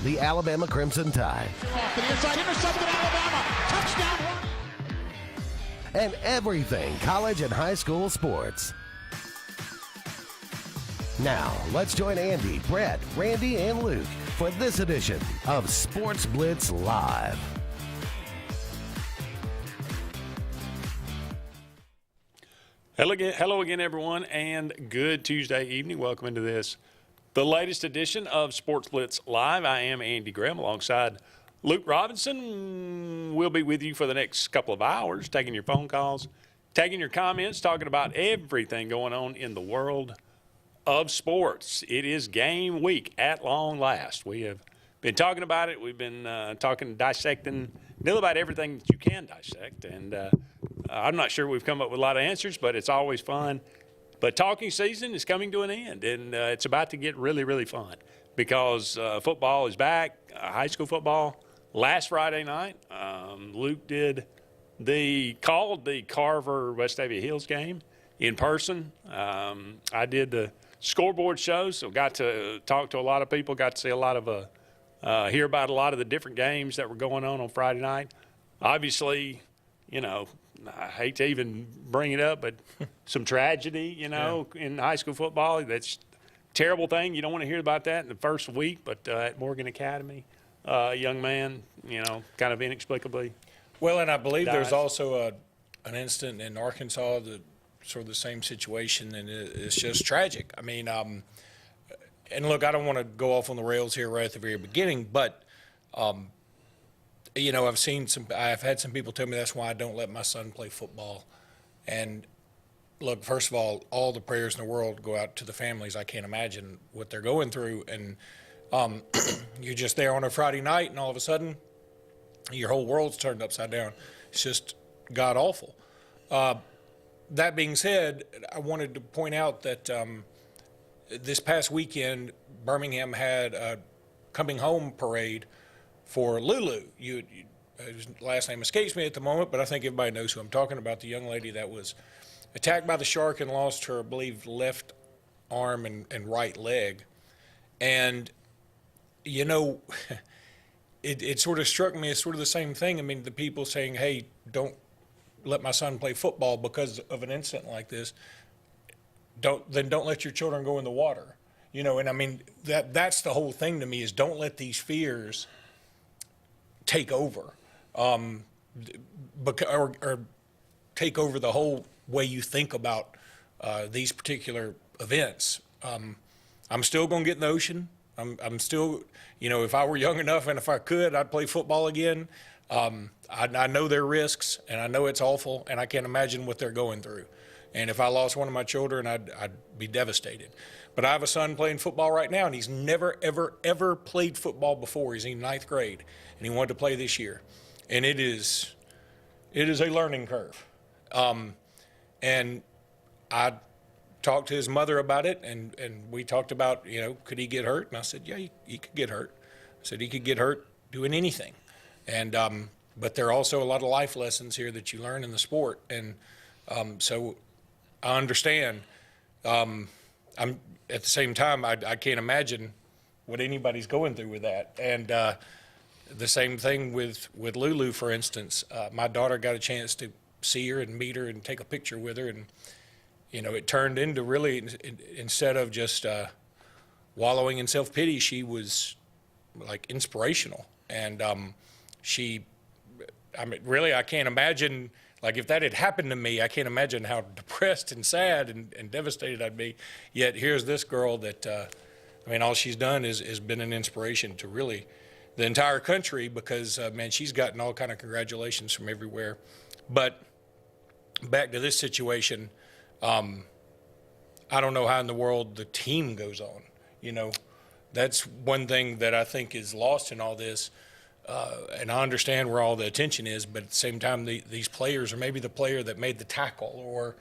the Alabama Crimson Tide. Off to the inside, intercepted Alabama, touchdown. And everything college and high school sports. Now, let's join Andy, Brett, Randy, and Luke for this edition of Sports Blitz Live. Hello again, everyone, and good Tuesday evening. Welcome into the latest edition of Sports Blitz Live. I am Andy Graham alongside Luke Robinson. We'll be with you for the next couple of hours, taking your phone calls, taking your comments, talking about everything going on in the world of sports. It is game week at long last. We have been talking about it. We've been dissecting nearly about everything that you can dissect, and I'm not sure we've come up with a lot of answers, but it's always fun. But talking season is coming to an end, and it's about to get really, really fun because football is back, high school football. Last Friday night, Luke called the Carver Vestavia Hills game in person. I did the scoreboard show, so got to talk to a lot of people, got to see a lot of hear about a lot of the different games that were going on Friday night. Obviously, you know, I hate to even bring it up, but some tragedy, in high school football. That's a terrible thing. You don't want to hear about that in the first week, but at Morgan Academy, a young man, kind of inexplicably. Well, and I believe dies. there's also an incident in Arkansas that sort of the same situation, and it's just tragic. I mean, and look, I don't want to go off on the rails here right at the very beginning, but I've had some people tell me that's why I don't let my son play football. And look, first of all the prayers in the world go out to the families. I can't imagine what they're going through. And you're just there on a Friday night, and all of a sudden, your whole world's turned upside down. It's just god awful. That being said, I wanted to point out that this past weekend, Birmingham had a coming home parade for Lulu. His last name escapes me at the moment, but I think everybody knows who I'm talking about, the young lady that was attacked by the shark and lost her, I believe, left arm and right leg. And, it sort of struck me as sort of the same thing. I mean, the people saying, hey, don't let my son play football because of an incident like this. Don't let your children go in the water. And I mean, that's the whole thing to me, is don't let these fears take over, or take over the whole way you think about these particular events. I'm still going to get in the ocean. I'm still, if I were young enough and if I could, I'd play football again. I know their risks, and I know it's awful, and I can't imagine what they're going through. And if I lost one of my children, I'd be devastated. But I have a son playing football right now, and he's never, ever, ever played football before. He's in 9th grade, and he wanted to play this year. And it is a learning curve. And I talked to his mother about it, and we talked about, could he get hurt? And I said, yeah, he could get hurt. I said he could get hurt doing anything. And but there are also a lot of life lessons here that you learn in the sport. And so I understand. I'm at the same time, I can't imagine what anybody's going through with that. And the same thing with Lulu, for instance. My daughter got a chance to see her and meet her and take a picture with her, and it turned into really, instead of just wallowing in self-pity, she was like inspirational. And really, I can't imagine, like, if that had happened to me, I can't imagine how depressed and sad and devastated I'd be. Yet here's this girl that, all she's done is been an inspiration to really the entire country, because, she's gotten all kind of congratulations from everywhere. But back to this situation, I don't know how in the world the team goes on. That's one thing that I think is lost in all this. And I understand where all the attention is, but at the same time, these players, or maybe the player that made the tackle, or,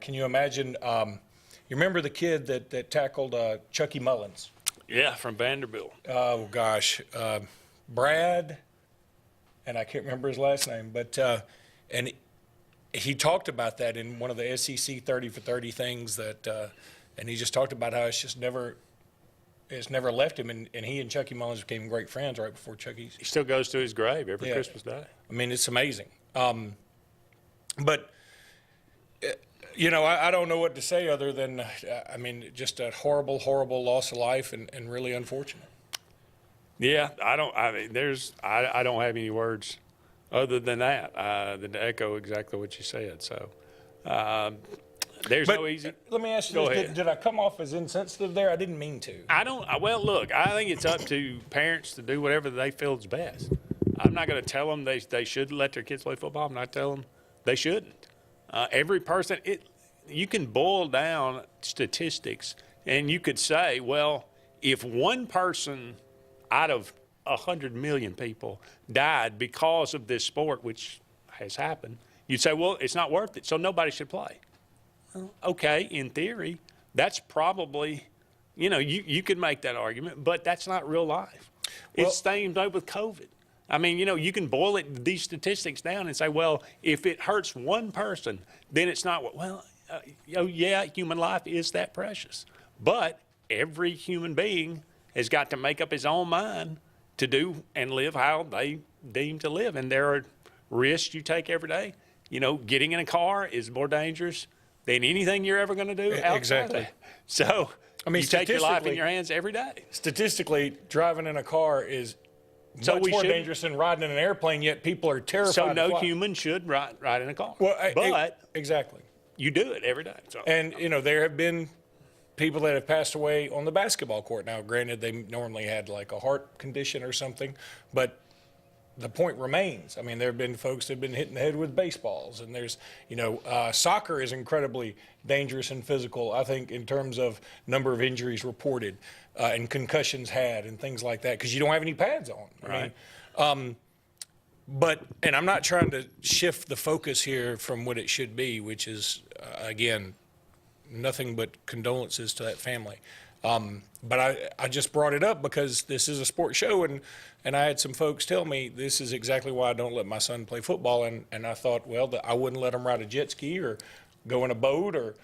can you imagine, you remember the kid that tackled Chucky Mullins? Yeah, from Vanderbilt. Oh, gosh. Brad, and I can't remember his last name, but and he talked about that in one of the SEC 30 for 30 things and he just talked about how it's just never it's never left him, and he and Chucky Mullins became great friends right before Chucky's. He still goes to his grave every Christmas Day. I mean, it's amazing. But, you know, I don't know what to say other than, I mean, just a horrible, horrible loss of life and really unfortunate. Yeah, I don't have any words other than that, than to echo exactly what you said. So there's no easy. Let me ask you Go this. ahead. Did I come off as insensitive there? I didn't mean to. Well, look, I think it's up to parents to do whatever they feel is best. I'm not going to tell them they should let their kids play football. I'm not telling them they shouldn't. Every person, you can boil down statistics, and you could say, well, if one person out of 100 million people died because of this sport, which has happened, you'd say, well, it's not worth it, so nobody should play. Well, okay, in theory, that's probably, you could make that argument, but that's not real life. It's the same way with COVID. I mean, you can boil these statistics down and say, well, if it hurts one person, then it's not, human life is that precious. But every human being has got to make up his own mind to do and live how they deem to live. And there are risks you take every day. Getting in a car is more dangerous than anything you're ever going to do outside. Exactly. So, I mean, you take your life in your hands every day. Statistically, driving in a car is much more dangerous than riding in an airplane, yet people are terrified. So no human should ride in a car. Well, but exactly. You do it every day. So. And, there have been people that have passed away on the basketball court. Now, granted, they normally had like a heart condition or something, but the point remains. I mean, there have been folks that have been hit in the head with baseballs, and there's, soccer is incredibly dangerous and physical, I think, in terms of number of injuries reported and concussions had and things like that, because you don't have any pads on. Right. And I'm not trying to shift the focus here from what it should be, which is, again, nothing but condolences to that family. But I just brought it up because this is a sports show, and I had some folks tell me this is exactly why I don't let my son play football. And I thought, well, I wouldn't let him ride a jet ski or go in a boat or,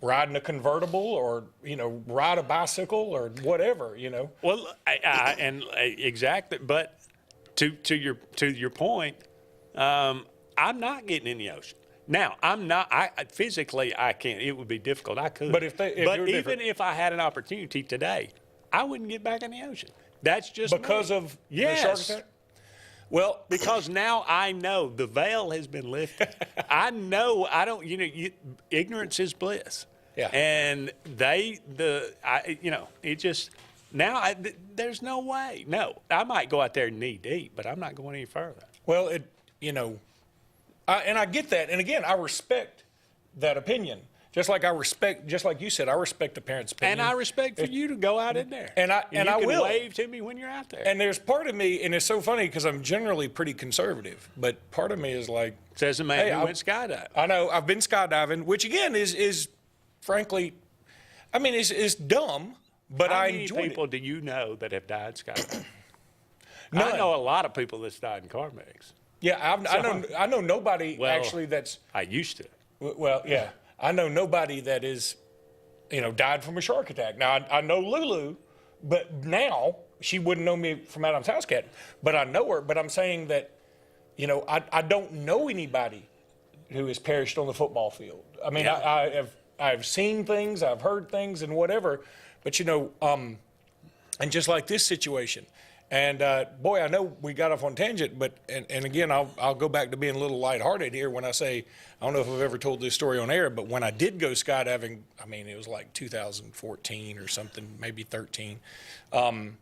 ride in a convertible or, ride a bicycle or whatever, Well, exactly. But to your point, I'm not getting in the ocean. Now, I'm not. Physically, I can't. It would be difficult. I could. But if I had an opportunity today, I wouldn't get back in the ocean. That's just because of the shark attack. Well, because now I know the veil has been lifted. I know. I don't. Ignorance is bliss. Yeah. And it just now. There's no way. No, I might go out there knee deep, but I'm not going any further. Well, and I get that. And again, I respect that opinion. Just like you said, I respect the parents' opinion. And I respect for you to go out in there. And I will wave to me when you're out there. And there's part of me, and it's so funny because I'm generally pretty conservative, but part of me is like, says the man who went skydiving. I know I've been skydiving, which again is frankly, I mean, is dumb, but I enjoy it. How many people do you know that have died skydiving? None. I know a lot of people that's died in car wrecks. Yeah, I know nobody actually that's. I used to. Well, yeah, I know nobody that is, died from a shark attack. Now I know Lulu, but now she wouldn't know me from Adam's House Cat, but I know her. But I'm saying that, I don't know anybody who has perished on the football field. I mean, yeah. I've seen things, I've heard things, and whatever, but and just like this situation. And, boy, I know we got off on tangent, but and again, I'll go back to being a little lighthearted here when I say, I don't know if I've ever told this story on air, but when I did go skydiving, I mean, it was like 2014 or something, maybe 13. And,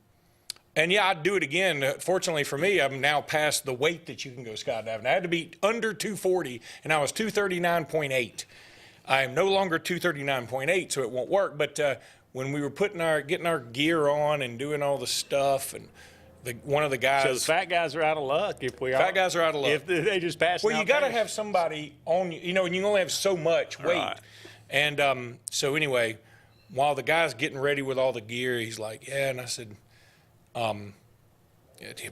yeah, I'd do it again. Fortunately for me, I'm now past the weight that you can go skydiving. I had to be under 240, and I was 239.8. I am no longer 239.8, so it won't work. But when we were getting our gear on and doing all the stuff and – one of the guys. So the fat guys are out of luck. Fat guys are out of luck. If they just pass. Well, you got to have somebody on you. And you only have so much weight. Right. And so anyway, while the guy's getting ready with all the gear, he's like, "Yeah," and I said,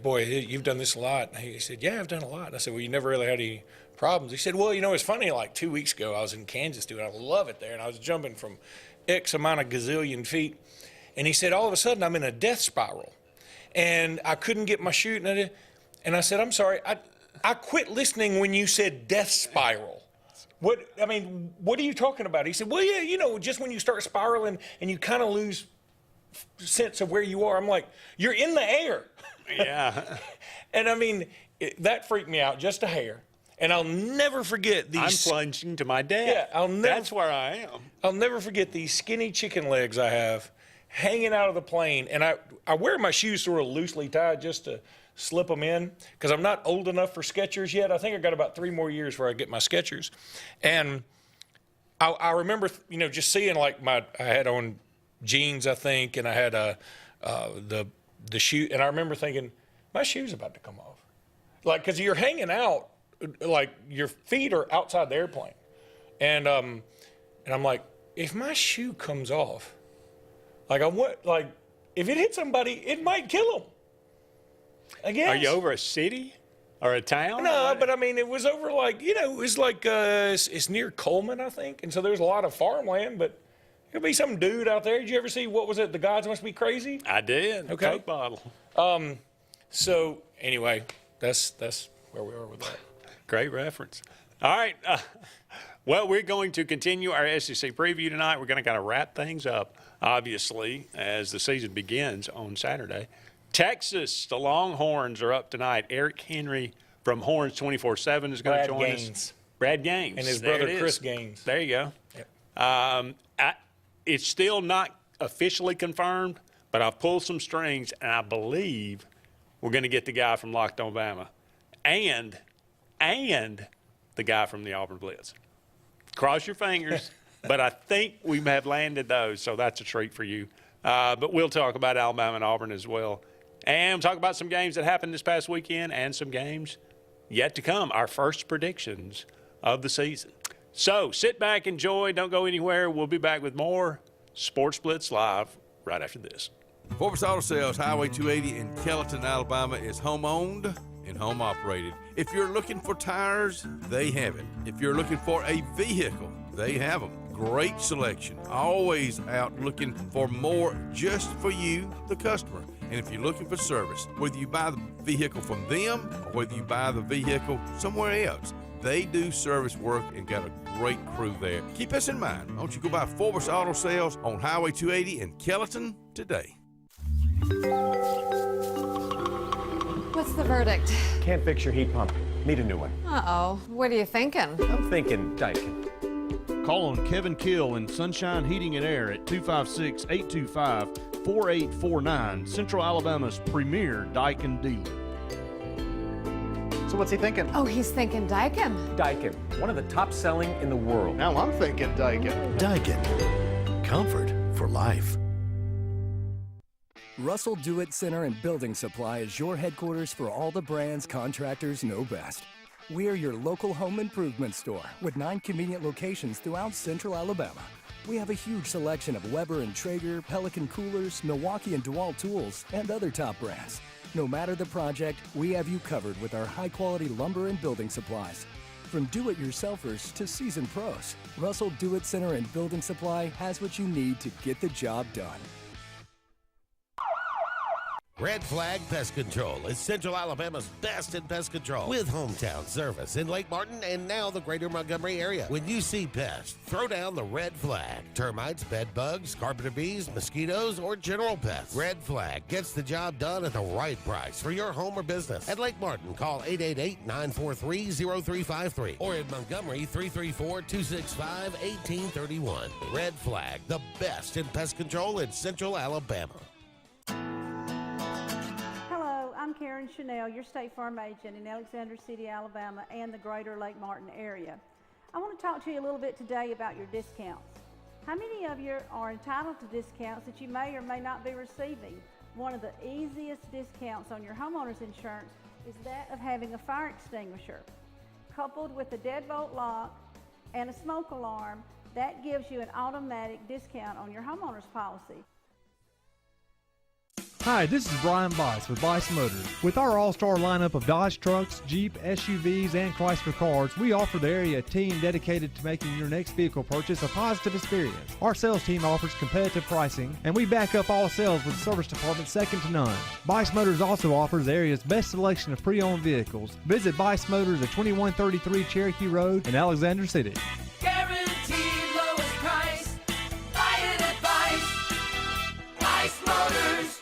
"Boy, you've done this a lot." And he said, "Yeah, I've done a lot." And I said, "Well, you never really had any problems." He said, "Well, it's funny. Like 2 weeks ago, I was in Kansas, dude. I love it there, and I was jumping from X amount of gazillion feet. And he said, all of a sudden, I'm in a death spiral. And I couldn't get my chute. And I said, I'm sorry, I quit listening when you said death spiral. What are you talking about? He said, well, yeah, you know, just when you start spiraling and you kind of lose sense of where you are. I'm like, you're in the air. Yeah. And I mean, that freaked me out just a hair. And I'll never forget these. I'm plunging to my death. Yeah, That's where I am. I'll never forget these skinny chicken legs I have hanging out of the plane. And I wear my shoes sort of loosely tied just to slip them in because I'm not old enough for Skechers yet. I think I got about 3 more years before I get my Skechers. And I remember, you know, just seeing like I had on jeans, I think, and I had the shoe. And I remember thinking, my shoe's about to come off. Like, because you're hanging out, like your feet are outside the airplane. And I'm like, if my shoe comes off, like if it hits somebody, it might kill them. I guess. Are you over a city or a town? No, but I mean, it was over like, you know, it was like, it's near Coleman, I think. And so there's a lot of farmland, but there'll be some dude out there. Did you ever see, what was it? The Gods Must Be Crazy? I did. Okay. Coke bottle. So anyway, that's where we are with that. Great reference. All right. Well, we're going to continue our SEC preview tonight. We're going to kind of wrap things up, obviously, as the season begins on Saturday. Texas, the Longhorns are up tonight. Eric Henry from Horns 24/7 is going to join us. Brad Gaines. And his brother Chris Gaines. There you go. Yep. It's still not officially confirmed, but I've pulled some strings, and I believe we're going to get the guy from Locked On Bama and the guy from the Auburn Blitz. Cross your fingers, but I think we have landed those, so that's a treat for you. But we'll talk about Alabama and Auburn as well. And we'll talk about some games that happened this past weekend and some games yet to come, our first predictions of the season. So sit back, enjoy, don't go anywhere. We'll be back with more Sports Blitz Live right after this. Sportz Auto Sales, Highway 280 in Kellyton, Alabama is home-owned and home-operated. If you're looking for tires, they have it. If you're looking for a vehicle, they have them. Great selection. Always out looking for more just for you, the customer. And if you're looking for service, whether you buy the vehicle from them or whether you buy the vehicle somewhere else, they do service work and got a great crew there. Keep us in mind. Why don't you go by Sportz Auto Sales on Highway 280 in Kellyton today. What's the verdict? Can't fix your heat pump. Need a new one. Uh-oh. What are you thinking? I'm thinking Daikin. Call on Kevin Kill in Sunshine Heating and Air at 256-825-4849, Central Alabama's premier Daikin dealer. So what's he thinking? Oh, he's thinking Daikin. Daikin, one of the top selling in the world. Now I'm thinking Daikin. Daikin. Comfort for life. Russell Do-It Center and Building Supply is your headquarters for all the brands contractors know best. We are your local home improvement store with 9 convenient locations throughout Central Alabama. We have a huge selection of Weber and Traeger, Pelican coolers, Milwaukee and DeWalt tools, and other top brands. No matter the project, we have you covered with our high-quality lumber and building supplies. From do-it-yourselfers to seasoned pros, Russell Do-It Center and Building Supply has what you need to get the job done. Red Flag Pest Control is Central Alabama's best in pest control with hometown service in Lake Martin and now the greater Montgomery area. When you see pests, throw down the red flag. Termites, bed bugs, carpenter bees, mosquitoes, or general pests. Red Flag gets the job done at the right price for your home or business. At Lake Martin, call 888-943-0353 or in Montgomery, 334-265-1831. Red Flag, the best in pest control in Central Alabama. I'm Karen Chanel, your State Farm agent in Alexander City, Alabama, and the greater Lake Martin area. I want to talk to you a little bit today about your discounts. How many of you are entitled to discounts that you may or may not be receiving? One of the easiest discounts on your homeowner's insurance is that of having a fire extinguisher. Coupled with a deadbolt lock and a smoke alarm, that gives you an automatic discount on your homeowner's policy. Hi, this is Brian Bice with Bice Motors. With our all-star lineup of Dodge trucks, Jeep, SUVs, and Chrysler cars, we offer the area a team dedicated to making your next vehicle purchase a positive experience. Our sales team offers competitive pricing, and we back up all sales with a service department second to none. Bice Motors also offers the area's best selection of pre-owned vehicles. Visit Bice Motors at 2133 Cherokee Road in Alexander City. Guaranteed lowest price. Buy it at Bice. Bice Motors.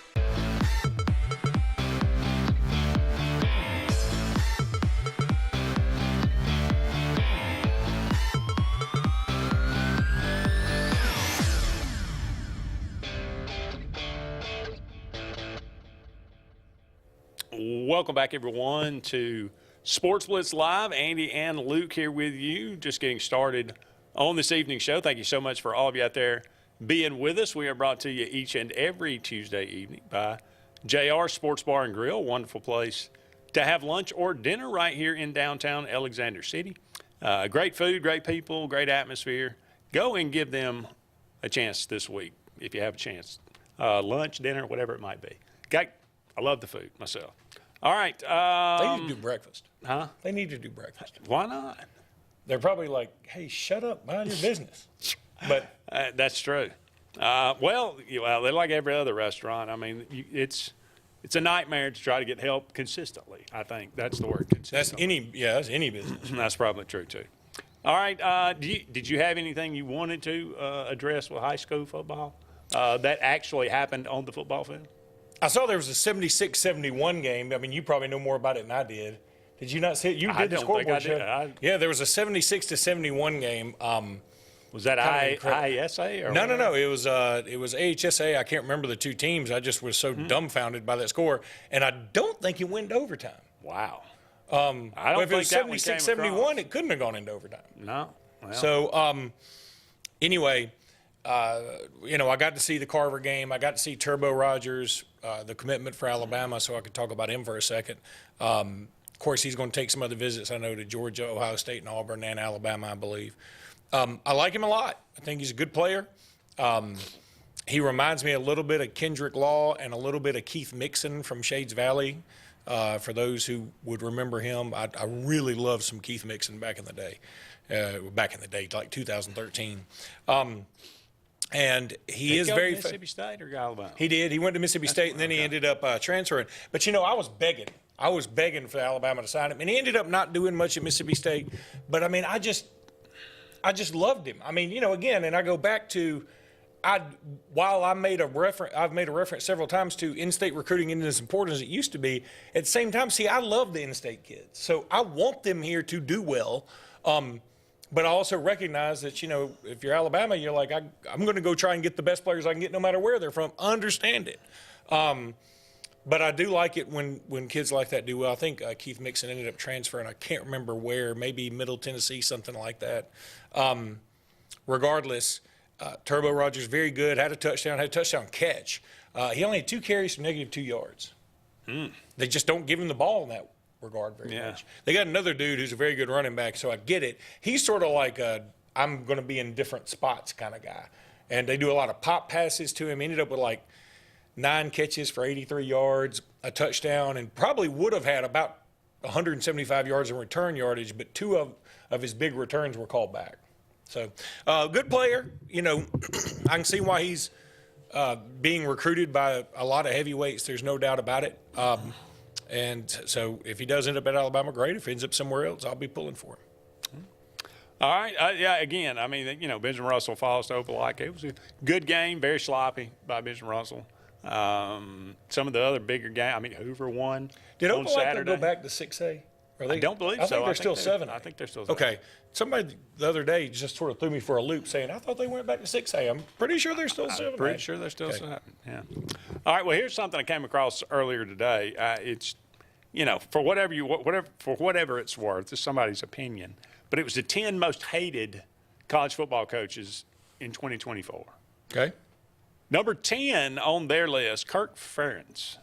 Welcome back, everyone, to Sports Blitz Live. Andy and Luke here with you, just getting started on this evening's show. Thank you so much for all of you out there being with us. We are brought to you each and every Tuesday evening by JR Sports Bar and Grill, wonderful place to have lunch or dinner right here in downtown Alexander City. Great food, great people, great atmosphere. Go and give them a chance this week if you have a chance. Lunch, dinner, whatever it might be. I love the food myself. All right. They need to do breakfast. Huh? They need to do breakfast. Why not? They're probably like, hey, shut up, mind your business. But that's true. Well, they're like every other restaurant. I mean, it's a nightmare to try to get help consistently. I think that's the word. That's any business. That's probably true too. All right. Did you have anything you wanted to address with high school football that actually happened on the football field? I saw there was a 76-71 game. I mean, you probably know more about it than I did. Did you not see it? You did the scoreboard show. Yeah, there was a 76-71 game. Was that AHSAA? No. It was AHSAA. I can't remember the two teams. I just was so dumbfounded by that score, and I don't think it went to overtime. Wow. I don't if it was 76-71, it couldn't have gone into overtime. No. Well. So anyway. I got to see the Carver game. I got to see Turbo Rogers, the commitment for Alabama, so I could talk about him for a second. Of course, he's going to take some other visits, I know, to Georgia, Ohio State, and Auburn, and Alabama, I believe. I like him a lot. I think he's a good player. He reminds me a little bit of Kendrick Law and a little bit of Keith Mixon from Shades Valley. For those who would remember him, I really loved some Keith Mixon back in the day. Like 2013. And he is very Mississippi State or Alabama? He did. He went to Mississippi State, and then he ended up transferring. But, I was begging. I was begging for Alabama to sign him. And he ended up not doing much at Mississippi State. But, I mean, I just loved him. I mean, again, and I go back to while I've made a reference several times to in-state recruiting isn't as important as it used to be, at the same time, I love the in-state kids. So I want them here to do well. But I also recognize that, if you're Alabama, you're like, I'm going to go try and get the best players I can get no matter where they're from. Understand it. But I do like it when kids like that do well. I think Keith Mixon ended up transferring. I can't remember where, maybe Middle Tennessee, something like that. Regardless, Turbo Rogers, very good, had a touchdown catch. He only had 2 carries for -2 yards. They just don't give him the ball in that regard very much. They got another dude who's a very good running back, so I get it. He's sort of like I'm going to be in different spots kind of guy. And they do a lot of pop passes to him. He ended up with like 9 catches for 83 yards, a touchdown, and probably would have had about 175 yards in return yardage, but 2 of his big returns were called back. So good player. I can see why he's being recruited by a lot of heavyweights. There's no doubt about it. And so if he does end up at Alabama, great. If he ends up somewhere else, I'll be pulling for him. All right. Again, I mean, Benjamin Russell falls to Opelika. It was a good game, very sloppy by Benjamin Russell. Some of the other bigger games, Hoover won. Did on Opelika Saturday. go back to 6A? I don't believe so. I think they're still 7A. I think they're still 7A. Okay. Somebody the other day just sort of threw me for a loop saying, I thought they went back to 6A. I'm pretty sure they're still 7A. I'm pretty sure they're still 7. Yeah. All right. Well, here's something I came across earlier today. It's, for whatever it's worth, it's somebody's opinion, but it was the 10 most hated college football coaches in 2024. Okay. Number 10 on their list, Kirk Ferentz.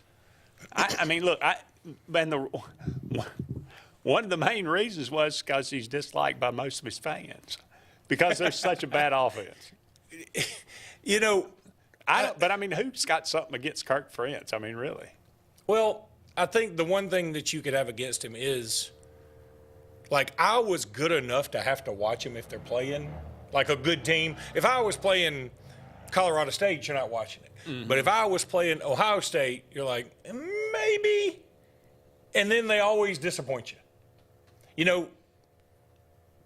One of the main reasons was because he's disliked by most of his fans because there's such a bad offense. But I mean, who's got something against Kirk Ferentz? I mean, really? Well, I think the one thing that you could have against him is, like, Iowa's good enough to have to watch him if they're playing like a good team. If I was playing Colorado State, you're not watching it. Mm-hmm. But if I was playing Ohio State, you're like, maybe. And then they always disappoint you. You know,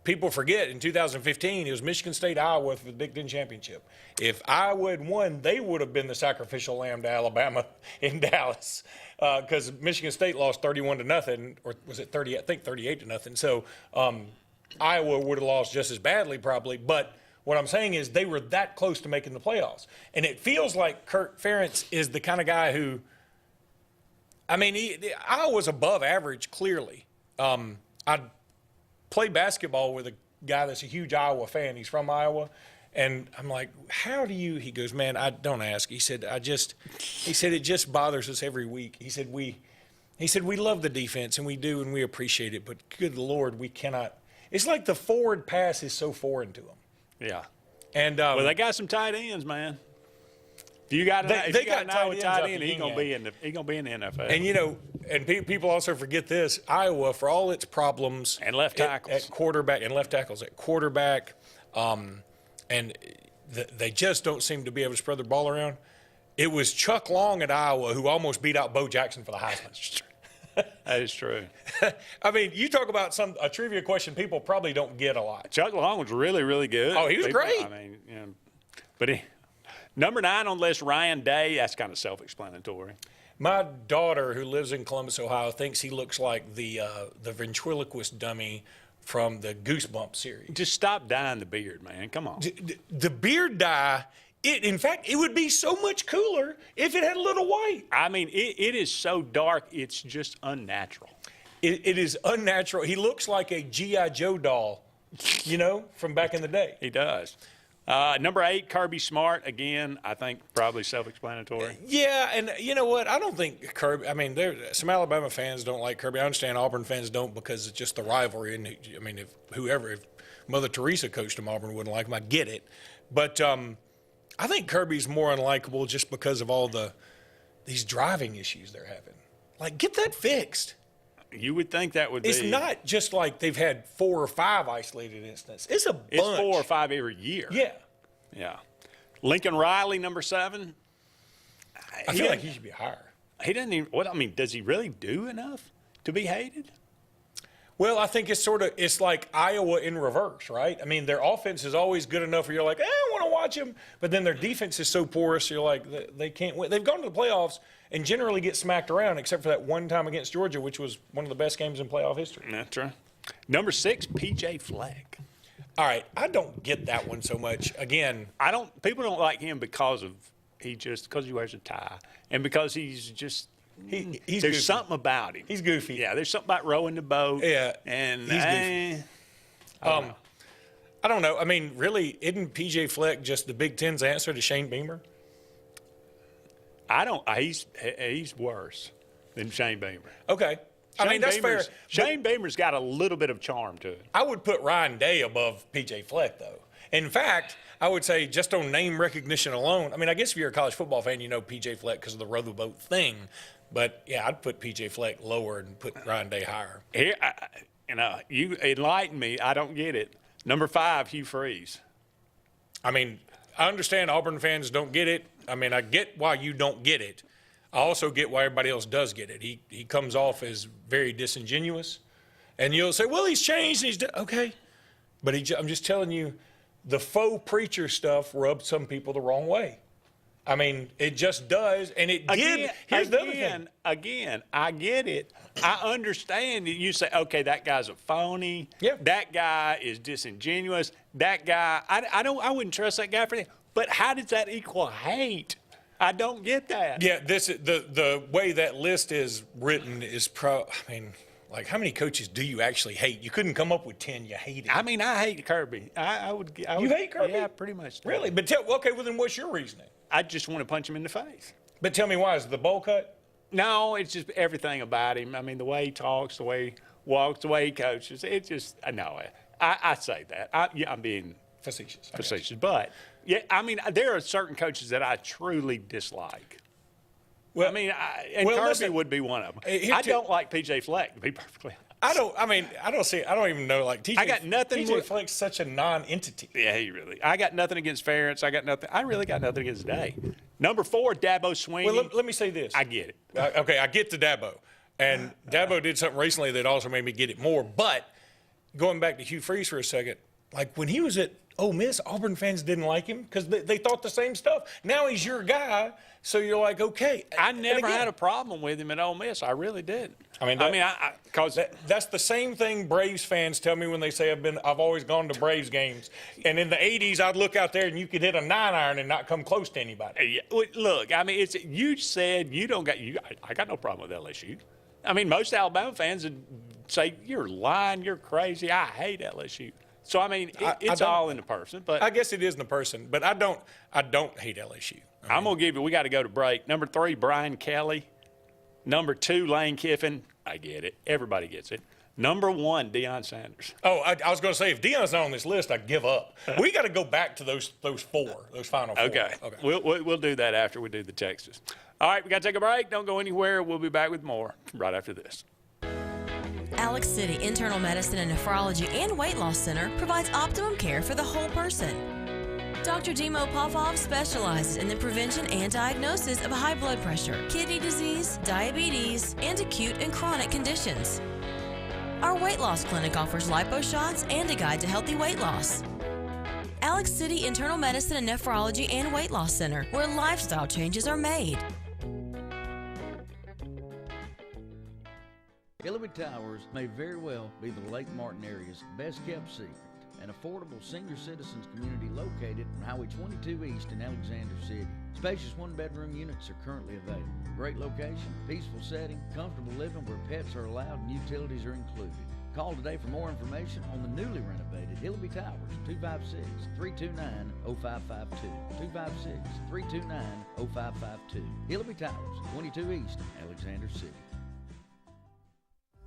people forget in 2015, it was Michigan State, Iowa for the Big Ten Championship. If Iowa had won, they would have been the sacrificial lamb to Alabama in Dallas because Michigan State lost 31-0, or was it 30? I think 38-0. So Iowa would have lost just as badly probably. But what I'm saying is they were that close to making the playoffs. And it feels like Kirk Ferentz is the kind of guy who, I mean, Iowa's above average, clearly. I play basketball with a guy that's a huge Iowa fan. He's from Iowa. And I'm like, how do you? He goes, man, I don't ask. He said, it just bothers us every week. He said, we love the defense, and we do, and we appreciate it. But good Lord, we cannot. It's like the forward pass is so foreign to them. Yeah. And well, they got some tight ends, man. If you got an Iowa tight end, he's gonna be in the NFL. And you know, and people also forget this: Iowa, for all its problems, and left tackles at quarterback, and left tackles at quarterback, and they just don't seem to be able to spread their ball around. It was Chuck Long at Iowa who almost beat out Bo Jackson for the Heisman. That is true. I mean, you talk about a trivia question people probably don't get a lot. Chuck Long was really, really good. Oh, he was great. I mean, you know, but number 9 on the list, Ryan Day. That's kind of self-explanatory. My daughter, who lives in Columbus, Ohio, thinks he looks like the ventriloquist dummy from the Goosebumps series. Just stop dyeing the beard, man. Come on. The beard dye. In fact, it would be so much cooler if it had a little white. I mean, it is so dark, it's just unnatural. It is unnatural. He looks like a G.I. Joe doll, you know, from back in the day. He does. Number 8, Kirby Smart. Again, I think probably self-explanatory. Yeah, and you know what? I don't think Kirby – I mean, some Alabama fans don't like Kirby. I understand Auburn fans don't because it's just the rivalry. And I mean, if Mother Teresa coached him, Auburn wouldn't like him. I get it. But I think Kirby's more unlikable just because of all these driving issues they're having. Like, get that fixed. You would think that would be. It's not just like they've had 4 or 5 isolated incidents. It's a bunch. It's 4 or 5 every year. Yeah. Yeah. Lincoln Riley, number 7. I feel like he should be higher. He doesn't even. What I mean, does he really do enough to be hated? Well, I think it's like Iowa in reverse, right? I mean, their offense is always good enough where you're like, I want to watch them. But then their defense is so porous, you're like, they can't win. They've gone to the playoffs and generally get smacked around, except for that one time against Georgia, which was one of the best games in playoff history. That's right. Number 6, P.J. Fleck. All right, I don't get that one so much. Again, people don't like him because he wears a tie and because he's just. He's there's goofy. something about him. He's goofy. Yeah, there's something about rowing the boat. Yeah, and he's goofy. I don't know. I mean, really, isn't P.J. Fleck just the Big Ten's answer to Shane Beamer? He's worse than Shane Beamer. Okay. I mean, that's fair. Shane Beamer's got a little bit of charm to it. I would put Ryan Day above P.J. Fleck, though. In fact, I would say just on name recognition alone, I mean, I guess if you're a college football fan, you know P.J. Fleck because of the row the boat thing. But, yeah, I'd put P.J. Fleck lower and put Ryan Day higher. Here, you enlighten me. I don't get it. Number 5, Hugh Freeze. I mean, I understand Auburn fans don't get it. I mean, I get why you don't get it. I also get why everybody else does get it. He comes off as very disingenuous. And you'll say, well, he's changed. Okay. But I'm just telling you, the faux preacher stuff rubbed some people the wrong way. I mean, it just does, and it did. Here's the other thing. Again, I get it. I understand that you say, okay, that guy's a phony. Yeah. That guy is disingenuous. That guy, I wouldn't trust that guy for that. But how does that equal hate? I don't get that. Yeah, the way that list is written is like, how many coaches do you actually hate? You couldn't come up with 10 you hated. I mean, I hate Kirby. I would. You hate Kirby? Yeah, pretty much. Really? But okay, well then what's your reasoning? I just want to punch him in the face. But tell me why. Is it the bowl cut? No, it's just everything about him. I mean, the way he talks, the way he walks, the way he coaches. It's just, no, I say that. I'm being facetious. But Yeah, I mean, there are certain coaches that I truly dislike. Well, I mean, Kirby would be one of them. I don't like P.J. Fleck, to be perfectly honest. I don't even know. Like I got nothing. TJ Fleck's such a non-entity. Yeah, I got nothing against Ferentz. I really got nothing against Day. Number 4, Dabo Sweeney. Well, let me say this. I get it. Okay, I get the Dabo. And Dabo did something recently that also made me get it more. But going back to Hugh Freeze for a second, like when he was at Ole Miss, Auburn fans didn't like him because they thought the same stuff. Now he's your guy, so you're like, okay. I never had a problem with him at Ole Miss. I really didn't. Because that's the same thing Braves fans tell me when they say I've always gone to Braves games. And in the 80s, I'd look out there and you could hit a 9-iron and not come close to anybody. Look, I mean, you said you don't got you. I got no problem with LSU. I mean, most Alabama fans would say you're lying, you're crazy. I hate LSU. So I mean, it's all in the person. But I guess it is in the person. But I don't hate LSU. I'm gonna give you. We got to go to break. Number 3, Brian Kelly. Number 2, Lane Kiffin. I get it. Everybody gets it. Number 1, Deion Sanders. Oh, I was going to say, if Deion's not on this list, I give up. We got to go back to those final 4. Okay. We'll do that after we do the Texas. All right, we got to take a break. Don't go anywhere. We'll be back with more right after this. Alex City Internal Medicine and Nephrology and Weight Loss Center provides optimum care for the whole person. Dr. Dimo Popov specializes in the prevention and diagnosis of high blood pressure, kidney disease, diabetes, and acute and chronic conditions. Our weight loss clinic offers lipo shots and a guide to healthy weight loss. Alex City Internal Medicine and Nephrology and Weight Loss Center, where lifestyle changes are made. Hillary Towers may very well be the Lake Martin area's best kept secret. An affordable senior citizens community located on Highway 22 East in Alexander City. Spacious 1-bedroom units are currently available. Great location, peaceful setting, comfortable living where pets are allowed and utilities are included. Call today for more information on the newly renovated Hillary Towers, 256-329-0552. 256-329-0552. Hillary Towers, 22 East, Alexander City.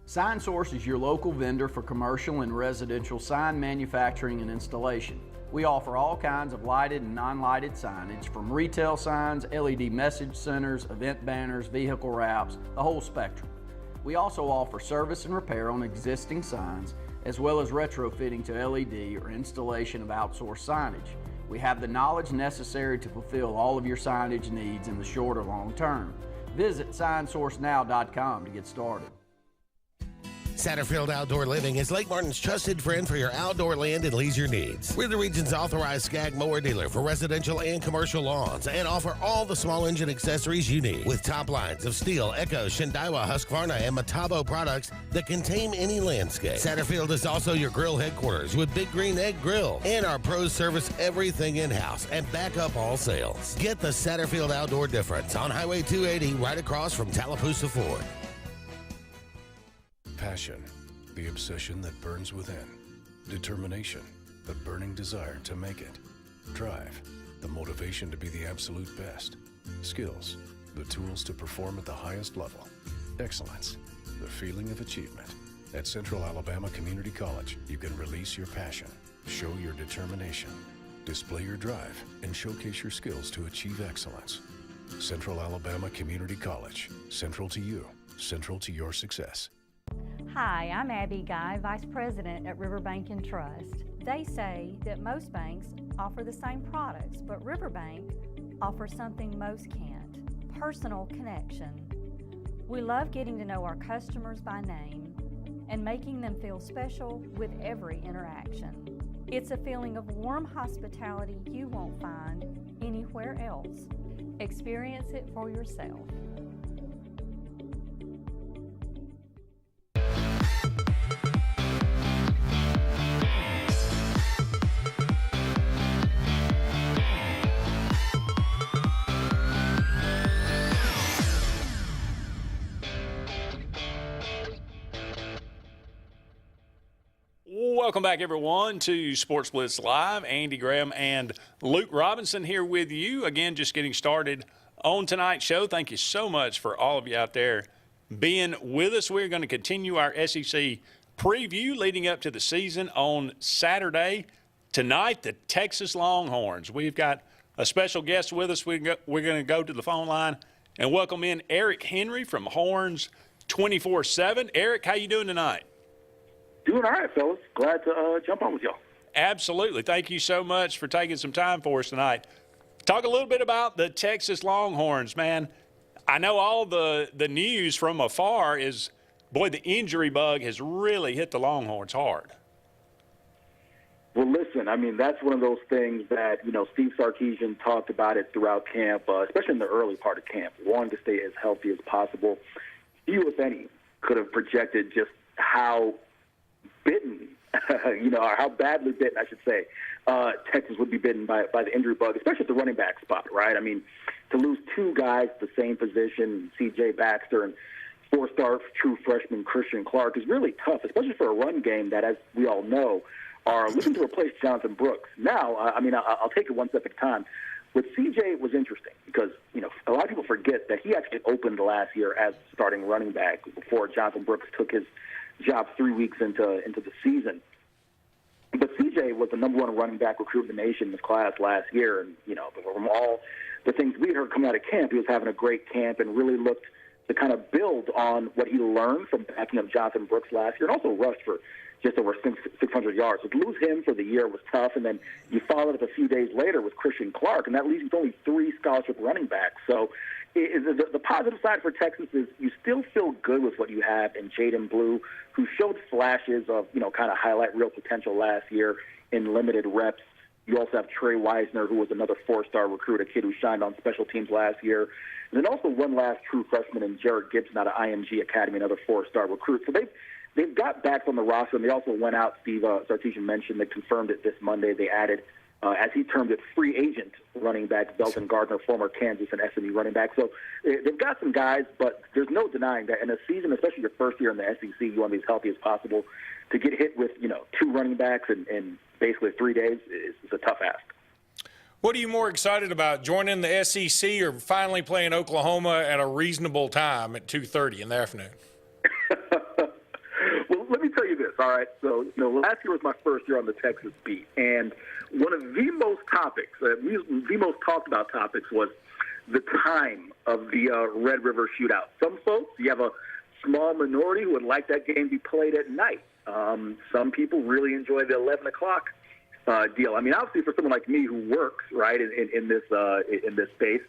Sign Source is your local vendor for commercial and residential sign manufacturing and installation. We offer all kinds of lighted and non-lighted signage, from retail signs, LED message centers, event banners, vehicle wraps, the whole spectrum. We also offer service and repair on existing signs, as well as retrofitting to LED or installation of outsourced signage. We have the knowledge necessary to fulfill all of your signage needs in the short or long term. Visit signsourcenow.com to get started. Satterfield Outdoor Living is Lake Martin's trusted friend for your outdoor land and leisure needs. We're the region's authorized Skag mower dealer for residential and commercial lawns and offer all the small engine accessories you need. With top lines of Steel, Echo, Shindaiwa, Husqvarna, and Metabo products that can tame any landscape. Satterfield is also your grill headquarters with Big Green Egg Grill. And our pros service everything in-house and back up all sales. Get the Satterfield Outdoor difference on Highway 280 right across from Tallapoosa Ford. Passion, the obsession that burns within. Determination, the burning desire to make it. Drive, the motivation to be the absolute best. Skills, the tools to perform at the highest level. Excellence, the feeling of achievement. At Central Alabama Community College, you can release your passion, show your determination, display your drive, and showcase your skills to achieve excellence. Central Alabama Community College, central to you, central to your success. Hi, I'm Abby Guy, Vice President at Riverbank and Trust. They say that most banks offer the same products, but Riverbank offers something most can't: personal connection. We love getting to know our customers by name and making them feel special with every interaction. It's a feeling of warm hospitality you won't find anywhere else. Experience it for yourself. Welcome back, everyone, to Sports Blitz Live. Andy Graham and Luke Robinson here with you. Again, just getting started on tonight's show. Thank you so much for all of you out there being with us. We're going to continue our SEC preview leading up to the season on Saturday. tonight, the Texas Longhorns. We've got a special guest with us. We're going to go to the phone line and welcome in Eric Henry from Horns 24/7. Eric, how you doing tonight? Doing all right, fellas. Glad to jump on with y'all. Absolutely. Thank you so much for taking some time for us tonight. Talk a little bit about the Texas Longhorns, man. I know all the news from afar is, boy, the injury bug has really hit the Longhorns hard. Well, listen, I mean, that's one of those things that, Steve Sarkisian talked about it throughout camp, especially in the early part of camp, wanting to stay as healthy as possible. Few, if any, could have projected just how bitten, or how badly bitten, I should say, Texas would be bitten by the injury bug, especially at the running back spot, right? I mean, to lose two guys at the same position, C.J. Baxter and four-star true freshman Christian Clark, is really tough, especially for a run game that, as we all know, are looking to replace Jonathan Brooks. Now, I'll take it one step at a time. With CJ, it was interesting because, a lot of people forget that he actually opened last year as starting running back before Jonathan Brooks took his job 3 weeks into the season. But CJ was the number one running back recruit in the nation in this class last year. And, from all the things we heard coming out of camp, he was having a great camp and really looked to kind of build on what he learned from backing up Jonathan Brooks last year and also rushed for just over 600 yards. So to lose him for the year was tough, and then you followed up a few days later with Christian Clark, and that leaves you with only 3 scholarship running backs. So the positive side for Texas is you still feel good with what you have in Jaden Blue, who showed flashes of, kind of highlight real potential last year in limited reps. You also have Trey Wisner, who was another 4-star recruit, a kid who shined on special teams last year. And then also one last true freshman in Jared Gibson out of IMG Academy, another 4-star recruit. So they've got backs on the roster, and they also went out, Steve Sarkisian mentioned, they confirmed it this Monday. They added, as he termed it, free agent running back Belton Gardner, former Kansas and SMU running back. So they've got some guys, but there's no denying that in a season, especially your first year in the SEC, you want to be as healthy as possible. To get hit with, 2 running backs in basically 3 days is a tough ask. What are you more excited about, joining the SEC or finally playing Oklahoma at a reasonable time at 2:30 in the afternoon? Well, let me tell you this, all right? So, last year was my first year on the Texas beat, and one of the most talked about topics was the time of the Red River Shootout. Some folks, you have a small minority who would like that game to be played at night. Some people really enjoy the 11 o'clock deal. I mean, obviously for someone like me who works, right, in this space,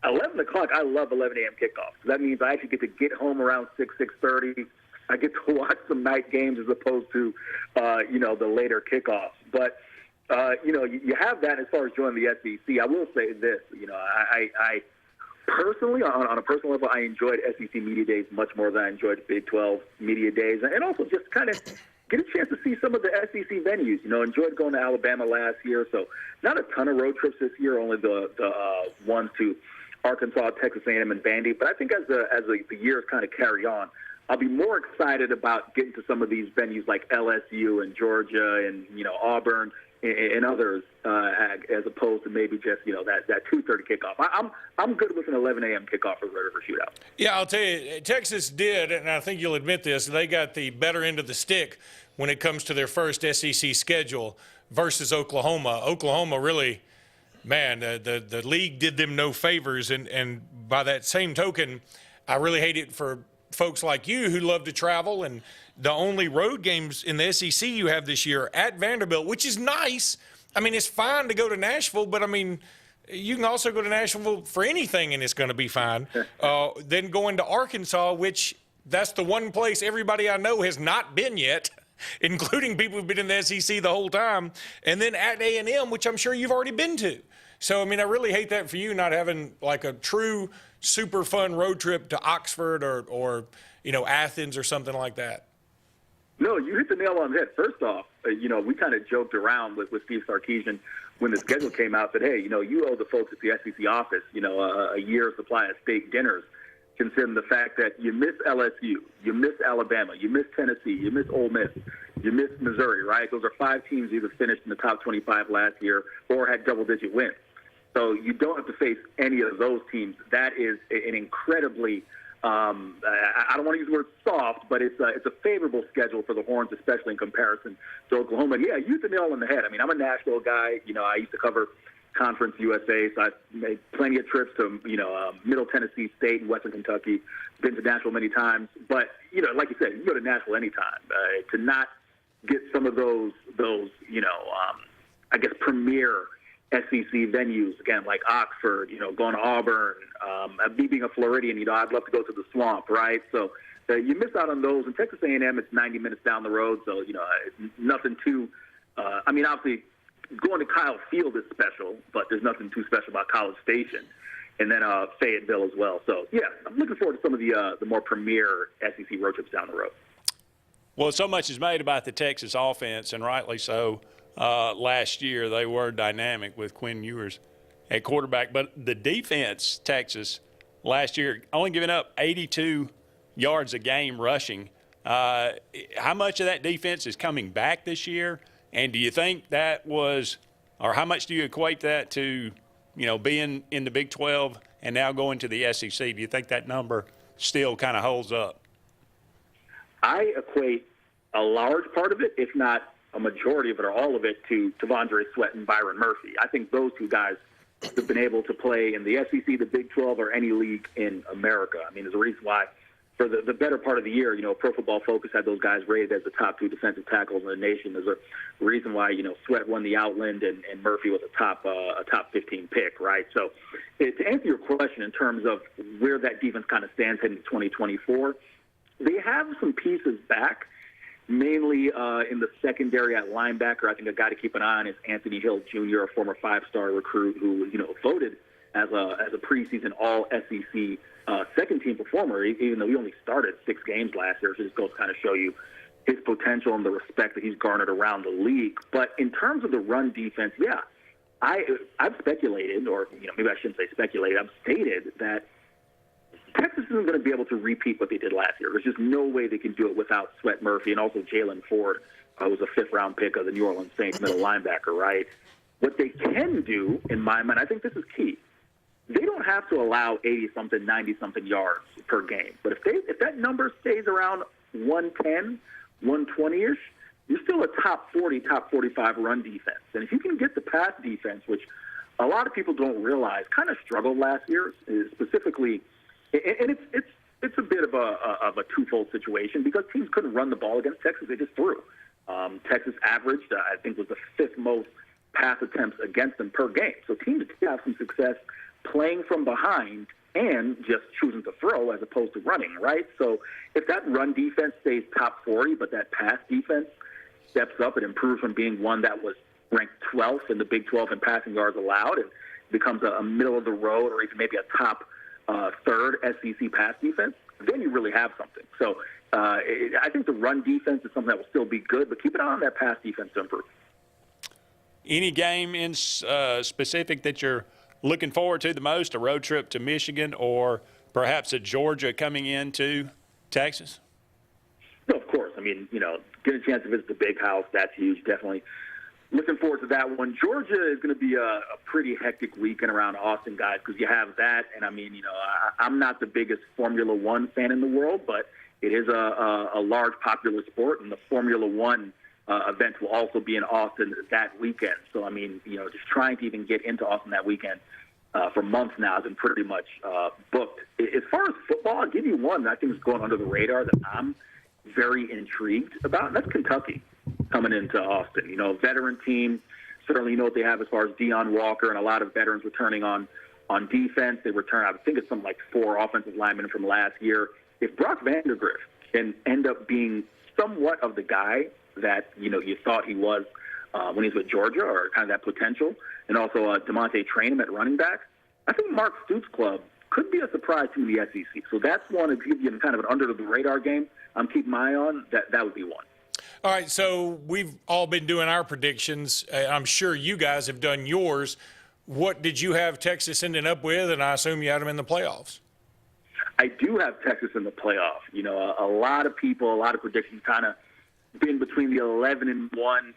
11 o'clock, I love 11 a.m. kickoffs. That means I actually get to get home around 6:30. I get to watch some night games as opposed to, the later kickoffs. But, you have that as far as joining the SEC. I will say this, I personally, on a personal level, I enjoyed SEC Media Days much more than I enjoyed Big 12 Media Days. And also just kind of get a chance to see some of the SEC venues. Enjoyed going to Alabama last year. So not a ton of road trips this year, only the ones to Arkansas, Texas A&M, and Vandy. But I think as the years kind of carry on, I'll be more excited about getting to some of these venues like LSU and Georgia and, Auburn and others, as opposed to maybe just, that 2:30 kickoff. I'm good with an 11 a.m. kickoff for the Red River Shootout. Yeah, I'll tell you, Texas did, and I think you'll admit this, they got the better end of the stick when it comes to their first SEC schedule versus Oklahoma. Oklahoma really, man, the league did them no favors, and by that same token, I really hate it for folks like you who love to travel, and the only road games in the SEC you have this year at Vanderbilt, which is nice. I mean, it's fine to go to Nashville, but I mean, you can also go to Nashville for anything and it's going to be fine. Then going to Arkansas, which that's the one place everybody I know has not been yet, including people who've been in the SEC the whole time. And then at A&M, which I'm sure you've already been to. So, I mean, I really hate that for you, not having like a true super fun road trip to Oxford or Athens or something like that. No, you hit the nail on the head. First off, we kind of joked around with Steve Sarkisian when the schedule came out that, hey, you owe the folks at the SEC office, a year's supply of steak dinners, considering the fact that you miss LSU, you miss Alabama, you miss Tennessee, you miss Ole Miss, you miss Missouri, right? Those are 5 teams either finished in the top 25 last year or had double-digit wins. So you don't have to face any of those teams. That is an incredibly I don't want to use the word soft, but it's a favorable schedule for the Horns, especially in comparison to Oklahoma. Yeah, you hit the nail on the head. I mean, I'm a Nashville guy. I used to cover Conference USA, so I've made plenty of trips to, Middle Tennessee State and Western Kentucky. Been to Nashville many times. But, like you said, you go to Nashville anytime. To not get some of those premier SEC venues, again, like Oxford, going to Auburn, me being a Floridian, I'd love to go to the Swamp, right? So you miss out on those. And Texas A&M, it's 90 minutes down the road, so, nothing too obviously, going to Kyle Field is special, but there's nothing too special about College Station. And then Fayetteville as well. So, yeah, I'm looking forward to some of the more premier SEC road trips down the road. Well, so much is made about the Texas offense, and rightly so. Last year they were dynamic with Quinn Ewers at quarterback. But the defense, Texas, last year only giving up 82 yards a game rushing. How much of that defense is coming back this year? And do you think that was – or how much do you equate that to, being in the Big 12 and now going to the SEC? Do you think that number still kind of holds up? I equate a large part of it, if not a majority of it or all of it, to T'Vondre Sweat and Byron Murphy. I think those two guys have been able to play in the SEC, the Big 12, or any league in America. I mean, there's a reason why for the better part of the year, Pro Football Focus had those guys rated as the top 2 defensive tackles in the nation. There's a reason why, Sweat won the Outland and Murphy was a top 15 pick, right? So to answer your question in terms of where that defense kind of stands heading to 2024, they have some pieces back. Mainly in the secondary at linebacker. I think a guy to keep an eye on is Anthony Hill Jr., a former 5-star recruit who was, voted as a preseason All-SEC second-team performer, even though he only started 6 games last year. So this goes to kind of show you his potential and the respect that he's garnered around the league. But in terms of the run defense, yeah, I've speculated, or maybe I shouldn't say speculated, I've stated that Texas isn't going to be able to repeat what they did last year. There's just no way they can do it without Sweat Murphy and also Jalen Ford, who was a 5th-round pick of the New Orleans Saints middle linebacker, right? What they can do, in my mind, I think this is key. They don't have to allow 80-something, 90-something yards per game. But if that number stays around 110, 120-ish, you're still a top 40, top 45 run defense. And if you can get the pass defense, which a lot of people don't realize kind of struggled last year, specifically – and it's a bit of a twofold situation because teams couldn't run the ball against Texas. They just threw. Texas averaged, I think, was the 5th most pass attempts against them per game. So teams did have some success playing from behind and just choosing to throw as opposed to running, right? So if that run defense stays top 40, but that pass defense steps up and improves from being one that was ranked 12th in the Big 12 in passing yards allowed and becomes a middle of the road or even maybe a top 3rd SEC pass defense, then you really have something. So I think the run defense is something that will still be good, but keep an eye on that pass defense to improve. Any game in specific that you're looking forward to the most, a road trip to Michigan or perhaps a Georgia coming into Texas? No, of course. I mean, get a chance to visit the Big House. That's huge, definitely. Looking forward to that one. Georgia is going to be a pretty hectic weekend around Austin, guys, because you have that. And, I mean, I'm not the biggest Formula One fan in the world, but it is a large popular sport, and the Formula One event will also be in Austin that weekend. So, I mean, just trying to even get into Austin that weekend for months now has been pretty much booked. As far as football, I'll give you one that I think is going under the radar that I'm very intrigued about, and that's Kentucky coming into Austin. Veteran team, certainly what they have as far as Deion Walker and a lot of veterans returning on defense. They return, I think it's something like 4 offensive linemen from last year. If Brock Vandagriff can end up being somewhat of the guy that, you thought he was when he was with Georgia, or kind of that potential, and also DeMonte Trainum at running back, I think Mark Stoops' club could be a surprise to the SEC. So that's one to give you kind of an under-the-radar game I'm keeping my eye on. That would be one. All right, so we've all been doing our predictions. I'm sure you guys have done yours. What did you have Texas ending up with? And I assume you had them in the playoffs. I do have Texas in the playoff. A lot of people, a lot of predictions kind of been between the 11-1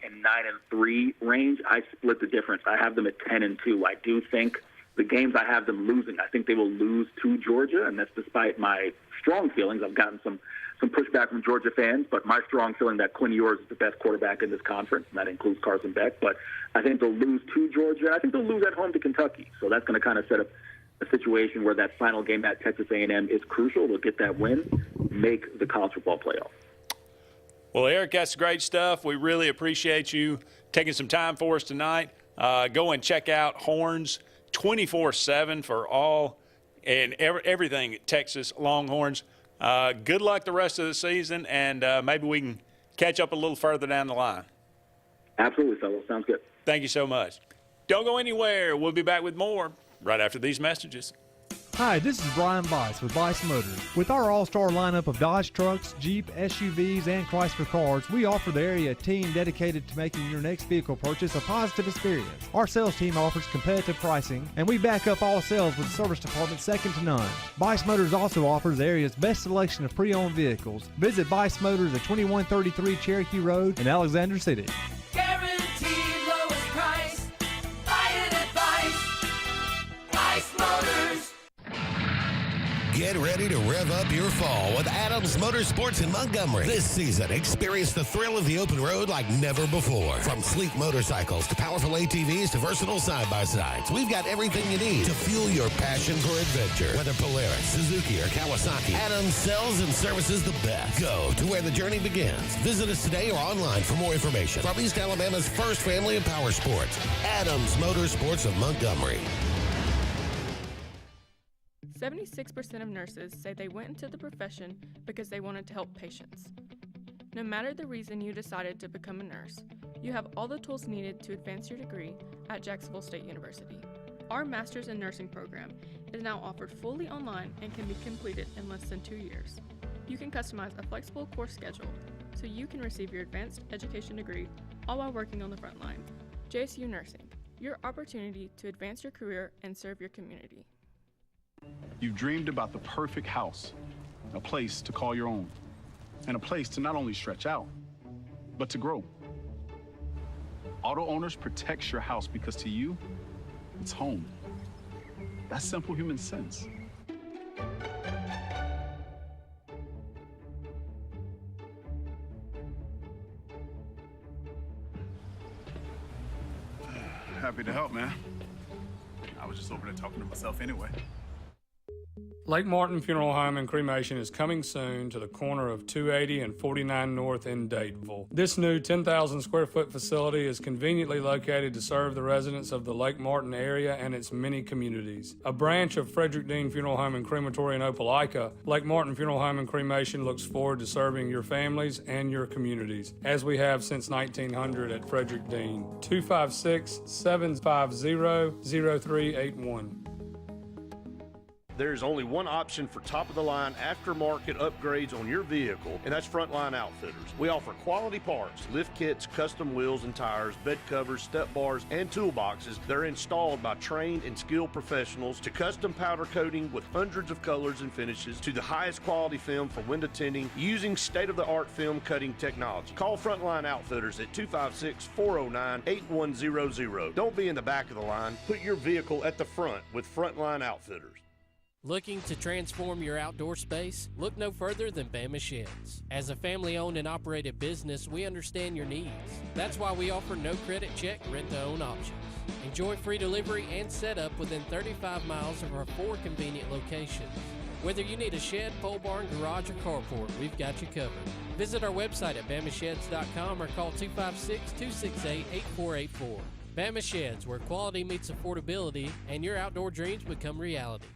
and 9-3 range. I split the difference. I have them at 10-2. I do think the games I have them losing, I think they will lose to Georgia, and that's despite my strong feelings. I've gotten some pushback from Georgia fans, but my strong feeling that Quinn Ewers is the best quarterback in this conference, and that includes Carson Beck. But I think they'll lose to Georgia. I think they'll lose at home to Kentucky. So that's going to kind of set up a situation where that final game at Texas A&M is crucial. They'll get that win, make the college football playoff. Well, Eric, that's great stuff. We really appreciate you taking some time for us tonight. Go and check out Horns 24/7 for all and everything Texas Longhorns. Good luck the rest of the season, and maybe we can catch up a little further down the line. Absolutely, fellas. Sounds good. Thank you so much. Don't go anywhere. We'll be back with more right after these messages. Hi, this is Brian Bice with Bice Motors. With our all-star lineup of Dodge trucks, Jeep, SUVs, and Chrysler cars, we offer the area team dedicated to making your next vehicle purchase a positive experience. Our sales team offers competitive pricing, and we back up all sales with a service department second to none. Bice Motors also offers the area's best selection of pre-owned vehicles. Visit Bice Motors at 2133 Cherokee Road in Alexander City. Guaranteed lowest price. Buy it at Bice Motors. Get ready to rev up your fall with Adams Motorsports in Montgomery. This season, experience the thrill of the open road like never before. From sleek motorcycles to powerful ATVs to versatile side-by-sides, we've got everything you need to fuel your passion for adventure. Whether Polaris, Suzuki, or Kawasaki, Adams sells and services the best. Go to where the journey begins. Visit us today or online for more information. From East Alabama's first family of power sports, Adams Motorsports of Montgomery. 76% of nurses say they went into the profession because they wanted to help patients. No matter the reason you decided to become a nurse, you have all the tools needed to advance your degree at Jacksonville State University. Our Master's in Nursing program is now offered fully online and can be completed in less than 2 years. You can customize a flexible course schedule so you can receive your advanced education degree all while working on the front line. JSU Nursing, your opportunity to advance your career and serve your community. You've dreamed about the perfect house, a place to call your own, and a place to not only stretch out, but to grow. Auto Owners protects your house because to you, it's home. That's simple human sense. Happy to help, man. I was just over there talking to myself anyway. Lake Martin Funeral Home and Cremation is coming soon to the corner of 280 and 49 North in Dadeville. This new 10,000 square foot facility is conveniently located to serve the residents of the Lake Martin area and its many communities. A branch of Frederick Dean Funeral Home and Crematory in Opelika, Lake Martin Funeral Home and Cremation looks forward to serving your families and your communities, as we have since 1900 at Frederick Dean. 256-750-0381. There's only one option for top-of-the-line aftermarket upgrades on your vehicle, and that's Frontline Outfitters. We offer quality parts, lift kits, custom wheels and tires, bed covers, step bars, and toolboxes that are installed by trained and skilled professionals, to custom powder coating with hundreds of colors and finishes, to the highest quality film for window tinting using state-of-the-art film cutting technology. Call Frontline Outfitters at 256-409-8100. Don't be in the back of the line. Put your vehicle at the front with Frontline Outfitters. Looking to transform your outdoor space? Look no further than Bama Sheds. As a family-owned and operated business, we understand your needs. That's why we offer no credit check, rent-to-own options. Enjoy free delivery and setup within 35 miles of our 4 convenient locations. Whether you need a shed, pole barn, garage, or carport, we've got you covered. Visit our website at BamaSheds.com or call 256-268-8484. Bama Sheds, where quality meets affordability and your outdoor dreams become reality.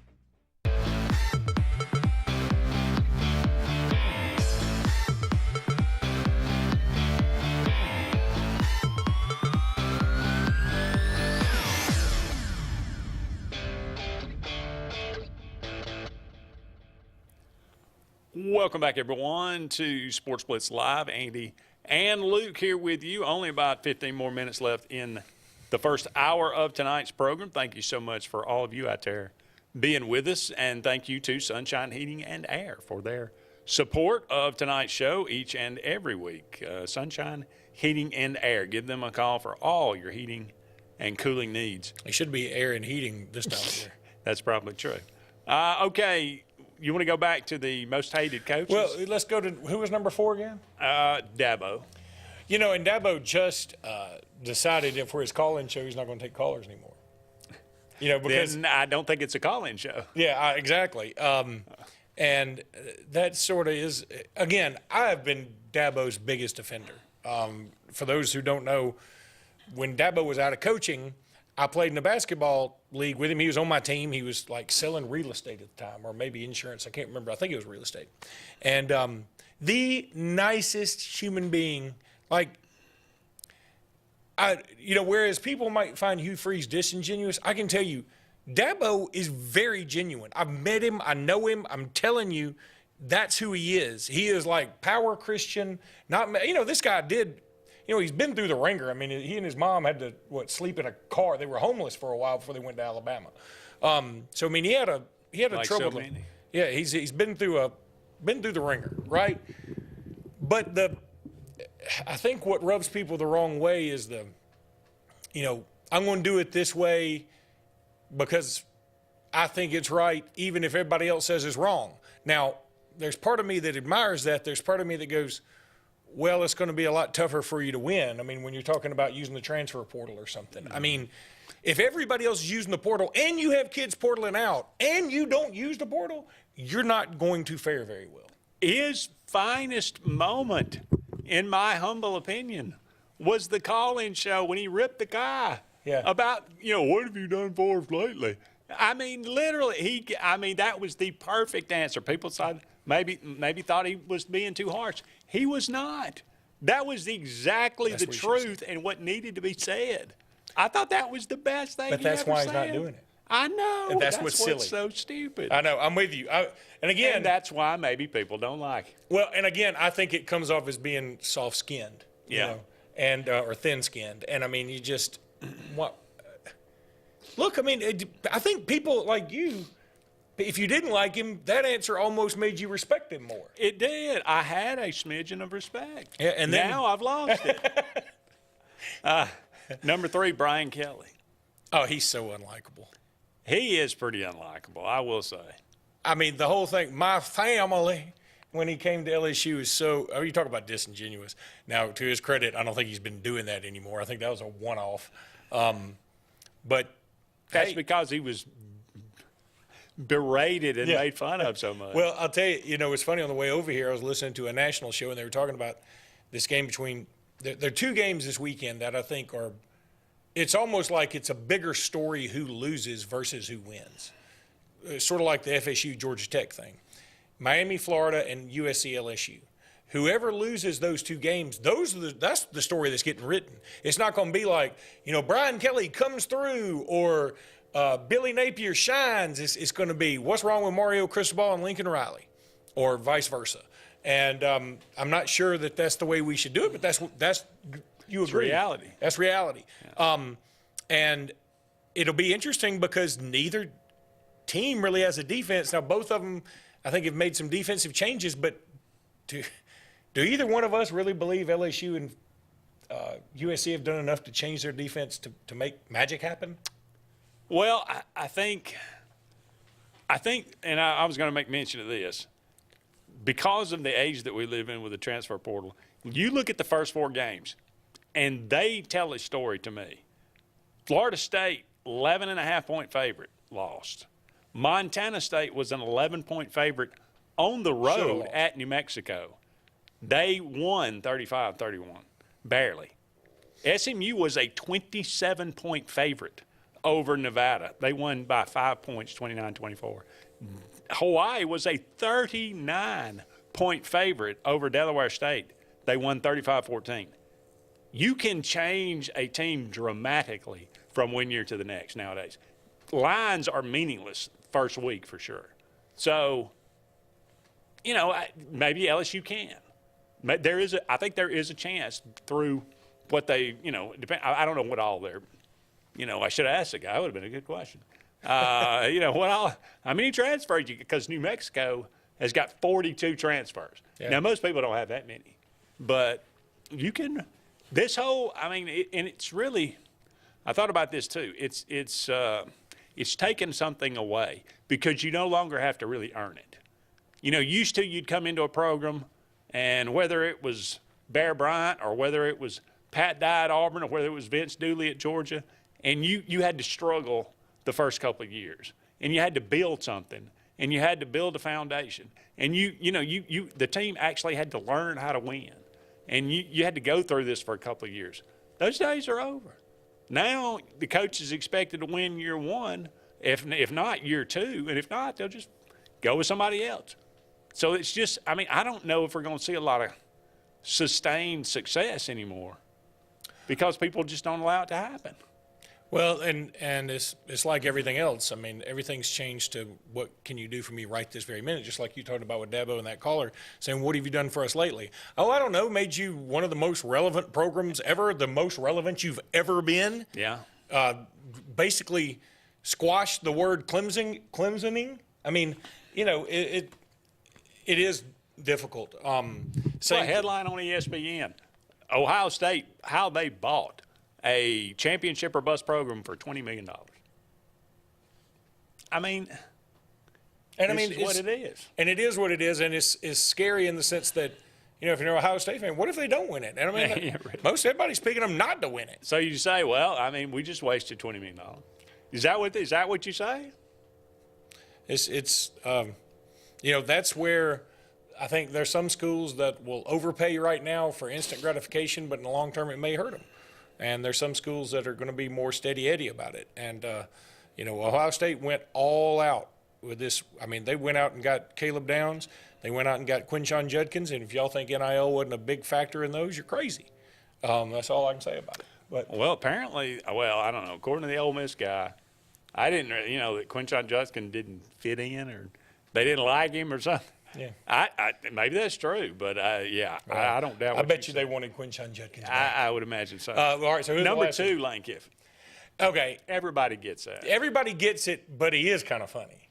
Welcome back, everyone, to Sports Blitz Live. Andy and Luke here with you. Only about 15 more minutes left in the first hour of tonight's program. Thank you so much for all of you out there being with us, and thank you to Sunshine Heating and Air for their support of tonight's show each and every week. Sunshine Heating and Air. Give them a call for all your heating and cooling needs. It should be air and heating this time of year. That's probably true. Okay, you want to go back to the most hated coaches? Well, let's go to, who was number 4 again? Dabo. You know, and Dabo just decided that for his call-in show, he's not going to take callers anymore. You know, because then I don't think it's a call-in show. Yeah, exactly. And that sort of is, again, I have been Dabo's biggest offender. For those who don't know, when Dabo was out of coaching, I played in a basketball league with him. He was on my team. He was like selling real estate at the time, or maybe insurance. I can't remember. I think it was real estate. And the nicest human being, like, whereas people might find Hugh Freeze disingenuous, I can tell you, Dabo is very genuine. I've met him. I know him. I'm telling you, that's who he is. He is like power Christian. This guy did, he's been through the ringer. I mean, he and his mom had to, sleep in a car. They were homeless for a while before they went to Alabama. So, I mean, he had a like trouble. So many. Yeah, he's been through the ringer, right? But I think what rubs people the wrong way is I'm going to do it this way because I think it's right, even if everybody else says it's wrong. Now, there's part of me that admires that. There's part of me that goes, well, it's going to be a lot tougher for you to win. I mean, when you're talking about using the transfer portal or something. I mean, if everybody else is using the portal and you have kids portaling out and you don't use the portal, you're not going to fare very well. His finest moment, in my humble opinion, was the call-in show when he ripped the guy about, what have you done for us lately? I mean, literally, that was the perfect answer. People thought maybe thought he was being too harsh. He was not. That was exactly the truth and what needed to be said. I thought that was the best thing. But that's why he's not doing it. I know. And that's what's silly. So stupid. I know. I'm with you. And that's why maybe people don't like it. Well, and again, I think it comes off as being soft-skinned. And or thin-skinned. And I mean, you just look. I mean, I think people like you. If you didn't like him, that answer almost made you respect him more. It did. I had a smidgen of respect. Yeah, and then, now I've lost it. Number 3, Brian Kelly. Oh, he's so unlikable. He is pretty unlikable, I will say. I mean, the whole thing, my family, when he came to LSU is so, you talk about disingenuous. Now, to his credit, I don't think he's been doing that anymore. I think that was a one-off. But that's because he was berated and made fun of so much. Well, I'll tell you, it's funny, on the way over here, I was listening to a national show, and they were talking about this game between, there are 2 games this weekend that I think are, it's almost like it's a bigger story who loses versus who wins. It's sort of like the FSU Georgia Tech thing. Miami, Florida, and USC LSU. Whoever loses those 2 games, that's the story that's getting written. It's not going to be like, Brian Kelly comes through or Billy Napier shines. It's going to be what's wrong with Mario Cristobal and Lincoln Riley, or vice versa. And I'm not sure that that's the way we should do it, but that's you agree. It's reality. That's reality. Yeah. And it'll be interesting because neither team really has a defense. Now, both of them, I think, have made some defensive changes, but do either one of us really believe LSU and USC have done enough to change their defense to make magic happen? Well, I think, and I was going to make mention of this, because of the age that we live in with the transfer portal, you look at the first 4 games, and they tell a story to me. Florida State, 11.5-point favorite, lost. Montana State was an 11-point favorite on the road at New Mexico. They won 35-31, barely. SMU was a 27-point favorite over Nevada. They won by 5 points, 29-24. Hawaii was a 39-point favorite over Delaware State. They won 35-14. You can change a team dramatically from one year to the next nowadays. Lines are meaningless first week for sure. So, maybe LSU can. I think there is a chance through what they, I don't know what all their, I should have asked the guy. That would have been a good question. How many transfers? Because New Mexico has got 42 transfers. Yeah. Now, most people don't have that many. But you can, and it's really, I thought about this too. It's taken something away because you no longer have to really earn it. You know, used to you'd come into a program, and whether it was Bear Bryant or whether it was Pat Dye at Auburn or whether it was Vince Dooley at Georgia, and you had to struggle the first couple of years, and you had to build something, and you had to build a foundation, and the team actually had to learn how to win, and you had to go through this for a couple of years. Those days are over. Now the coach is expected to win year one, if not year two, and if not, they'll just go with somebody else. So it's just, I mean, I don't know if we're going to see a lot of sustained success anymore because people just don't allow it to happen. Well, and it's like everything else. I mean, everything's changed to what can you do for me right this very minute, just like you talked about with Dabo and that caller saying, what have you done for us lately? Oh, I don't know, made you one of the most relevant programs ever, the most relevant you've ever been. Yeah. Basically squashed the word Clemsoning. I mean, you know, it is difficult. Say a headline on ESPN, Ohio State, how they bought a championship or bust program for $20 million. I mean, it's what it is. And it is what it is, and it's scary in the sense that, you know, if you're an Ohio State fan, what if they don't win it? And I mean, most everybody's picking them not to win it. So you say, well, I mean, we just wasted $20 million. Is that what you say? It's you know, that's where I think there's some schools that will overpay you right now for instant gratification, but in the long term it may hurt them. And there's some schools that are going to be more steady Eddie about it. And, you know, Ohio State went all out with this. I mean, they went out and got Caleb Downs. They went out and got Quinshon Judkins. And if y'all think NIL wasn't a big factor in those, you're crazy. That's all I can say about it. But well, apparently, I don't know. According to the Ole Miss guy, I didn't, you know, that Quinshon Judkins didn't fit in or they didn't like him or something. Yeah, I maybe that's true, but yeah, I don't doubt. I bet you they wanted Quinshon Judkins back. I would imagine so. All right, so who's number 2, Lane Kiffin. Okay, everybody gets that. Everybody gets it, but he is kind of funny.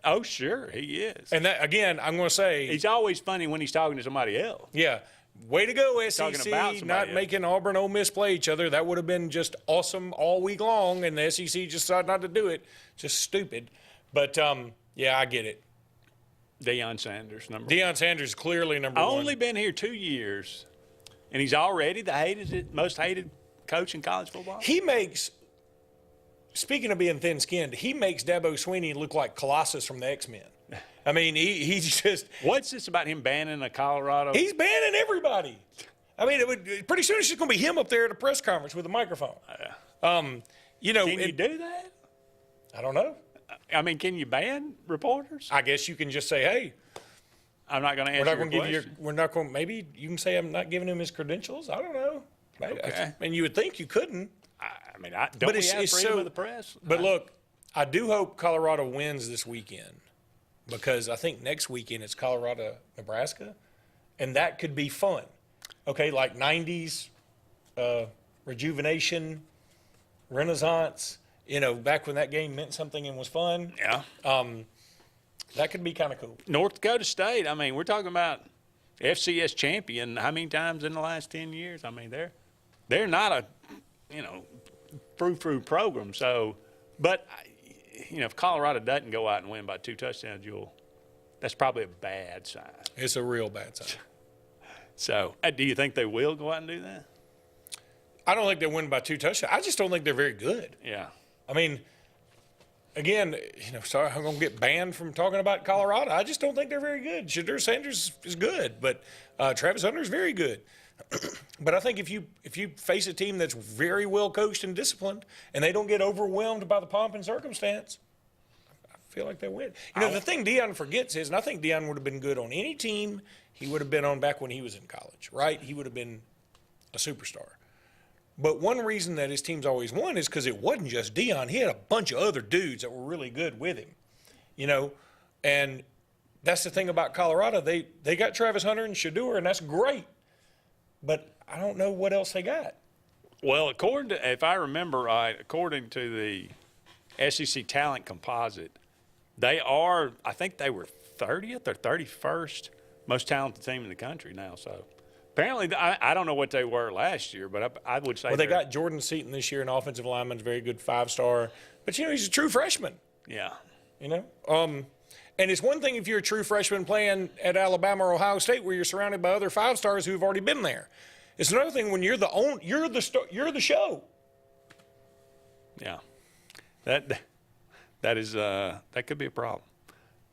Oh, sure, he is. And that again, I'm going to say he's always funny when he's talking to somebody else. Yeah, way to go, SEC! Not else. making Auburn, Ole Miss play each other. That would have been just awesome all week long, and the SEC just decided not to do it. Just stupid. But yeah, I get it. Deion Sanders, number Deion Sanders clearly number one. Only been here 2 years, and he's already the most hated coach in college football. He makes, speaking of being thin-skinned, he makes Dabo Swinney look like Colossus from the X-Men. I mean, he's just. What's this about him banning a Colorado? He's banning everybody. I mean, pretty soon it's just going to be him up there at a press conference with a microphone. You know, can you do that? I don't know. I mean, can you ban reporters? I guess you can just say, "Hey, I'm not going to answer your question." We're not going. Maybe you can say I'm not giving him his credentials. I don't know. Okay. And you would think you couldn't. I mean, don't we have freedom of the press? But look, I do hope Colorado wins this weekend because I think next weekend it's Colorado, Nebraska, and that could be fun. Okay, like 90s rejuvenation, Renaissance. You know, back when that game meant something and was fun. Yeah. That could be kind of cool. North Dakota State, I mean, we're talking about FCS champion how many times in the last 10 years? I mean, they're not a, you know, frou-frou program. So, but, you know, if Colorado doesn't go out and win by 2 touchdowns, that's probably a bad sign. It's a real bad sign. So, do you think they will go out and do that? I don't think they win by 2 touchdowns. I just don't think they're very good. Yeah. I mean, again, you know, sorry, I'm going to get banned from talking about Colorado. I just don't think they're very good. Shadur Sanders is good, but Travis Hunter is very good. But I think if you face a team that's very well coached and disciplined, and they don't get overwhelmed by the pomp and circumstance, I feel like they win. You know, the thing Deion forgets is, and I think Deion would have been good on any team he would have been on back when he was in college, right? He would have been a superstar. But one reason that his teams always won is because it wasn't just Deion. He had a bunch of other dudes that were really good with him, you know. And that's the thing about Colorado. They got Travis Hunter and Shadur, and that's great. But I don't know what else they got. Well, if I remember right, according to the SEC Talent Composite, I think they were 30th or 31st most talented team in the country now. So Apparently, I don't know what they were last year, but I would say. Well, they got Jordan Seaton this year, an offensive lineman, very good 5-star. But, he's a true freshman. Yeah. And it's one thing if you're a true freshman playing at Alabama or Ohio State where you're surrounded by other 5-stars who've already been there. It's another thing when you're the show. Yeah. That could be a problem.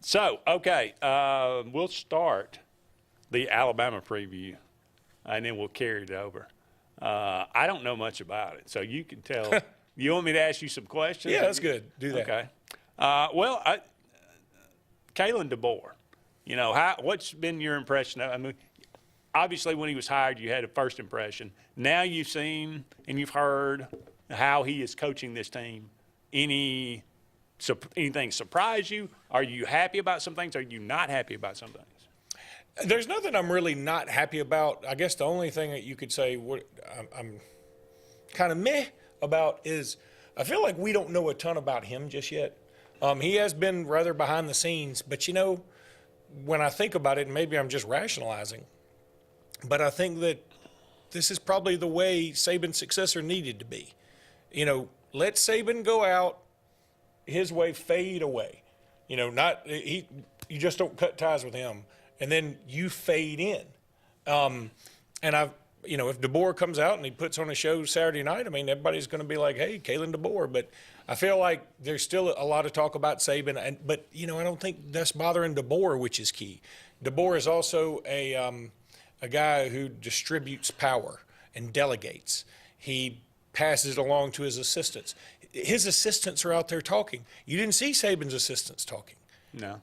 So, okay, we'll start the Alabama preview, and then we'll carry it over. I don't know much about it, so you can tell. You want me to ask you some questions? Yeah, that's good. Do that. Okay. Kalen DeBoer, what's been your impression? I mean, obviously when he was hired, you had a first impression. Now you've seen and you've heard how he is coaching this team. Anything surprise you? Are you happy about some things? Are you not happy about some things? There's nothing I'm really not happy about. I guess the only thing that you could say I'm kind of meh about is I feel like we don't know a ton about him just yet. He has been rather behind the scenes, but when I think about it, and maybe I'm just rationalizing, but I think that this is probably the way Saban's successor needed to be. Let Saban go out, his way fade away. You just don't cut ties with him, and then you fade in. If DeBoer comes out and he puts on a show Saturday night, I mean, everybody's going to be like, hey, Kalen DeBoer. But I feel like there's still a lot of talk about Saban. But I don't think that's bothering DeBoer, which is key. DeBoer is also a guy who distributes power and delegates. He passes it along to his assistants. His assistants are out there talking. You didn't see Saban's assistants talking. No.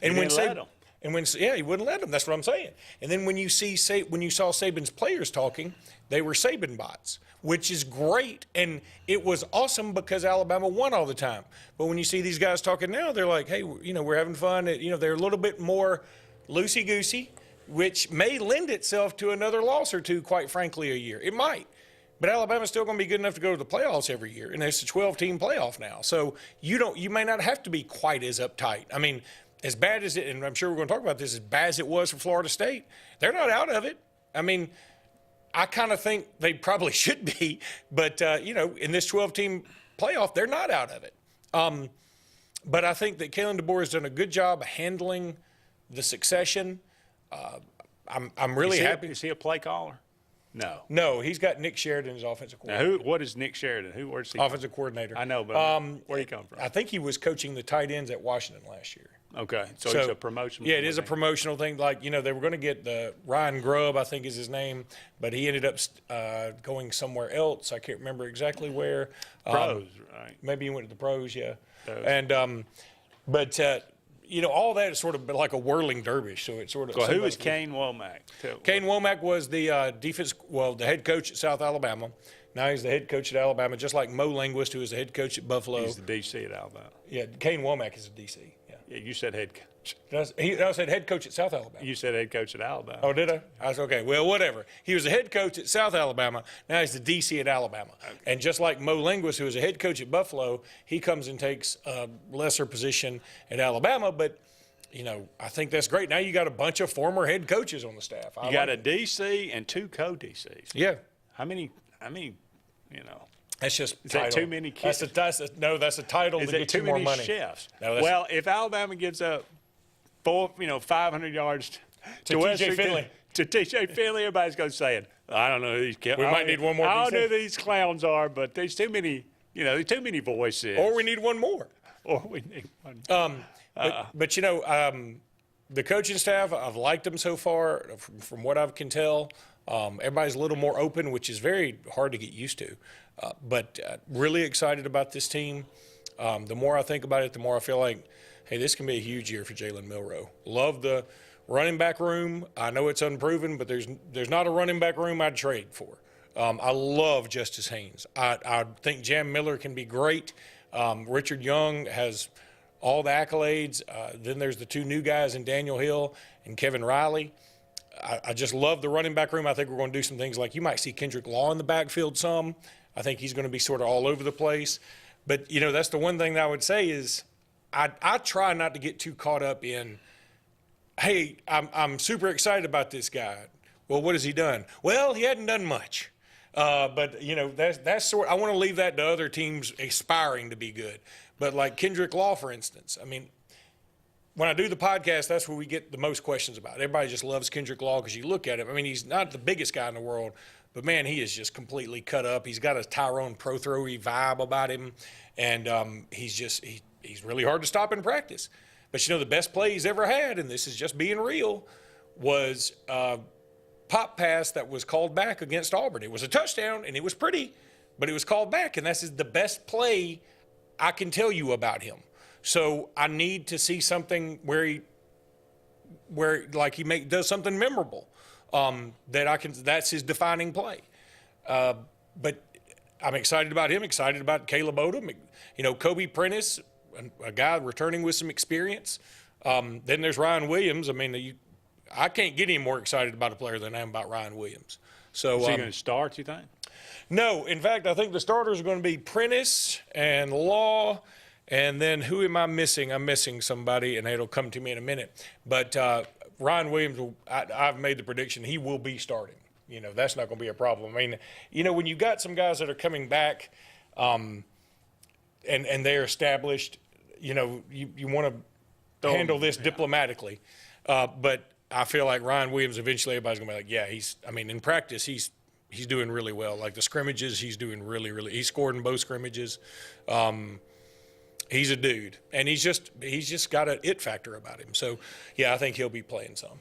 And when Saban, he wouldn't let them. That's what I'm saying. And then when you saw Saban's players talking, they were Saban bots, which is great. And it was awesome because Alabama won all the time. But when you see these guys talking now, they're like, hey, we're having fun. They're a little bit more loosey-goosey, which may lend itself to another loss or two, quite frankly, a year. It might. But Alabama's still going to be good enough to go to the playoffs every year. And it's a 12-team playoff now. So you may not have to be quite as uptight. I mean, as bad as it, and I'm sure we're going to talk about this, as bad as it was for Florida State, they're not out of it. I mean, I kind of think they probably should be, but, in this 12-team playoff, they're not out of it. But I think that Kalen DeBoer has done a good job handling the succession. I'm really happy. Is he a play caller? No. No, he's got Nick Sheridan as offensive coordinator. Now, what is Nick Sheridan? Where's he? Offensive coordinator. I know, but where he come from? I think he was coaching the tight ends at Washington last year. Okay, so it's a promotional. Yeah, it is a promotional thing. Like, they were going to get the Ryan Grubb, I think is his name, but he ended up going somewhere else. I can't remember exactly where. Pros, right? Maybe he went to the pros, yeah. Those. And all that is sort of like a whirling dervish. So it's sort of. So who is Kane Womack? Kane Womack was the the head coach at South Alabama. Now he's the head coach at Alabama, just like Mo Linguist, who is the head coach at Buffalo. He's the DC at Alabama. Yeah, Kane Womack is the DC. Yeah, you said head coach. I said head coach at South Alabama. You said head coach at Alabama. Oh, did I? I was okay. Well, whatever. He was the head coach at South Alabama. Now he's the DC at Alabama. Okay. And just like Mo Linguist, who was a head coach at Buffalo, he comes and takes a lesser position at Alabama. But, I think that's great. Now you got a bunch of former head coaches on the staff. You got a DC and two co-DCs. Yeah. How many? That's just is title. That too many kids? That's a title is that gets you more money. Chefs? No, well, if Alabama gives up 500 yards to TJ Finley. To TJ Finley, everybody's going to say it. I don't know who these kids. We might need one more. I don't know who these clowns are, but there's too many. There's too many voices. Or we need one more. But the coaching staff, I've liked them so far. From what I can tell, everybody's a little more open, which is very hard to get used to. But really excited about this team. The more I think about it, the more I feel like, hey, this can be a huge year for Jalen Milroe. Love the running back room. I know it's unproven, but there's not a running back room I'd trade for. I love Justice Haynes. I think Jam Miller can be great. Richard Young has all the accolades. Then there's the two new guys in Daniel Hill and Kevin Riley. I just love the running back room. I think we're going to do some things like you might see Kendrick Law in the backfield some. I think he's going to be sort of all over the place. But, that's the one thing that I would say is I try not to get too caught up in, hey, I'm super excited about this guy. Well, what has he done? Well, he hadn't done much. But, you know, that's I want to leave that to other teams aspiring to be good. But like Kendrick Law, for instance, I mean, when I do the podcast, that's where we get the most questions about. Everybody just loves Kendrick Law because you look at him. I mean, he's not the biggest guy in the world, but, man, he is just completely cut up. He's got a Tyrone Prothro-y vibe about him, and he's really hard to stop in practice. But, you know, the best play he's ever had, and this is just being real, was pop pass that was called back against Auburn. It was a touchdown, and it was pretty, but it was called back, and that's the best play I can tell you about him. So I need to see something where he does something memorable that's his defining play. But I'm excited about him, excited about Caleb Odom, you know, Kobe Prentice, a guy returning with some experience. Then there's Ryan Williams. I mean, I can't get any more excited about a player than I am about Ryan Williams. So, is he going to start, you think? No. In fact, I think the starters are going to be Prentice and Law, and then who am I missing? I'm missing somebody, and it'll come to me in a minute. But Ryan Williams, I've made the prediction he will be starting. You know, that's not going to be a problem. I mean, you know, when you got some guys that are coming back and they're established, you know, you want to handle this diplomatically. But I feel like Ryan Williams, eventually everybody's going to be like, in practice, he's doing really well. Like the scrimmages, he's doing really, really – he scored in both scrimmages. He's a dude. And he's just got an it factor about him. So, yeah, I think he'll be playing some.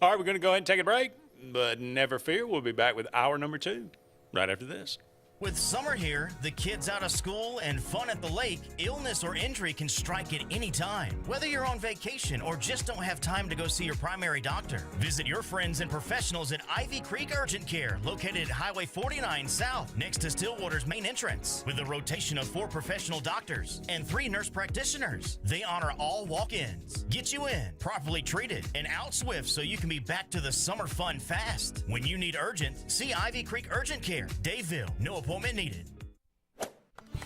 All right, we're going to go ahead and take a break. But never fear, we'll be back with hour number 2 right after this. With summer here, the kids out of school, and fun at the lake, illness or injury can strike at any time. Whether you're on vacation or just don't have time to go see your primary doctor, visit your friends and professionals at Ivy Creek Urgent Care, located at Highway 49 South, next to Stillwater's main entrance. With a rotation of 4 professional doctors and 3 nurse practitioners, they honor all walk-ins, get you in, properly treated, and out swift so you can be back to the summer fun fast. When you need urgent, see Ivy Creek Urgent Care, Daveville. No appointment needed.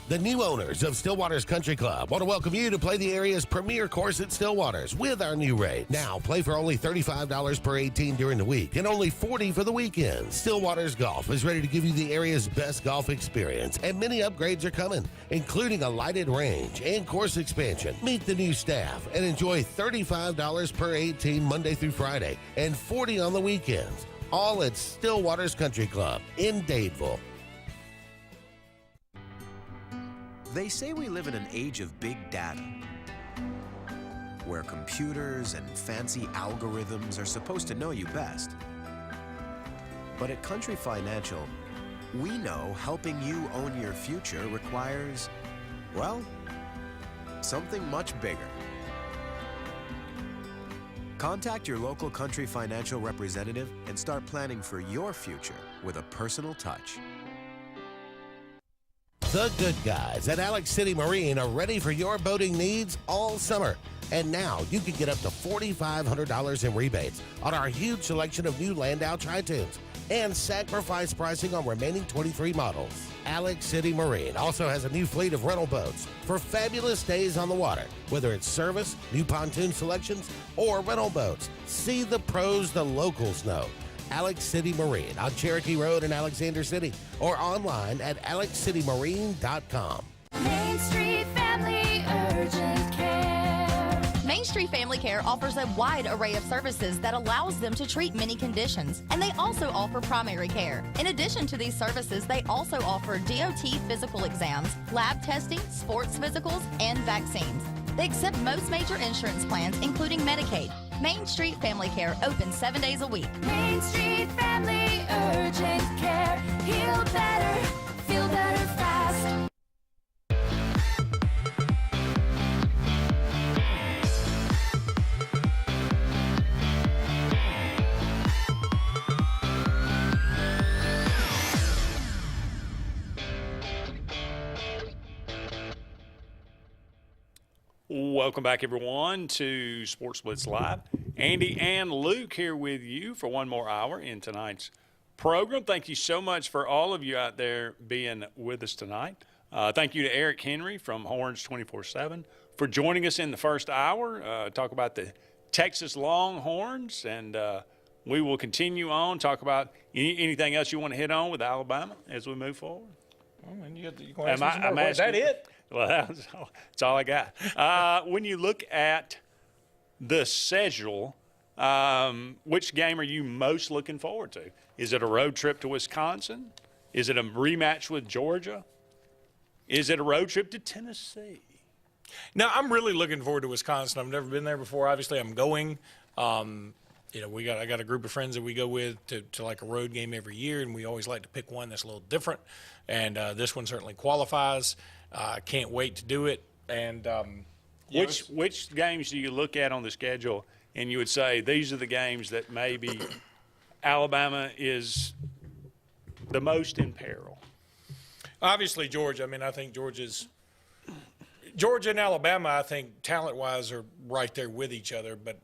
The new owners of Stillwater's Country Club want to welcome you to play the area's premier course at Stillwater's with our new rate. Now, play for only $35 per 18 during the week and only $40 for the weekend. Stillwater's Golf is ready to give you the area's best golf experience, and many upgrades are coming, including a lighted range and course expansion. Meet the new staff and enjoy $35 per 18 Monday through Friday and $40 on the weekends. All at Stillwater's Country Club in Dadeville. They say we live in an age of big data, where computers and fancy algorithms are supposed to know you best. But at Country Financial, we know helping you own your future requires, well, something much bigger. Contact your local Country Financial representative and start planning for your future with a personal touch. The good guys at Alex City Marine are ready for your boating needs all summer. And now you can get up to $4,500 in rebates on our huge selection of new Landau Tritoons and sacrifice pricing on remaining 23 models. Alex City Marine also has a new fleet of rental boats for fabulous days on the water, whether it's service, new pontoon selections, or rental boats. See the pros the locals know. Alex City Marine on Cherokee Road in Alexander City or online at alexcitymarine.com. Main Street Family Urgent Care. Main Street Family Care offers a wide array of services that allows them to treat many conditions, and they also offer primary care. In addition to these services, they also offer DOT physical exams, lab testing, sports physicals, and vaccines. They accept most major insurance plans, including Medicaid. Main Street Family Care opens 7 days a week. Main Street Family Urgent Care. Heal better, feel better fast. Welcome back, everyone, to Sports Blitz Live. Andy and Luke here with you for one more hour in tonight's program. Thank you so much for all of you out there being with us tonight. Thank you to Eric Henry from Horns 24/7 for joining us in the first hour. Talk about the Texas Longhorns and we will continue on, talk about anything else you want to hit on with Alabama as we move forward. Well, and you gonna ask me some more. Is that it? Well, that's all I got. When you look at the schedule, which game are you most looking forward to? Is it a road trip to Wisconsin? Is it a rematch with Georgia? Is it a road trip to Tennessee? No, I'm really looking forward to Wisconsin. I've never been there before. Obviously, I'm going. You know, I got a group of friends that we go with to like a road game every year, and we always like to pick one that's a little different. And this one certainly qualifies. I can't wait to do it. And which games do you look at on the schedule, and you would say these are the games that maybe Alabama is the most in peril? Obviously, Georgia. I mean, I think Georgia and Alabama, I think talent-wise are right there with each other, but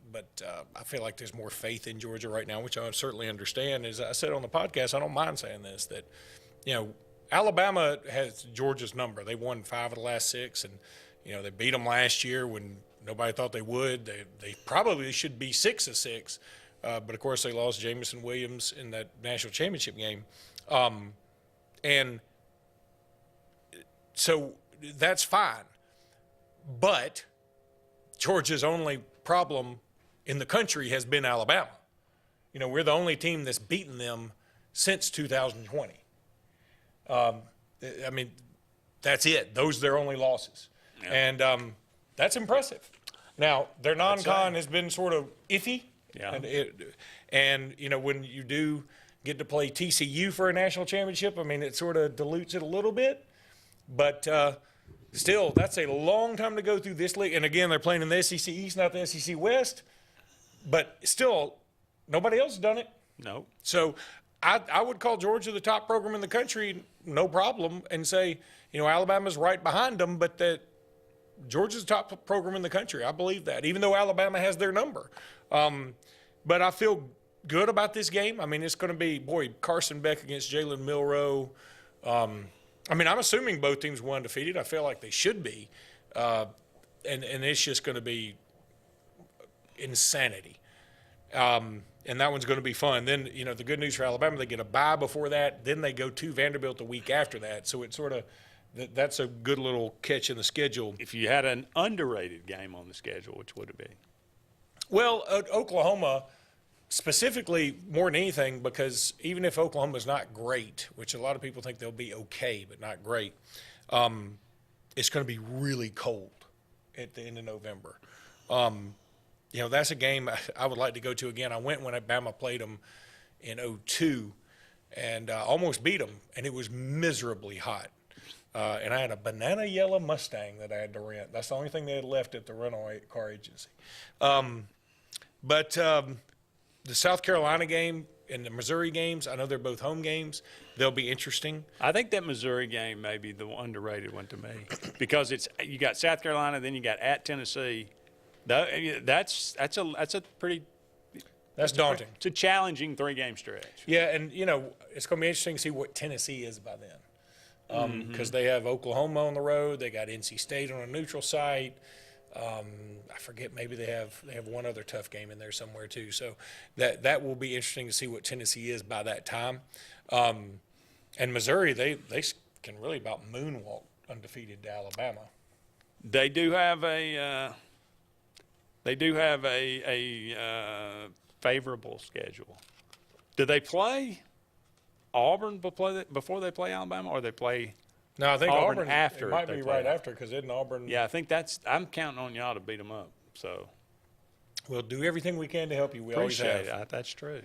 I feel like there's more faith in Georgia right now, which I certainly understand. As I said on the podcast, I don't mind saying this, that, you know, Alabama has Georgia's number. They won 5 of the last 6, and, you know, they beat them last year when nobody thought they would. They probably should be 6 of 6, but, of course, they lost Jamison Williams in that national championship game. And so that's fine. But Georgia's only problem in the country has been Alabama. You know, we're the only team that's beaten them since 2020. I mean, that's it. Those are their only losses. Yeah. And that's impressive. Now, their non-con has been sort of iffy. Yeah. And, you know, when you do get to play TCU for a national championship, I mean, it sort of dilutes it a little bit. But still, that's a long time to go through this league. And, again, they're playing in the SEC East, not the SEC West. But still, nobody else has done it. No. So I would call Georgia the top program in the country, no problem, and say, you know, Alabama's right behind them, but that Georgia's the top program in the country. I believe that, even though Alabama has their number. But I feel good about this game. I mean, it's going to be, Carson Beck against Jalen Milroe. I mean, I'm assuming both teams were undefeated. I feel like they should be. And it's just going to be insanity. And that one's going to be fun. Then, you know, the good news for Alabama, they get a bye before that. Then they go to Vanderbilt the week after that. So it's sort of that's a good little catch in the schedule. If you had an underrated game on the schedule, which would it be? Well, Oklahoma specifically more than anything, because even if Oklahoma's not great, which a lot of people think they'll be okay but not great, it's going to be really cold at the end of November. You know, that's a game I would like to go to again. I went when Bama played them in 2002 and almost beat them, and it was miserably hot. And I had a banana yellow Mustang that I had to rent. That's the only thing they had left at the rental car agency. But the South Carolina game and the Missouri games, I know they're both home games. They'll be interesting. I think that Missouri game may be the underrated one to me because you got South Carolina, then you got at Tennessee. That's daunting. It's a challenging 3-game stretch. Yeah, and, you know, it's going to be interesting to see what Tennessee is by then. Because they have Oklahoma on the road. They got NC State on a neutral site. I forget, maybe they have one other tough game in there somewhere too. So that will be interesting to see what Tennessee is by that time. And Missouri, they can really about moonwalk undefeated to Alabama. They do have a favorable schedule. Do they play Auburn before they play Alabama, or they play? No, I think Auburn after. It might be right after, because isn't Auburn? Yeah, I think I'm counting on y'all to beat them up. So we'll do everything we can to help you. We Appreciate always have. It. That's true.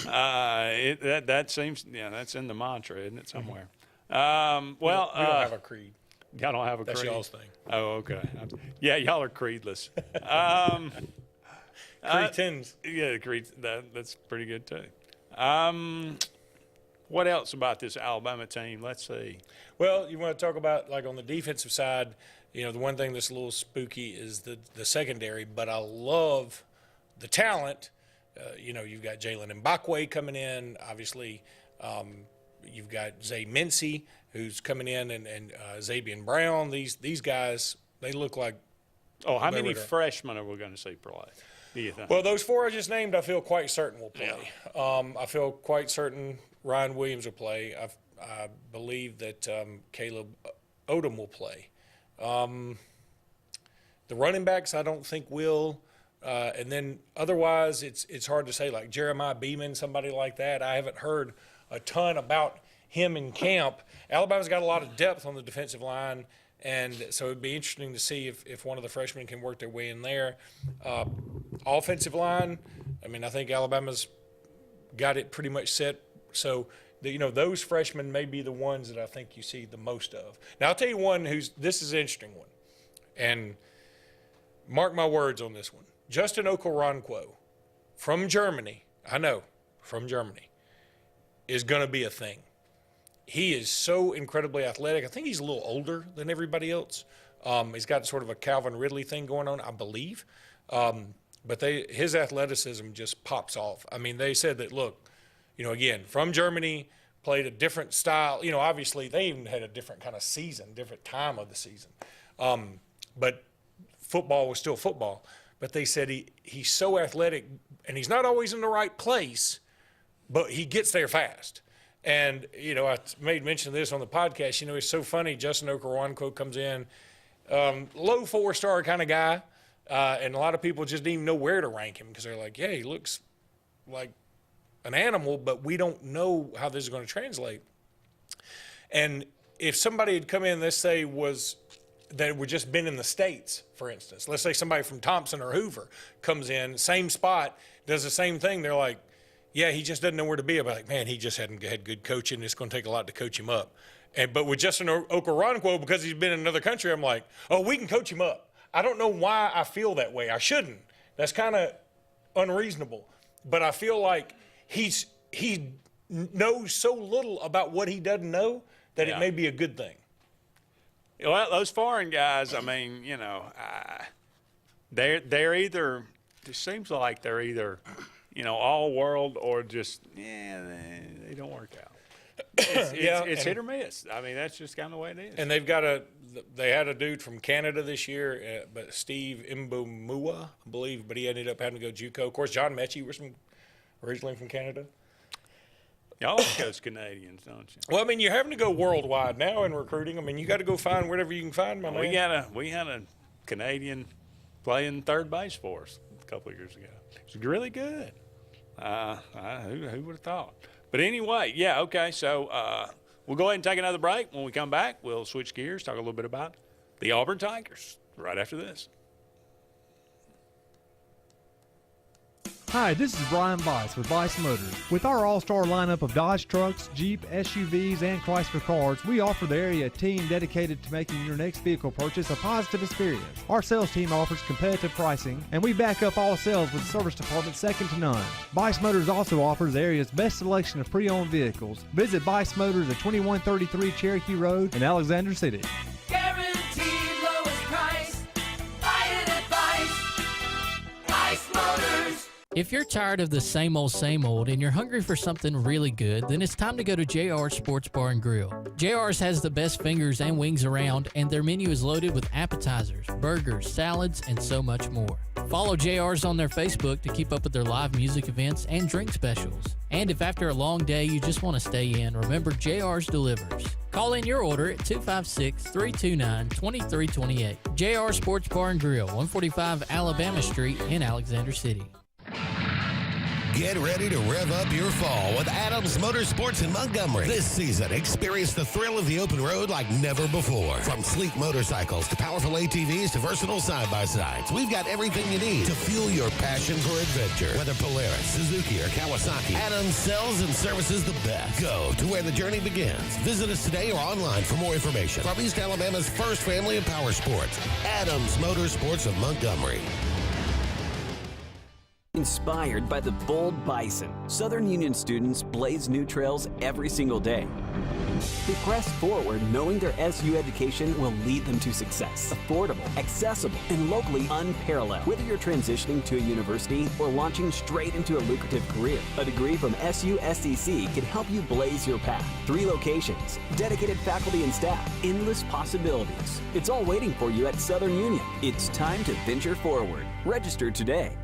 That seems, that's in the mantra, isn't it, somewhere? Well, we don't have a creed. Y'all don't have a creed. That's y'all's thing. Oh, okay. Yeah, y'all are creedless. Cretins. Yeah, creed. That's pretty good too. What else about this Alabama team? Let's see. Well, you want to talk about, like, on the defensive side, you know, the one thing that's a little spooky is the secondary, but I love the talent. You know, you've got Jalen Mbakwe coming in. Obviously, you've got Zay Mincy, who's coming in, and Zabian Brown. These guys, they look like. Oh, how many freshmen are we going to see play? do you think? Well, those 4 I just named, I feel quite certain will play. I feel quite certain Ryan Williams will play. I believe that Caleb Odom will play. The running backs, I don't think will. And then otherwise, it's hard to say, like Jeremiah Beeman, somebody like that. I haven't heard a ton about him in camp. Alabama's got a lot of depth on the defensive line, and so it'd be interesting to see if one of the freshmen can work their way in there. Offensive line, I mean, I think Alabama's got it pretty much set. So, those freshmen may be the ones that I think you see the most of. Now, I'll tell you one this is an interesting one, and mark my words on this one. Justin Okoronkwo from Germany, from Germany, is going to be a thing. He is so incredibly athletic. I think he's a little older than everybody else. He's got sort of a Calvin Ridley thing going on, I believe. But his athleticism just pops off. I mean, they said that, look, again, from Germany, played a different style. Obviously they even had a different kind of season, different time of the season. But football was still football. But they said he's so athletic, and he's not always in the right place, but he gets there fast. And, I made mention of this on the podcast. It's so funny. Justin Okoronkwo comes in, low 4-star kind of guy, and a lot of people just didn't even know where to rank him because they're like, yeah, he looks like an animal, but we don't know how this is going to translate. And if somebody had come in, let's say, that were just been in the States, for instance. Let's say somebody from Thompson or Hoover comes in, same spot, does the same thing. They're like, yeah, he just doesn't know where to be. I'm like, man, he just hadn't had good coaching. It's going to take a lot to coach him up. But with Justin Okoronkwo, because he's been in another country, I'm like, oh, we can coach him up. I don't know why I feel that way. I shouldn't. That's kind of unreasonable. But I feel like he knows so little about what he doesn't know that it may be a good thing. Well, those foreign guys, I mean, they're either, it seems like they're either, all world or just, they don't work out. It's hit or miss. I mean, that's just kind of the way it is. And they had a dude from Canada this year, but Steve Mbumua, I believe, but he ended up having to go JUCO. Of course, John Mechie was originally from Canada. Y'all coach Canadians, don't you? Well, I mean, you're having to go worldwide now in recruiting. I mean, you got to go find whatever you can find, my man. We had a Canadian playing third base for us a couple of years ago. It was really good. Who would have thought? But anyway, okay. So we'll go ahead and take another break. When we come back, we'll switch gears, talk a little bit about the Auburn Tigers right after this. Hi, this is Brian Bice with Bice Motors. With our all-star lineup of Dodge trucks, Jeep, SUVs, and Chrysler cars, we offer the area team dedicated to making your next vehicle purchase a positive experience. Our sales team offers competitive pricing, and we back up all sales with a service department second to none. Bice Motors also offers the area's best selection of pre-owned vehicles. Visit Bice Motors at 2133 Cherokee Road in Alexander City. Guaranteed lowest price. Buy it at Bice Motors. If you're tired of the same old and you're hungry for something really good, then it's time to go to JR's Sports Bar and Grill. JR's has the best fingers and wings around, and their menu is loaded with appetizers, burgers, salads, and so much more. Follow JR's on their Facebook to keep up with their live music events and drink specials. And if after a long day you just want to stay in, remember JR's delivers. Call in your order at 256-329-2328. JR Sports Bar and Grill, 145 Alabama Street in Alexander City. Get ready to rev up your fall with Adams Motorsports in Montgomery. This season, experience the thrill of the open road like never before. From sleek motorcycles to powerful ATVs to versatile side-by-sides, we've got everything you need to fuel your passion for adventure. Whether Polaris, Suzuki, or Kawasaki, Adams sells and services the best. Go to where the journey begins. Visit us today or online for more information. From East Alabama's first family of power sports, Adams Motorsports of Montgomery. Inspired by the bold bison, Southern Union students blaze new trails every single day. They press forward knowing their SU education will lead them to success. Affordable, accessible, and locally unparalleled. Whether you're transitioning to a university or launching straight into a lucrative career, a degree from SU SDC can help you blaze your path. 3 locations, dedicated faculty and staff, endless possibilities. It's all waiting for you at Southern Union. It's time to venture forward. Register today.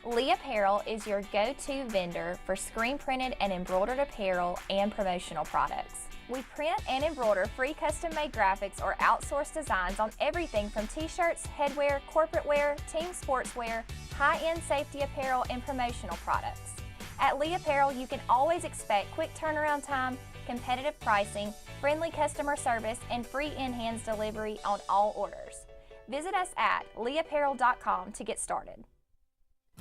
Lee Apparel is your go-to vendor for screen printed and embroidered apparel and promotional products. We print and embroider free custom-made graphics or outsourced designs on everything from t-shirts, headwear, corporate wear, team sportswear, high-end safety apparel, and promotional products. At Lee Apparel, you can always expect quick turnaround time, competitive pricing, friendly customer service, and free in-hands delivery on all orders. Visit us at leeapparel.com to get started.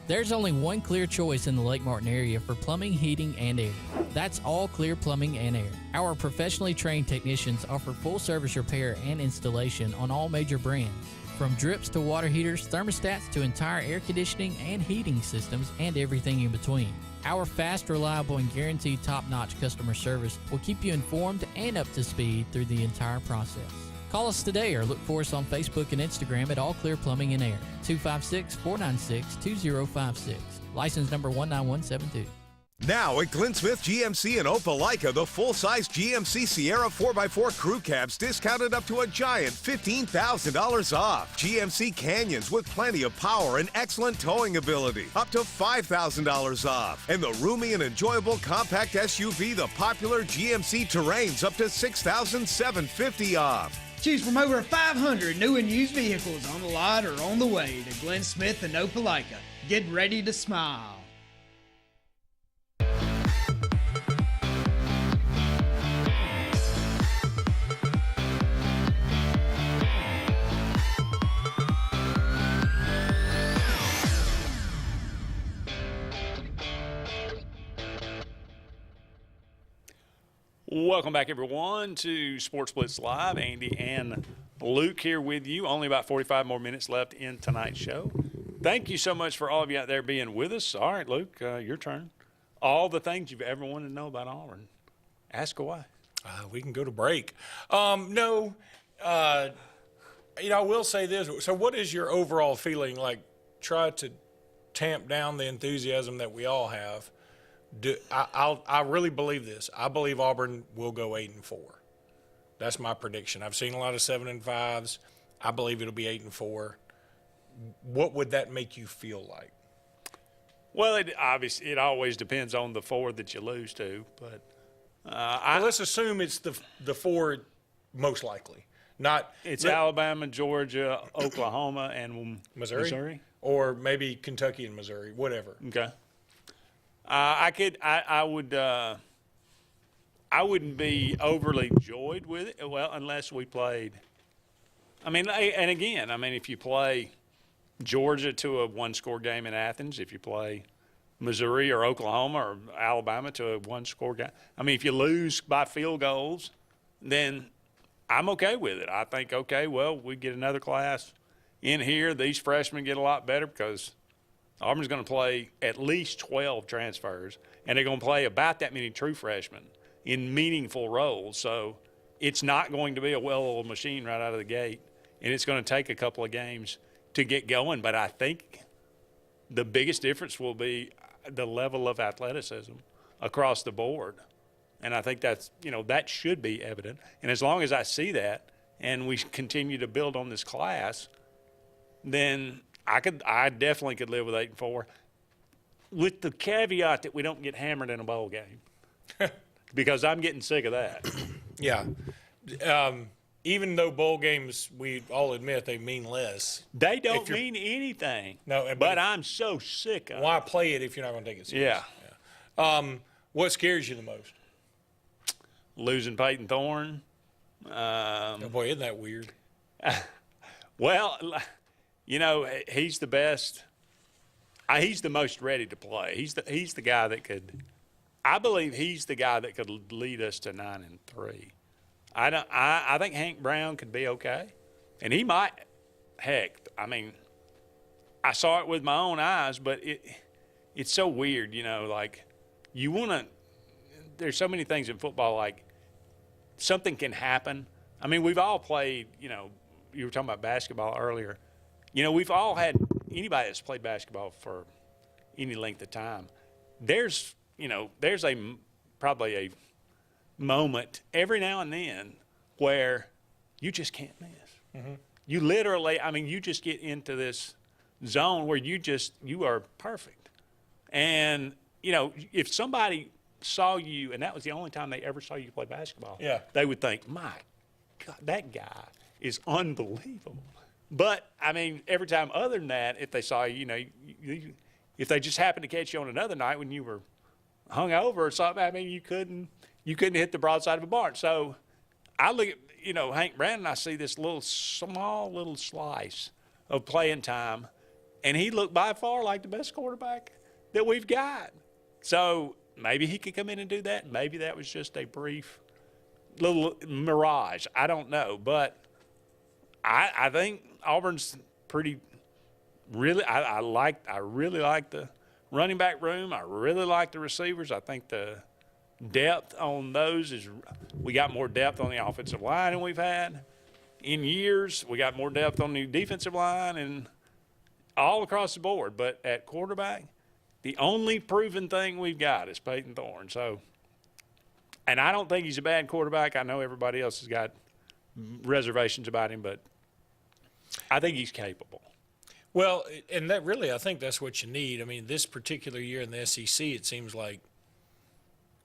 There's only one clear choice in the Lake Martin area for plumbing, heating, and air. That's All Clear Plumbing and Air. Our professionally trained technicians offer full service repair and installation on all major brands. From drips to water heaters, thermostats to entire air conditioning and heating systems, and everything in between. Our fast, reliable, and guaranteed top-notch customer service will keep you informed and up to speed through the entire process. Call us today or look for us on Facebook and Instagram at All Clear Plumbing and Air, 256-496-2056. License number 19172. Now at Glenn Smith GMC in Opelika, the full-size GMC Sierra 4x4 crew cabs discounted up to a giant $15,000 off. GMC Canyons with plenty of power and excellent towing ability, up to $5,000 off. And the roomy and enjoyable compact SUV, the popular GMC Terrains, up to $6,750 off. Choose from over 500 new and used vehicles on the lot or on the way to Glenn Smith and Opelika. Get ready to smile. Welcome back, everyone, to Sports Blitz Live. Andy and Luke here with you. Only about 45 more minutes left in tonight's show. Thank you so much for all of you out there being with us. All right, Luke, your turn. All the things you've ever wanted to know about Auburn. Ask away. We can go to break. I will say this. So what is your overall feeling? Like, try to tamp down the enthusiasm that we all have. I really believe this. I believe Auburn will go 8-4. That's my prediction. I've seen a lot of 7-5s. I believe it'll be 8-4. What would that make you feel like? Well, it always depends on the four that you lose to. But let's assume it's the four most likely. It's Alabama, Georgia, Oklahoma, and Missouri, or maybe Kentucky and Missouri, whatever. Okay. I wouldn't be overly joyed with it. Well, unless we played. If you play Georgia to a one-score game in Athens, if you play Missouri or Oklahoma or Alabama to a one-score game. If you lose by field goals, then I'm okay with it. I think, okay, well, we get another class in here. These freshmen get a lot better because Auburn's going to play at least 12 transfers, and they're going to play about that many true freshmen in meaningful roles. So it's not going to be a well-oiled machine right out of the gate, and it's going to take a couple of games to get going. But I think the biggest difference will be the level of athleticism across the board. And I think that should be evident. And as long as I see that and we continue to build on this class, then I definitely could live with 8-4, with the caveat that we don't get hammered in a bowl game, because I'm getting sick of that. Yeah. Even though bowl games, we all admit they mean less. They don't mean anything. No, but I'm so sick of it. Why play it if you're not going to take it serious? Yeah. What scares you the most? Losing Peyton Thorne. Boy, isn't that weird? Well, he's the best. He's the most ready to play. He's the guy that could. I believe he's the guy that could lead us to 9-3. I think Hank Brown could be okay, and he might. Heck, I saw it with my own eyes, but it's so weird, like you want to. There's so many things in football, like something can happen. We've all played. You were talking about basketball earlier. We've all had anybody that's played basketball for any length of time. There's probably a moment every now and then where you just can't miss. Mm-hmm. You literally, you just get into this zone where you are perfect. And, you know, if somebody saw you and that was the only time they ever saw you play basketball, they would think, my God, that guy is unbelievable. But, I mean, every time other than that, if they saw you, you know, if they just happened to catch you on another night when you were hungover or something, I mean, you couldn't hit the broadside of a barn. So I look at, you know, Hank Brandon, I see this small little slice of playing time, and he looked by far like the best quarterback that we've got. So maybe he could come in and do that. Maybe that was just a brief little mirage. I don't know. But I think Auburn's pretty really I really like the running back room. I really like the receivers. I think the depth on those we got more depth on the offensive line than we've had in years. We got more depth on the defensive line and all across the board. But at quarterback, the only proven thing we've got is Peyton Thorne. So, and I don't think he's a bad quarterback. I know everybody else has got reservations about him, but I think he's capable. Well, and that really, I think that's what you need. I mean, this particular year in the SEC, it seems like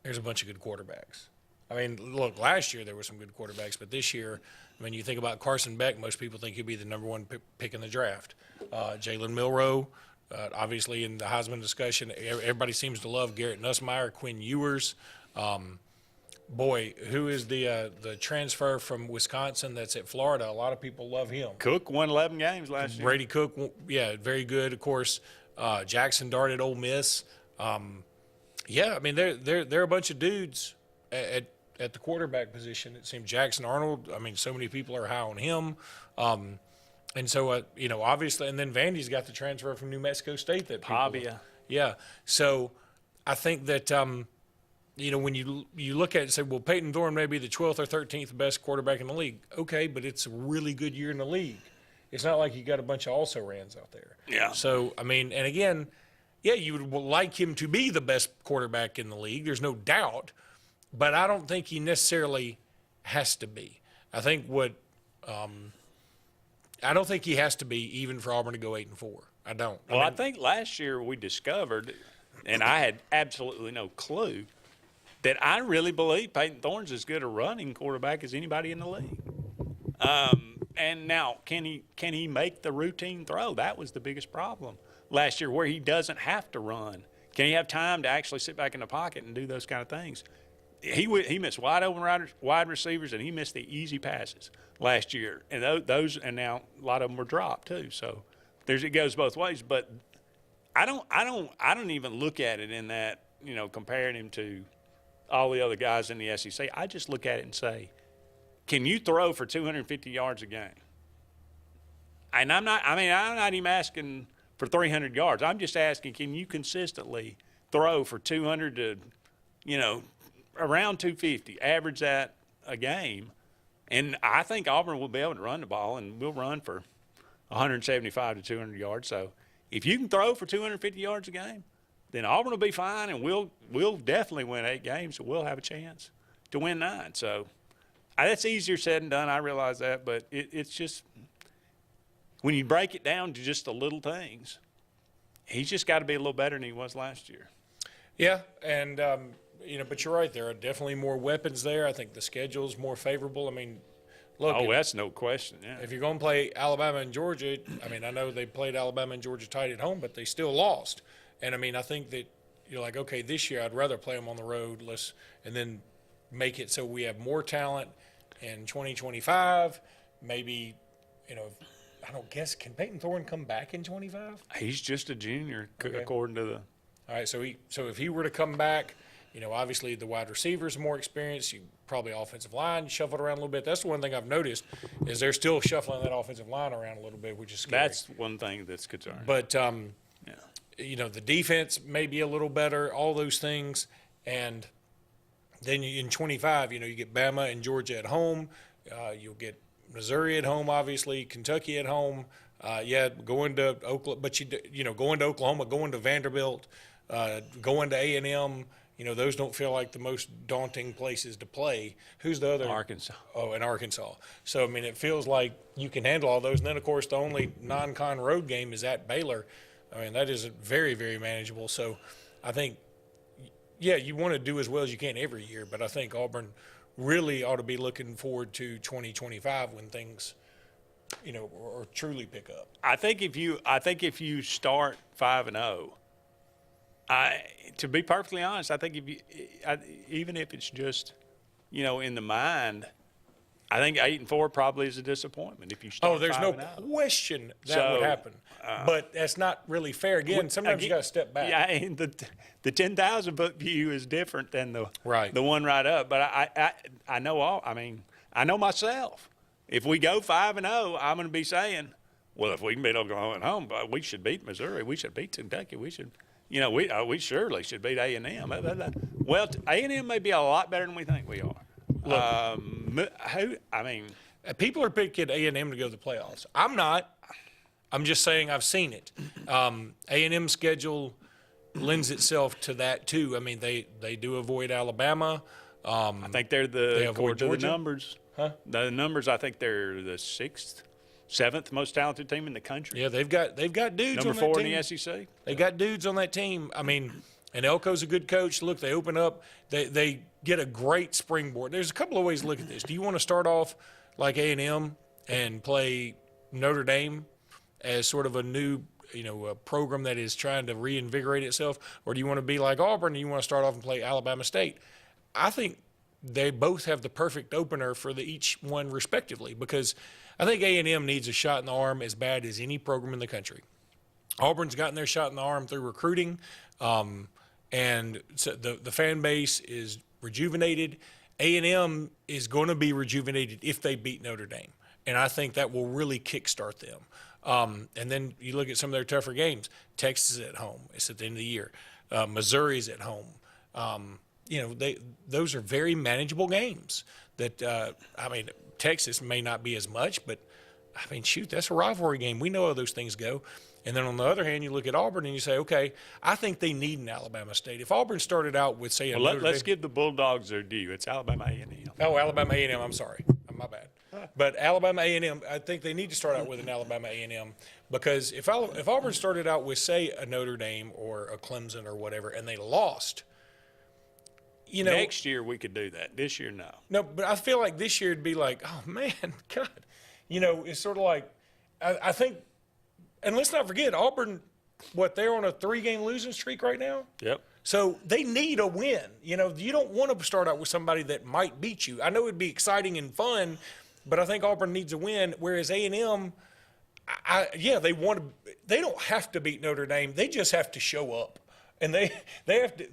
there's a bunch of good quarterbacks. I mean, look, last year there were some good quarterbacks, but this year, I mean, you think about Carson Beck, most people think he'll be the number one pick in the draft. Jalen Milroe, obviously in the Heisman discussion, everybody seems to love Garrett Nussmeier, Quinn Ewers. Boy, who is the transfer from Wisconsin that's at Florida? A lot of people love him. Cook won 11 games last year. Brady Cook, yeah, very good. Of course, Jackson Dart at Ole Miss. Yeah, I mean, they're a bunch of dudes at the quarterback position. It seems Jackson Arnold, I mean, so many people are high on him. And so, you know, obviously, and then Vandy's got the transfer from New Mexico State that Pavia. Yeah. So I think that, you know, when you look at it and say, well, Peyton Thorne may be the 12th or 13th best quarterback in the league. Okay, but it's a really good year in the league. It's not like you got a bunch of also-rans out there. Yeah. So, I mean, and again, yeah, you would like him to be the best quarterback in the league. There's no doubt. But I don't think he necessarily has to be. I think I don't think he has to be even for Auburn to go 8-4. I don't. Well, I think last year we discovered, and I had absolutely no clue, that I really believe Peyton Thorne's as good a running quarterback as anybody in the league. And now, can he make the routine throw? That was the biggest problem last year, where he doesn't have to run. Can he have time to actually sit back in the pocket and do those kind of things? He missed wide open wide receivers, and he missed the easy passes last year. And those, and now a lot of them were dropped too. So it goes both ways. But I don't even look at it in that, you know, comparing him to all the other guys in the SEC. I just look at it and say, can you throw for 250 yards a game? And I'm not even asking for 300 yards. I'm just asking, can you consistently throw for 200 to, you know, around 250, average that a game? And I think Auburn will be able to run the ball, and we'll run for 175 to 200 yards. So if you can throw for 250 yards a game, then Auburn will be fine, and we'll definitely win 8 games, so we'll have a chance to win 9. So that's easier said than done. I realize that, but it's just when you break it down to just the little things, he's just got to be a little better than he was last year. Yeah, and you know, but you're right. There are definitely more weapons there. I think the schedule is more favorable. I mean, look. Oh, that's no question. Yeah. If you're going to play Alabama and Georgia, I mean, I know they played Alabama and Georgia tight at home, but they still lost. And I mean, I think that you're like, okay, this year I'd rather play them on the road, and then make it so we have more talent in 2025. Maybe, you know, I don't guess, can Peyton Thorne come back in 25? He's just a junior, according to the. All right, so if he were to come back, you know, obviously the wide receivers are more experienced. You probably offensive line shuffled around a little bit. That's the one thing I've noticed is they're still shuffling that offensive line around a little bit, which is scary. That's one thing that's concerning. But you know, the defense may be a little better, all those things. And then in 25, you know, you get Bama and Georgia at home. You'll get Missouri at home, obviously, Kentucky at home. Going to Oklahoma, but you know, going to Oklahoma, going to Vanderbilt, going to A&M. those don't feel like the most daunting places to play. Who's the other? Arkansas. Oh, and Arkansas. So, I mean, it feels like you can handle all those. And then, of course, the only non-con road game is at Baylor. I mean, that is very, very manageable. So I think, yeah, you want to do as well as you can every year, but I think Auburn really ought to be looking forward to 2025 when things, or truly pick up. I think if you start 5-0, to be perfectly honest, I think even if it's just, in the mind, I think 8-4 probably is a disappointment if you start. Oh, there's no 5-0. question that would happen, but that's not really fair. Again, sometimes you got to step back. Yeah, and the 10,000 foot view is different than the one right up. But I know myself. If we go 5-0, I'm going to be saying, well, if we can beat Oklahoma at home, we should beat Missouri. We should beat Kentucky. We should. We surely should beat A&M. Well, A&M may be a lot better than we think we are. People are picking A&M to go to the playoffs. I'm not. I'm just saying I've seen it. A&M's schedule lends itself to that too. I mean, they do avoid Alabama. I think they're according to the numbers. Huh? The numbers, I think they're the 6th, 7th most talented team in the country. Yeah, they've got dudes number on that team. Number 4 in the SEC. They got dudes on that team. I mean, and Elko's a good coach. Look, they open up. They get a great springboard. There's a couple of ways to look at this. Do you want to start off like A&M and play Notre Dame as sort of a new, a program that is trying to reinvigorate itself, or do you want to be like Auburn and you want to start off and play Alabama State? I think they both have the perfect opener for each one respectively, because I think A&M needs a shot in the arm as bad as any program in the country. Auburn's gotten their shot in the arm through recruiting, and so the fan base is rejuvenated. A&M is going to be rejuvenated if they beat Notre Dame, and I think that will really kickstart them. And then you look at some of their tougher games. Texas is at home. It's at the end of the year. Missouri's at home. Those are very manageable games that, Texas may not be as much, but, that's a rivalry game. We know how those things go. And then on the other hand, you look at Auburn and you say, okay, I think they need an Alabama State. If Auburn started out with, say, let's give the Bulldogs their due. It's Alabama A&M. Oh, Alabama A&M. I'm sorry. My bad. But Alabama A&M, I think they need to start out with an Alabama A&M, because if Auburn started out with, say, a Notre Dame or a Clemson or whatever, and they lost, next year we could do that. This year, no. No, but I feel like this year it'd be like, oh, man, God. It's sort of like, I think, and let's not forget, Auburn, they're on a 3-game losing streak right now? Yep. So they need a win. You don't want to start out with somebody that might beat you. I know it'd be exciting and fun, but I think Auburn needs a win, whereas A&M, they don't have to beat Notre Dame. They just have to show up. And they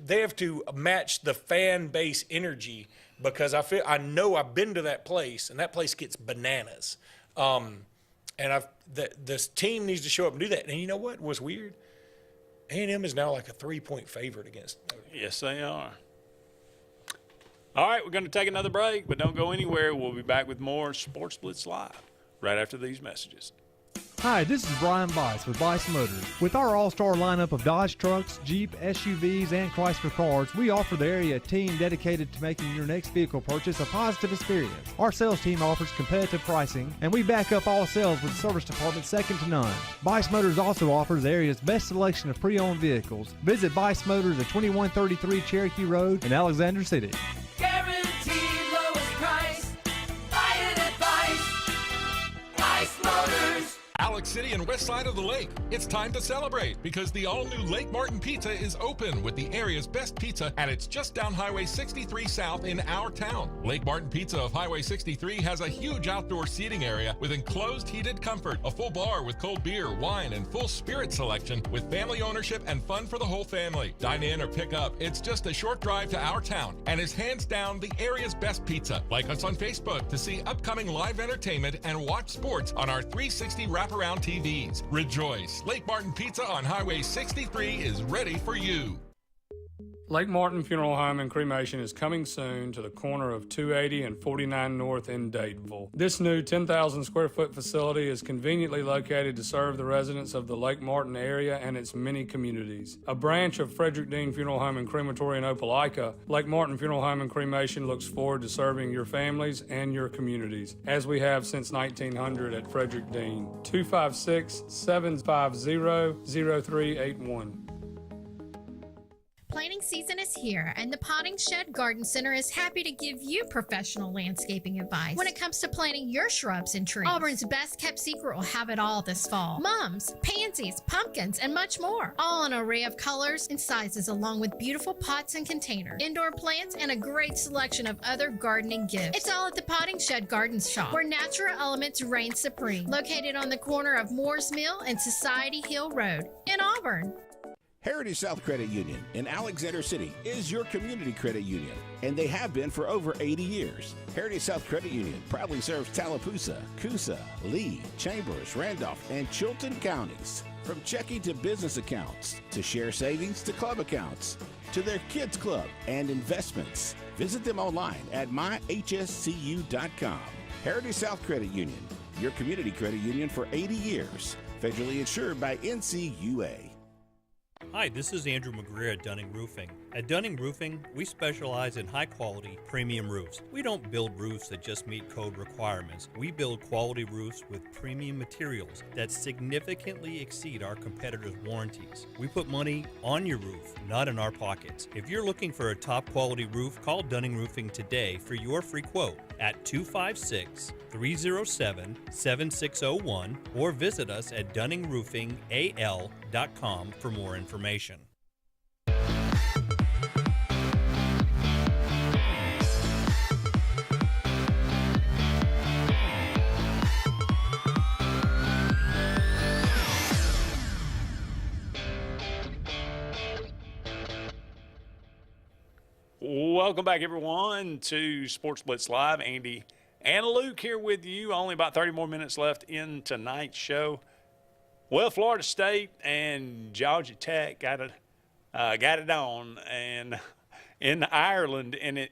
have to match the fan base energy, because I know I've been to that place, and that place gets bananas. And this team needs to show up and do that. And you know what was weird? A&M is now like a 3-point favorite against Notre Dame. Yes, they are. All right, we're going to take another break, but don't go anywhere. We'll be back with more Sports Blitz Live right after these messages. Hi, this is Brian Bice with Bice Motors. With our all-star lineup of Dodge trucks, Jeep, SUVs, and Chrysler cars, we offer the area team dedicated to making your next vehicle purchase a positive experience. Our sales team offers competitive pricing, and we back up all sales with service department second to none. Bice Motors also offers the area's best selection of pre-owned vehicles. Visit Bice Motors at 2133 Cherokee Road in Alexander City. Guaranteed lowest price. Buy it at Bice. Bice Motors. Alex City and west side of the lake. It's time to celebrate because the all-new Lake Martin Pizza is open with the area's best pizza, and it's just down Highway 63 South in our town. Lake Martin Pizza of Highway 63 has a huge outdoor seating area with enclosed heated comfort, a full bar with cold beer, wine, and full spirit selection with family ownership and fun for the whole family. Dine in or pick up. It's just a short drive to our town and is hands down the area's best pizza. Like us on Facebook to see upcoming live entertainment and watch sports on our 360 wraparound TVs. Rejoice! Lake Martin Pizza on Highway 63 is ready for you. Lake Martin Funeral Home and Cremation is coming soon to the corner of 280 and 49 North in Dateville. This new 10,000 square foot facility is conveniently located to serve the residents of the Lake Martin area and its many communities. A branch of Frederick Dean Funeral Home and Crematory in Opelika, Lake Martin Funeral Home and Cremation looks forward to serving your families and your communities, as we have since 1900 at Frederick Dean. 256-750-0381. Planting season is here, and the Potting Shed Garden Center is happy to give you professional landscaping advice when it comes to planting your shrubs and trees. Auburn's best kept secret will have it all this fall. Mums, pansies, pumpkins, and much more. All in an array of colors and sizes, along with beautiful pots and containers, indoor plants, and a great selection of other gardening gifts. It's all at the Potting Shed Garden Shop, where natural elements reign supreme. Located on the corner of Moore's Mill and Society Hill Road in Auburn. Heritage South Credit Union in Alexander City is your community credit union, and they have been for over 80 years. Heritage South Credit Union proudly serves Tallapoosa, Coosa, Lee, Chambers, Randolph, and Chilton counties. From checking to business accounts, to share savings to club accounts, to their kids club and investments. Visit them online at myhscu.com. Heritage South Credit Union, your community credit union for 80 years. Federally insured by NCUA. Hi, this is Andrew McGreer at Dunning Roofing. At Dunning Roofing, we specialize in high-quality, premium roofs. We don't build roofs that just meet code requirements. We build quality roofs with premium materials that significantly exceed our competitors' warranties. We put money on your roof, not in our pockets. If you're looking for a top-quality roof, call Dunning Roofing today for your free quote at 256-307-7601 or visit us at DunningRoofingAL.com for more information. Welcome back, everyone, to Sports Blitz Live. Andy and Luke here with you. Only about 30 more minutes left in tonight's show. Well, Florida State and Georgia Tech got it on, and in Ireland. And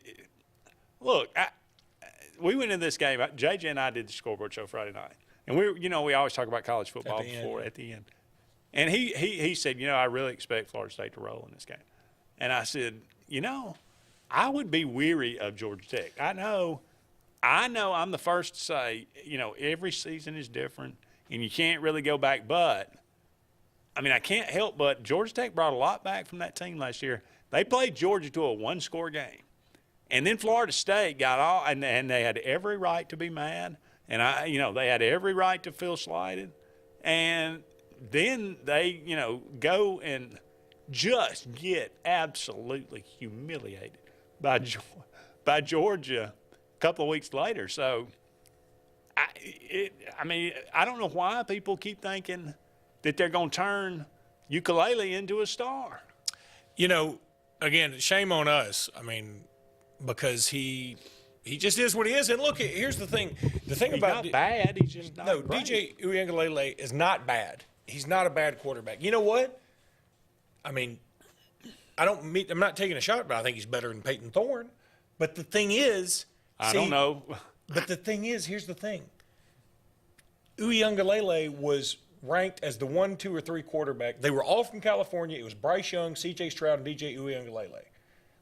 we went in this game. JJ and I did the scoreboard show Friday night, and we always talk about college football at the end. And he said, I really expect Florida State to roll in this game. And I said, I would be weary of Georgia Tech. I know I'm the first to say, every season is different and you can't really go back. But, I can't help but Georgia Tech brought a lot back from that team last year. They played Georgia to a one-score game. And then Florida State got all – and they had every right to be mad. And, they had every right to feel slighted. And then they, go and just get absolutely humiliated by Georgia a couple of weeks later. So, I don't know why people keep thinking that they're going to turn Ukulele into a star. Again, shame on us. Because he just is what he is. And look, here's the thing. The thing he's about not bad. He's just not great. DJ Uiagalelei is not bad. He's not a bad quarterback. You know what? I'm not taking a shot, but I think he's better than Peyton Thorne. But the thing is, I don't know. But the thing is, here's the thing. Uiagalelei was ranked as the 1, 2, or 3 quarterback. They were all from California. It was Bryce Young, C.J. Stroud, and DJ Uiagalelei.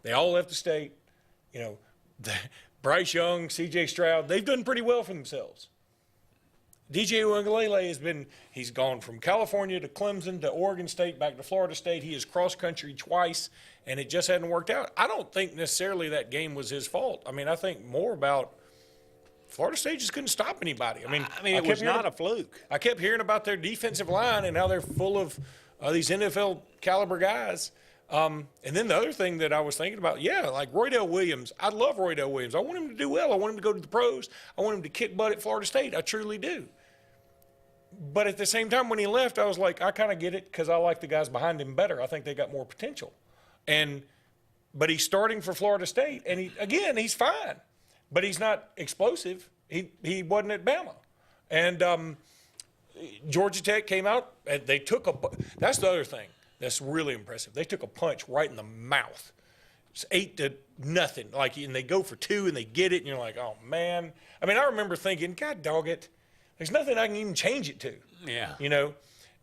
They all left the state. Bryce Young, C.J. Stroud, they've done pretty well for themselves. DJ Uiagalelei he's gone from California to Clemson to Oregon State back to Florida State. He is cross-country twice, and it just hadn't worked out. I don't think necessarily that game was his fault. I think more about Florida State just couldn't stop anybody. It was not a fluke. I kept hearing about their defensive line and how they're full of these NFL caliber guys. And then the other thing that I was thinking about, like Roydell Williams. I love Roydell Williams. I want him to do well. I want him to go to the pros. I want him to kick butt at Florida State. I truly do. But at the same time, when he left, I was like, I kind of get it because I like the guys behind him better. I think they got more potential. But he's starting for Florida State, and he's fine. But he's not explosive. He wasn't at Bama. And Georgia Tech came out, and they took that's the other thing that's really impressive. They took a punch right in the mouth It's 8-0. Like, and they go for 2 and they get it, and you're like, oh man. I mean, I remember thinking, God dog it, there's nothing I can even change it to. Yeah. You know,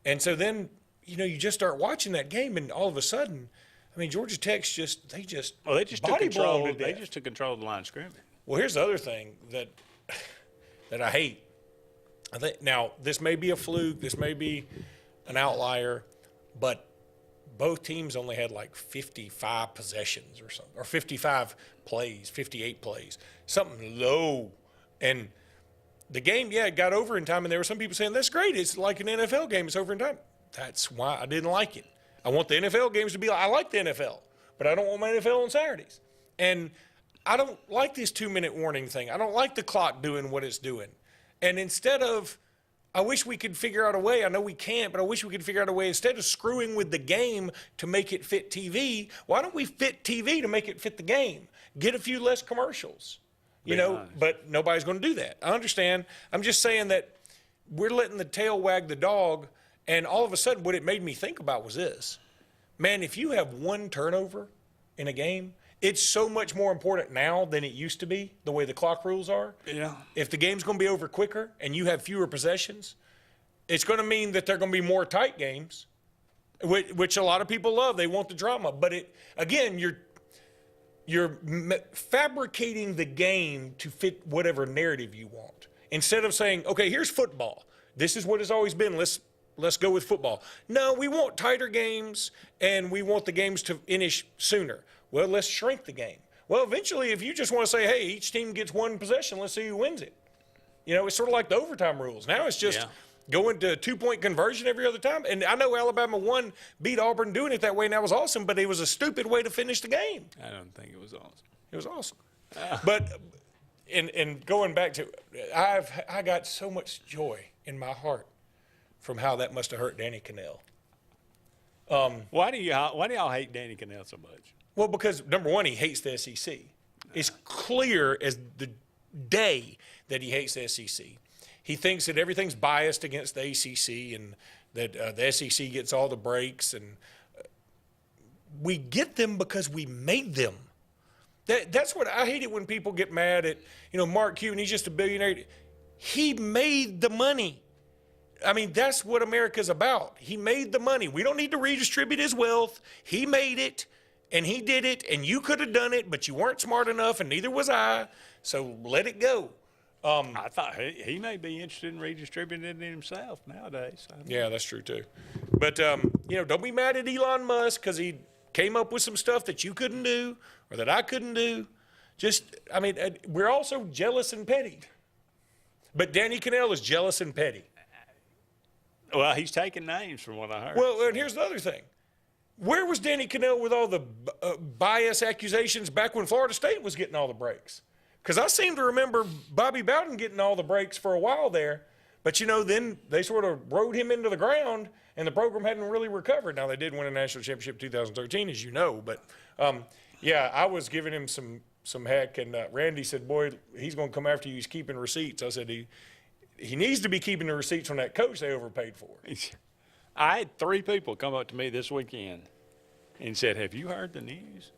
and so then, you know, you just start watching that game, and all of a sudden, I mean, Georgia Tech's they just took control. They just took control of the line of scrimmage. Well, here's the other thing that I hate. I think now this may be a fluke, this may be an outlier, but both teams only had like 55 possessions or something, or 55 plays, 58 plays, something low. And the game, it got over in time, and there were some people saying, that's great. It's like an NFL game. It's over in time. That's why I didn't like it. I want the NFL games to be I like the NFL, but I don't want my NFL on Saturdays. And I don't like this 2-minute warning thing. I don't like the clock doing what it's doing. And instead of, I wish we could figure out a way, I know we can't, but I wish we could figure out a way, instead of screwing with the game to make it fit TV, why don't we fit TV to make it fit the game? Get a few less commercials, you know, but nobody's going to do that. I understand. I'm just saying that we're letting the tail wag the dog, and all of a sudden what it made me think about was this. Man, if you have one turnover in a game, it's so much more important now than it used to be, the way the clock rules are. Yeah. If the game's going to be over quicker and you have fewer possessions, it's going to mean that there are going to be more tight games, which a lot of people love. They want the drama. But you're fabricating the game to fit whatever narrative you want. Instead of saying, okay, here's football. This is what it's always been. Let's go with football. No, we want tighter games, and we want the games to finish sooner. Well, let's shrink the game. Well, eventually, if you just want to say, hey, each team gets one possession, let's see who wins it. You know, it's sort of like the overtime rules. Now it's just going to a 2-point conversion every other time. And I know Alabama beat Auburn doing it that way, and that was awesome, but it was a stupid way to finish the game. I don't think it was awesome. It was awesome. But and going back to, I got so much joy in my heart from how that must have hurt Danny Cannell. Why do y'all hate Danny Cannell so much? Well, because, number one, he hates the SEC. It's clear as the day that he hates the SEC. He thinks that everything's biased against the ACC and that the SEC gets all the breaks. And we get them because we made them. That's what I hate it when people get mad at, Mark Cuban, he's just a billionaire. He made the money. I mean, that's what America's about. He made the money. We don't need to redistribute his wealth. He made it. And he did it, and you could have done it, but you weren't smart enough, and neither was I, so let it go. I thought he may be interested in redistributing it himself nowadays. Yeah, that's true, too. But, don't be mad at Elon Musk because he came up with some stuff that you couldn't do or that I couldn't do. We're also jealous and petty. But Danny Cannell is jealous and petty. Well, he's taking names from what I heard. Well, and here's the other thing. Where was Danny Cannell with all the bias accusations back when Florida State was getting all the breaks? Because I seem to remember Bobby Bowden getting all the breaks for a while there. But, then they sort of rode him into the ground, and the program hadn't really recovered. Now, they did win a national championship in 2013, as you know. But, I was giving him some heck. And Randy said, boy, he's going to come after you. He's keeping receipts. I said, he needs to be keeping the receipts from that coach they overpaid for. I had 3 people come up to me this weekend and said, have you heard the news?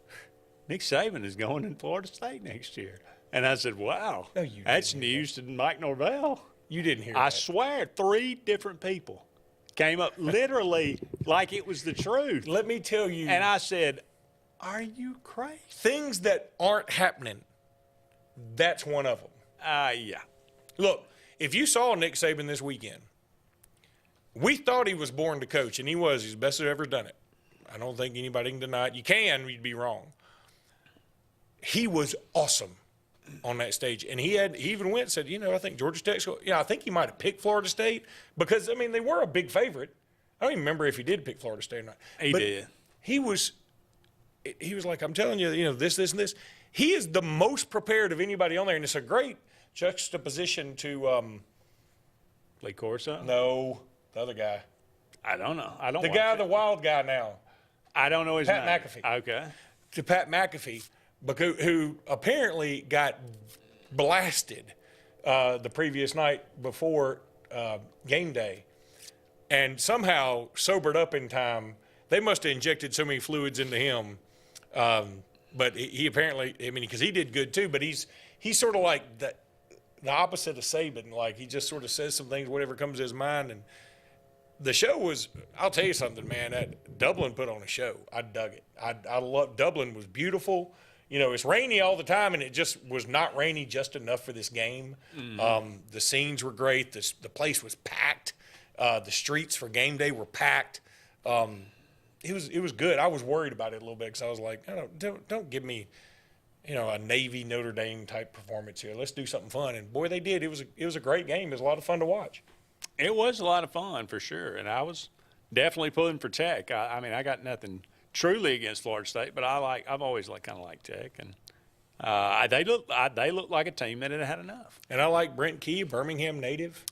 Nick Saban is going in Florida State next year. And I said, wow, that's news to Mike Norvell. You didn't hear that. I swear 3 different people came up literally like it was the truth. Let me tell you. And I said, are you crazy? Things that aren't happening, that's one of them. Yeah. Look, if you saw Nick Saban this weekend, we thought he was born to coach, and he was. He's the best that ever done it. I don't think anybody can deny it. You can, you'd be wrong. He was awesome on that stage. And he even went and said, I think Georgia Tech's – I think he might have picked Florida State because, they were a big favorite. I don't even remember if he did pick Florida State or not. He did. He was like, I'm telling you, this, and this. He is the most prepared of anybody on there, and it's a great juxtaposition to Lee Corso? No. The other guy. I don't know. The wild guy now. I don't know his name. Pat McAfee. Okay. To Pat McAfee, who apparently got blasted the previous night before game day and somehow sobered up in time. They must have injected so many fluids into him But he apparently, I mean, because he did good too, but he's sort of like the opposite of Saban. Like, he just sort of says some things, whatever comes to his mind. And the show was, I'll tell you something, man, that Dublin put on a show. I dug it. I love, Dublin was beautiful. You know, it's rainy all the time, and it just was not rainy just enough for this game. Mm-hmm. The scenes were great. The place was packed. The streets for game day were packed. It was good. I was worried about it a little bit because I was like, don't give me, a Navy Notre Dame type performance here. Let's do something fun. And boy, they did. It was a great game. It was a lot of fun to watch. It was a lot of fun for sure, and I was definitely pulling for Tech. I mean, I got nothing truly against Florida State, but I've always kind of liked Tech, and they look like a team that had enough. And I like Brent Key, Birmingham native.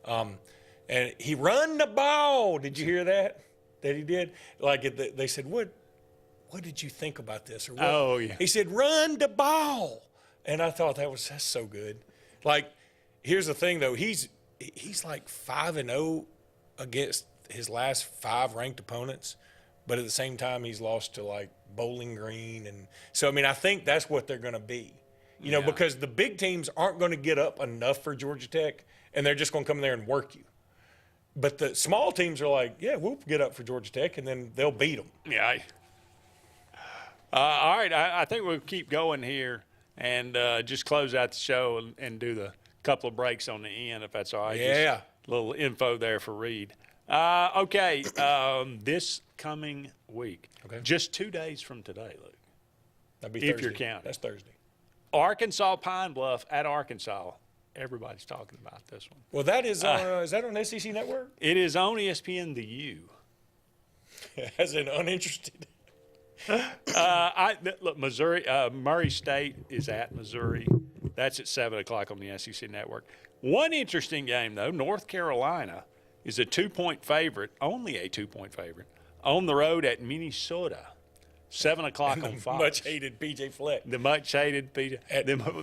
And he run the ball. Did you hear that? That he did? Like, they said, what did you think about this? Or what? Oh, yeah. He said, run the ball. And I thought that's so good. Like, here's the thing, though. He's like 5-0 against his last 5 ranked opponents. But at the same time, he's lost to, like, Bowling Green. And so, I mean, I think that's what they're going to be. You know, because the big teams aren't going to get up enough for Georgia Tech, and they're just going to come there and work you. But the small teams are like, yeah, we'll get up for Georgia Tech, and then they'll beat them. Yeah. All right, I think we'll keep going here and just close out the show and do the couple of breaks on the end, if that's all right. Yeah. Just a little info there for Reed. Okay, this coming week, just 2 days from today, Luke. That'd be if Thursday. you're counting. That's Thursday. Arkansas Pine Bluff at Arkansas. Everybody's talking about this one. Well, that is that on SEC Network? It is on ESPN, the U. As in uninterested. Look, Missouri, Murray State is at Missouri. That's at 7 o'clock on the SEC Network. One interesting game, though, North Carolina is a 2-point favorite, only a 2-point favorite, on the road at Minnesota. 7 o'clock on Fox. Much-hated P.J. Fleck. The much-hated P.J.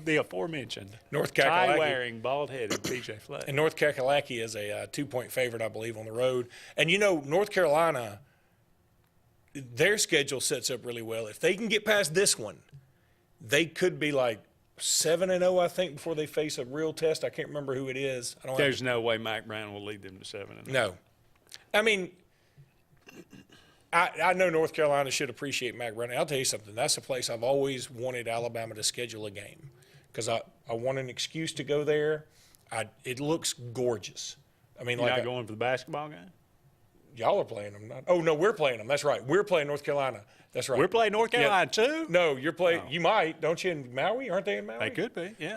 The aforementioned North Kakalaki. tie-wearing, bald-headed P.J. Fleck. And North Kakalaki is a 2-point favorite, I believe, on the road. And, North Carolina, their schedule sets up really well. If they can get past this one, they could be like 7-0, I think, before they face a real test. I can't remember who it is. There's no way Mike Brown will lead them to 7-0. No. I mean, I know North Carolina should appreciate Mac Brown. I'll tell you something. That's a place I've always wanted Alabama to schedule a game because I want an excuse to go there. It looks gorgeous. I mean, You're not going for the basketball game? Y'all are playing them. Oh, no, we're playing them. That's right. We're playing North Carolina. That's right. We're playing North Carolina, too? No, you're playing. You might. Don't you in Maui? Aren't they in Maui? They could be, yeah.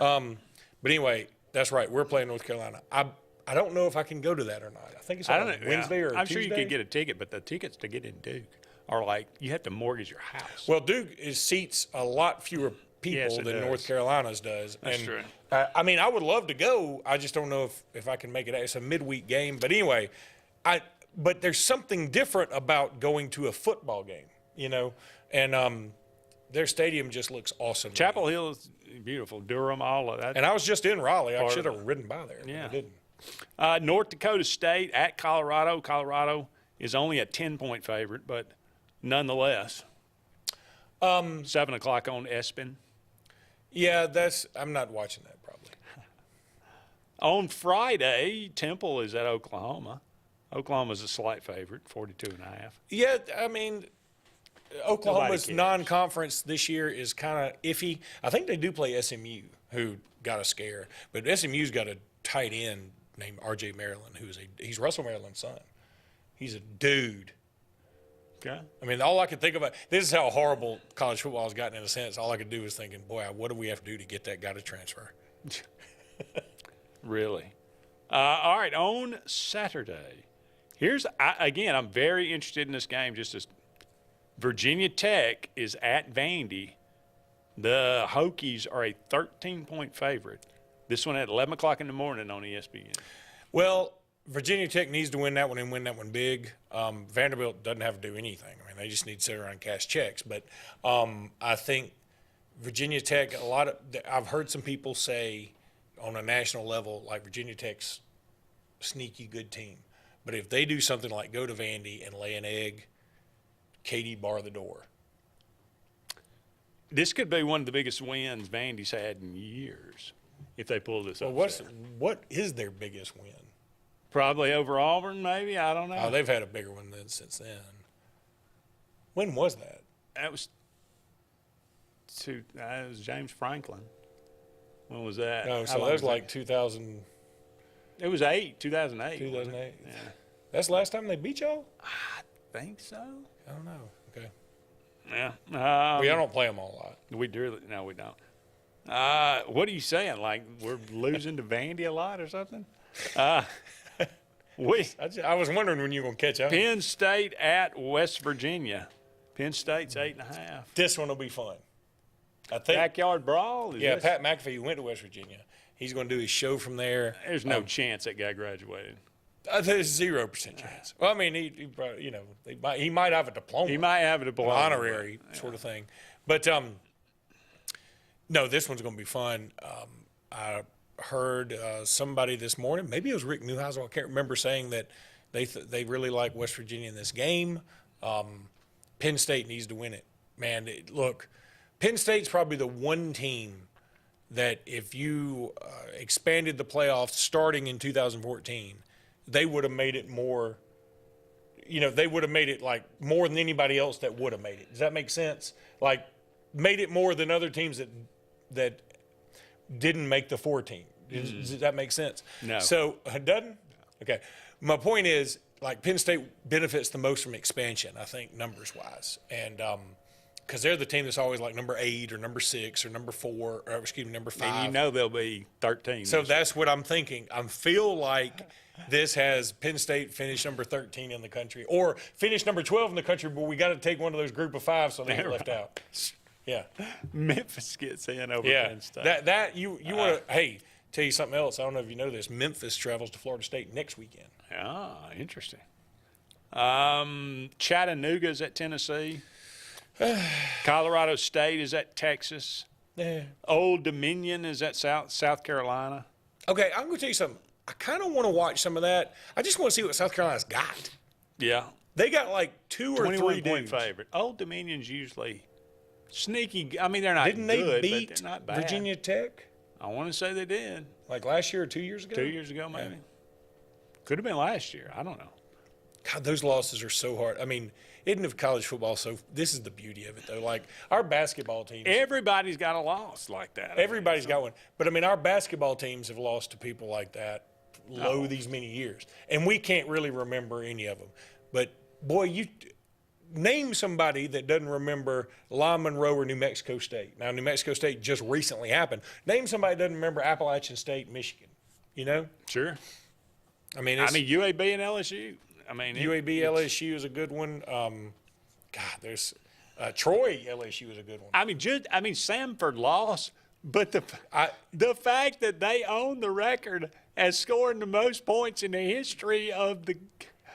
But anyway, that's right. We're playing North Carolina. I don't know if I can go to that or not. I think it's on Wednesday or I'm Tuesday. sure you could get a ticket, but the tickets to get in Duke are like you have to mortgage your house. Well, Duke seats a lot fewer people than North Carolina's does. That's true. I mean, I would love to go. I just don't know if I can make it. It's a midweek game. But anyway, but there's something different about going to a football game, and their stadium just looks awesome. Chapel Hill is beautiful. Durham, all of that. And I was just in Raleigh. I should have ridden by there. Yeah. But I didn't. North Dakota State at Colorado. Colorado is only a 10-point favorite, but nonetheless, 7 o'clock on ESPN. Yeah, I'm not watching that probably. On Friday, Temple is at Oklahoma. Oklahoma's a slight favorite, 42.5. Yeah, I mean, Oklahoma's non-conference this year is kind of iffy. I think they do play SMU, who got a scare, but SMU's got a tight end named R.J. Maryland, he's Russell Maryland's son. He's a dude. Okay. I mean, all I could think about, this is how horrible college football has gotten in a sense. All I could do was thinking, boy, what do we have to do to get that guy to transfer? Really? All right, on Saturday, again, I'm very interested in this game just as Virginia Tech is at Vandy. The Hokies are a 13-point favorite. This one at 11 o'clock in the morning on ESPN. Well, Virginia Tech needs to win that one and win that one big. Vanderbilt doesn't have to do anything. I mean, they just need to sit around and cash checks. But I think Virginia Tech, I've heard some people say on a national level, like Virginia Tech's sneaky good team. But if they do something like go to Vandy and lay an egg, Katie bar the door. This could be one of the biggest wins Vandy's had in years if they pull this Well, upset. what is their biggest win? Probably over Auburn, maybe. I don't know. Oh, they've had a bigger one since then. When was that? That was it was James Franklin. When was that? No, so that was like 2000. It was 2008. 2008. Yeah. That's the last time they beat y'all? I think so. I don't know. Okay. Yeah. We don't play them all a lot. We do. No, we don't. What are you saying? Like we're losing to Vandy a lot or something? I was wondering when you were going to catch up. Penn State at West Virginia. Penn State's 8.5. This one will be fun. I think. Backyard brawl? Yeah, Pat McAfee went to West Virginia. He's going to do his show from there. There's no chance that guy graduated. There's 0% chance. Well, I mean, he probably, he might have a diploma. He might have a diploma. Honorary sort of thing. But, no, this one's going to be fun. I heard somebody this morning, maybe it was Rick Neuheisel, I can't remember, saying that they really like West Virginia in this game. Penn State needs to win it. Man, look, Penn State's probably the one team that if you expanded the playoffs starting in 2014, they would have made it more, they would have made it like more than anybody else that would have made it. Does that make sense? Like made it more than other teams that didn't make the 4 team. Does that make sense? No. So it doesn't? Okay. My point is, like, Penn State benefits the most from expansion, I think, numbers-wise. And because they're the team that's always like number 8 or number 6 or number 4 or, number 5. And they'll be 13. So that's what I'm thinking. I feel like this has Penn State finish number 13 in the country or finish number 12 in the country, but we got to take one of those group of 5 so they get left out. Yeah. Memphis gets in over Penn State. That you want to, hey, tell you something else. I don't know if you know this. Memphis travels to Florida State next weekend. Ah, interesting. Chattanooga's at Tennessee. Colorado State is at Texas. Yeah. Old Dominion is at South Carolina. Okay, I'm going to tell you something. I kind of want to watch some of that. I just want to see what South Carolina's got. Yeah. They got like 2 or 3 21-point dudes. favorite. Old Dominion's usually sneaky. I mean, they're not Didn't good, they beat but they're not bad. Virginia Tech? I want to say they did. Like last year or 2 years ago? 2 years ago, maybe. Could have been last year. I don't know. God, those losses are so hard. I mean, isn't it college football so – this is the beauty of it, though. Like, our basketball teams – Everybody's got a loss like that. Everybody's got one. But, I mean, our basketball teams have lost to people like that these many years. And we can't really remember any of them. But, boy, you name somebody that doesn't remember Lyon Monroe or New Mexico State. Now, New Mexico State just recently happened. Name somebody that doesn't remember Appalachian State, Michigan. You know? Sure. I mean, UAB and LSU. UAB, LSU is a good one. There's Troy, LSU is a good one. I mean, Samford lost, but the fact that they own the record as scoring the most points in the history of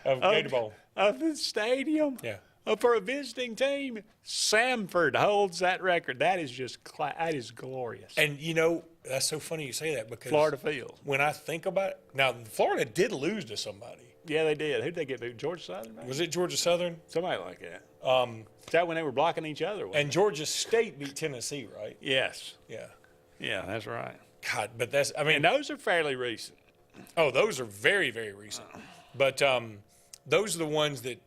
Gator Bowl of the stadium, for a visiting team, Samford holds that record. That is that is glorious. And that's so funny you say that because Florida Field. When I think about it, now Florida did lose to somebody. Yeah, they did. Who did they get beat? Georgia Southern? Maybe? Was it Georgia Southern? Somebody like that. Is that when they were blocking each other? And Georgia State beat Tennessee, right? Yes. Yeah. Yeah, that's right. God, but and those are fairly recent. Oh, those are very, very recent. But those are the ones that,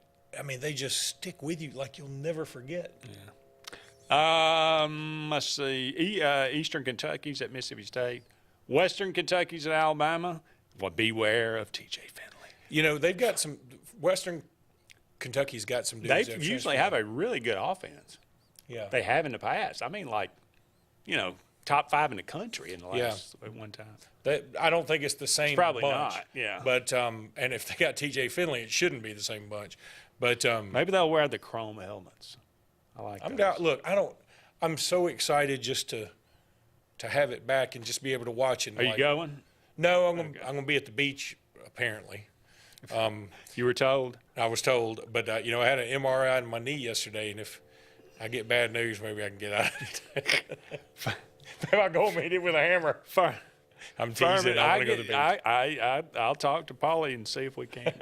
they just stick with you like you'll never forget. Yeah. Let's see. Eastern Kentucky's at Mississippi State. Western Kentucky's at Alabama. Well, beware of T.J. Finley. They've got some – Western Kentucky's got some dudes. They usually have a really good offense. Yeah. They have in the past. Top 5 in the country in the last one time. I don't think it's the same It's probably bunch. not, yeah. But and if they got T.J. Finley, it shouldn't be the same bunch. But maybe they'll wear the chrome helmets. I like those. Look, I'm so excited just to have it back and just be able to watch it. Are you going? No, I'm going to be at the beach apparently. You were told? I was told, but I had an MRI in my knee yesterday, and if I get bad news, maybe I can get out of it. If I go meet it with a hammer. Fine. I'm teasing. I want to go to the beach. I'll talk to Paulie and see if we can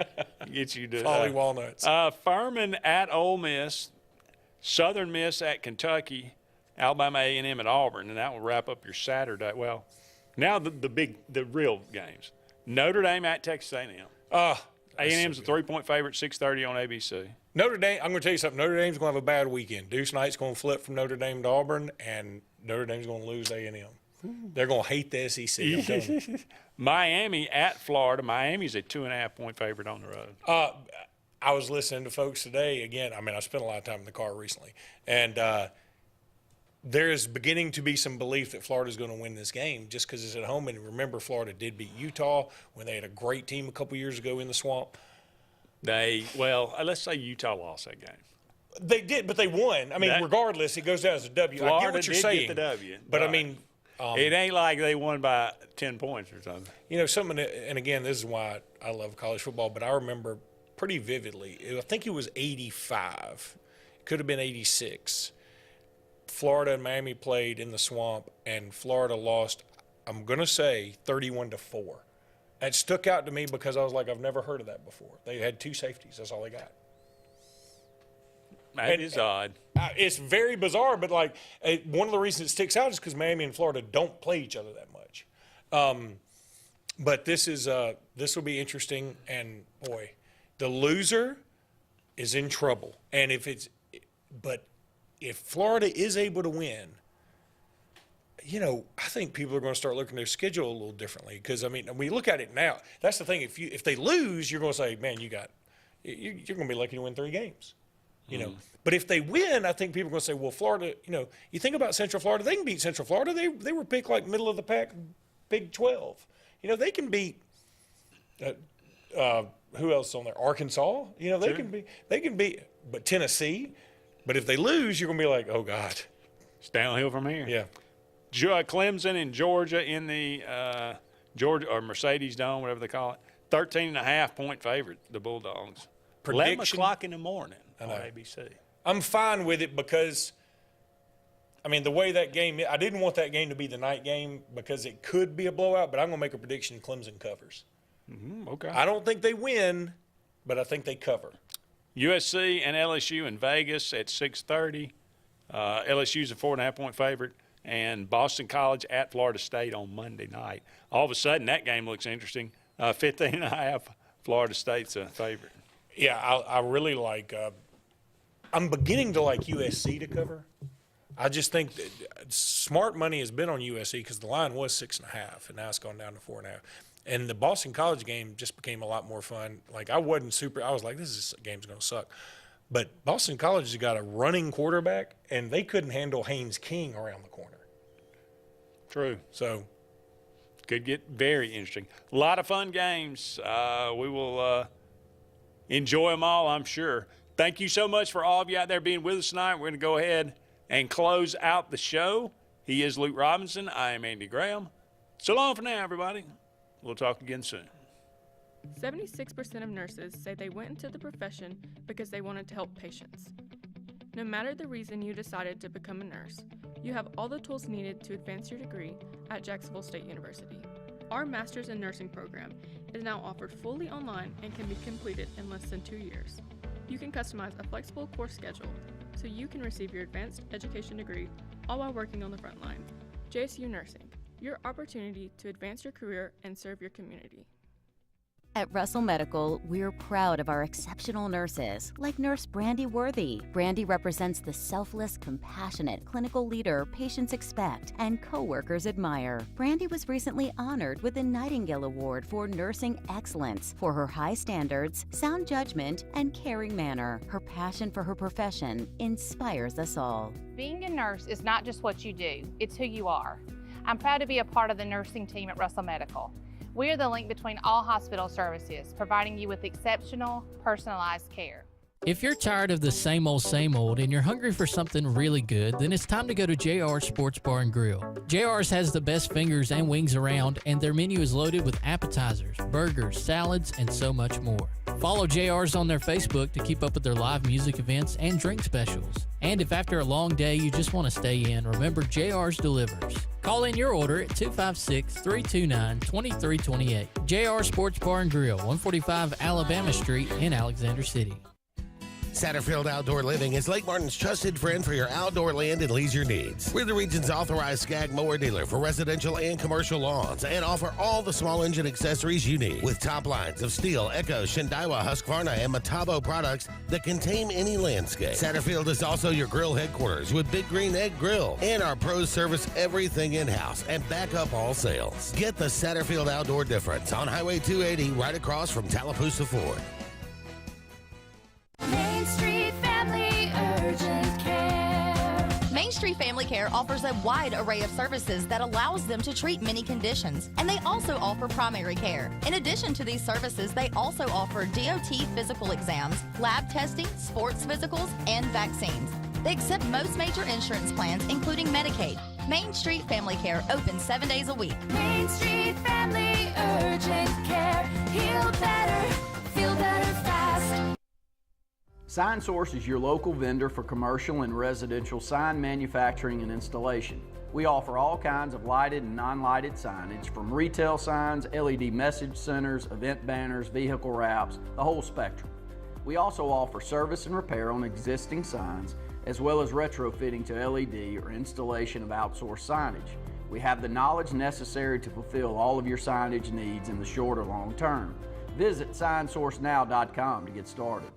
get you to Paulie Walnuts. Furman at Ole Miss, Southern Miss at Kentucky, Alabama A&M at Auburn, and that will wrap up your Saturday. Well, now the real games. Notre Dame at Texas A&M. A&M's a 3-point favorite, 6:30 on ABC. Notre Dame, I'm going to tell you something. Notre Dame's going to have a bad weekend. Deuce Knight's going to flip from Notre Dame to Auburn, and Notre Dame's going to lose A&M. They're going to hate the SEC. I'm telling you. Miami at Florida. Miami's a 2.5-point favorite on the road. I was listening to folks today. Again, I mean, I spent a lot of time in the car recently, and there is beginning to be some belief that Florida's going to win this game just because it's at home. And remember, Florida did beat Utah when they had a great team a couple years ago in the Swamp. Let's say Utah lost that game. They did, but they won. I mean, regardless, it goes down as a W. Florida I get what you're saying. Get the W. But I mean, it ain't like they won by 10 points or something. You know, something, and again, this is why I love college football, but I remember pretty vividly, I think it was 85. It could have been 86. Florida and Miami played in the Swamp, and Florida lost, I'm going to say, 31-4. It stuck out to me because I was like, I've never heard of that before. They had 2 safeties. That's all they got. That is odd. It's very bizarre, but like one of the reasons it sticks out is because Miami and Florida don't play each other that much. But this will be interesting, and boy, the loser is in trouble. And if Florida is able to win, you know, I think people are going to start looking at their schedule a little differently. Because I mean, we look at it now. That's the thing. If they lose, you're going to say, man, you're going to be lucky to win 3 games. You know, but if they win, I think people are going to say, well, Florida, you know, you think about Central Florida, they can beat Central Florida. They were picked like middle of the pack, Big 12. You know, they can beat who else on there? Arkansas. You know, they can beat, but Tennessee. But if they lose, you're going to be like, oh God, it's downhill from here. Yeah. Clemson and Georgia in the Georgia or Mercedes Dome, whatever they call it, 13.5-point favorite, the Bulldogs. 11 o'clock in the morning on ABC. I'm fine with it because, I mean, the way that game, I didn't want that game to be the night game because it could be a blowout, but I'm going to make a prediction Clemson covers. Okay. I don't think they win, but I think they cover. USC and LSU in Vegas at 6:30. LSU's a 4.5-point favorite, and Boston College at Florida State on Monday night. All of a sudden, that game looks interesting. 15.5, Florida State's a favorite. Yeah, I really like I'm beginning to like USC to cover. I just think that smart money has been on USC because the line was 6.5, and now it's gone down to 4.5. And the Boston College game just became a lot more fun. Like, I was like, this game's going to suck. But Boston College has got a running quarterback, and they couldn't handle Haynes King around the corner. True. So could get very interesting. A lot of fun games. We will enjoy them all, I'm sure. Thank you so much for all of you out there being with us tonight. We're going to go ahead and close out the show. He is Luke Robinson. I am Andy Graham. So long for now, everybody. We'll talk again soon. 76% of nurses say they went into the profession because they wanted to help patients. No matter the reason you decided to become a nurse, you have all the tools needed to advance your degree at Jacksonville State University. Our Master's in Nursing program is now offered fully online and can be completed in less than 2 years. You can customize a flexible course schedule so you can receive your advanced education degree all while working on the front line. JSU Nursing, your opportunity to advance your career and serve your community. At Russell Medical, we're proud of our exceptional nurses, like Nurse Brandy Worthy. Brandy represents the selfless, compassionate clinical leader patients expect and coworkers admire. Brandy was recently honored with the Nightingale Award for Nursing Excellence for her high standards, sound judgment, and caring manner. Her passion for her profession inspires us all. Being a nurse is not just what you do, it's who you are. I'm proud to be a part of the nursing team at Russell Medical. We are the link between all hospital services, providing you with exceptional, personalized care. If you're tired of the same old, and you're hungry for something really good, then it's time to go to JR's Sports Bar and Grill. JR's has the best fingers and wings around, and their menu is loaded with appetizers, burgers, salads, and so much more. Follow JR's on their Facebook to keep up with their live music events and drink specials. And if after a long day you just want to stay in, remember JR's delivers. Call in your order at 256-329-2328. JR Sports Bar and Grill, 145 Alabama Street in Alexander City. Satterfield Outdoor Living is Lake Martin's trusted friend for your outdoor land and leisure needs. We're the region's authorized Skag mower dealer for residential and commercial lawns and offer all the small engine accessories you need with top lines of Steel, Echo, Shindaiwa, Husqvarna, and Metabo products that can tame any landscape. Satterfield is also your grill headquarters with Big Green Egg Grill, and our pros service everything in-house and back up all sales. Get the Satterfield Outdoor difference on Highway 280 right across from Tallapoosa Ford. Main Street Family Urgent Care. Main Street Family Care offers a wide array of services that allows them to treat many conditions, and they also offer primary care. In addition to these services, they also offer DOT physical exams, lab testing, sports physicals, and vaccines. They accept most major insurance plans, including Medicaid. Main Street Family Care open 7 days a week. Main Street Family Urgent Care. Heal better, feel better fast. Sign Source is your local vendor for commercial and residential sign manufacturing and installation. We offer all kinds of lighted and non-lighted signage, from retail signs, LED message centers, event banners, vehicle wraps, the whole spectrum. We also offer service and repair on existing signs, as well as retrofitting to LED or installation of outsourced signage. We have the knowledge necessary to fulfill all of your signage needs in the short or long term. Visit signsourcenow.com to get started.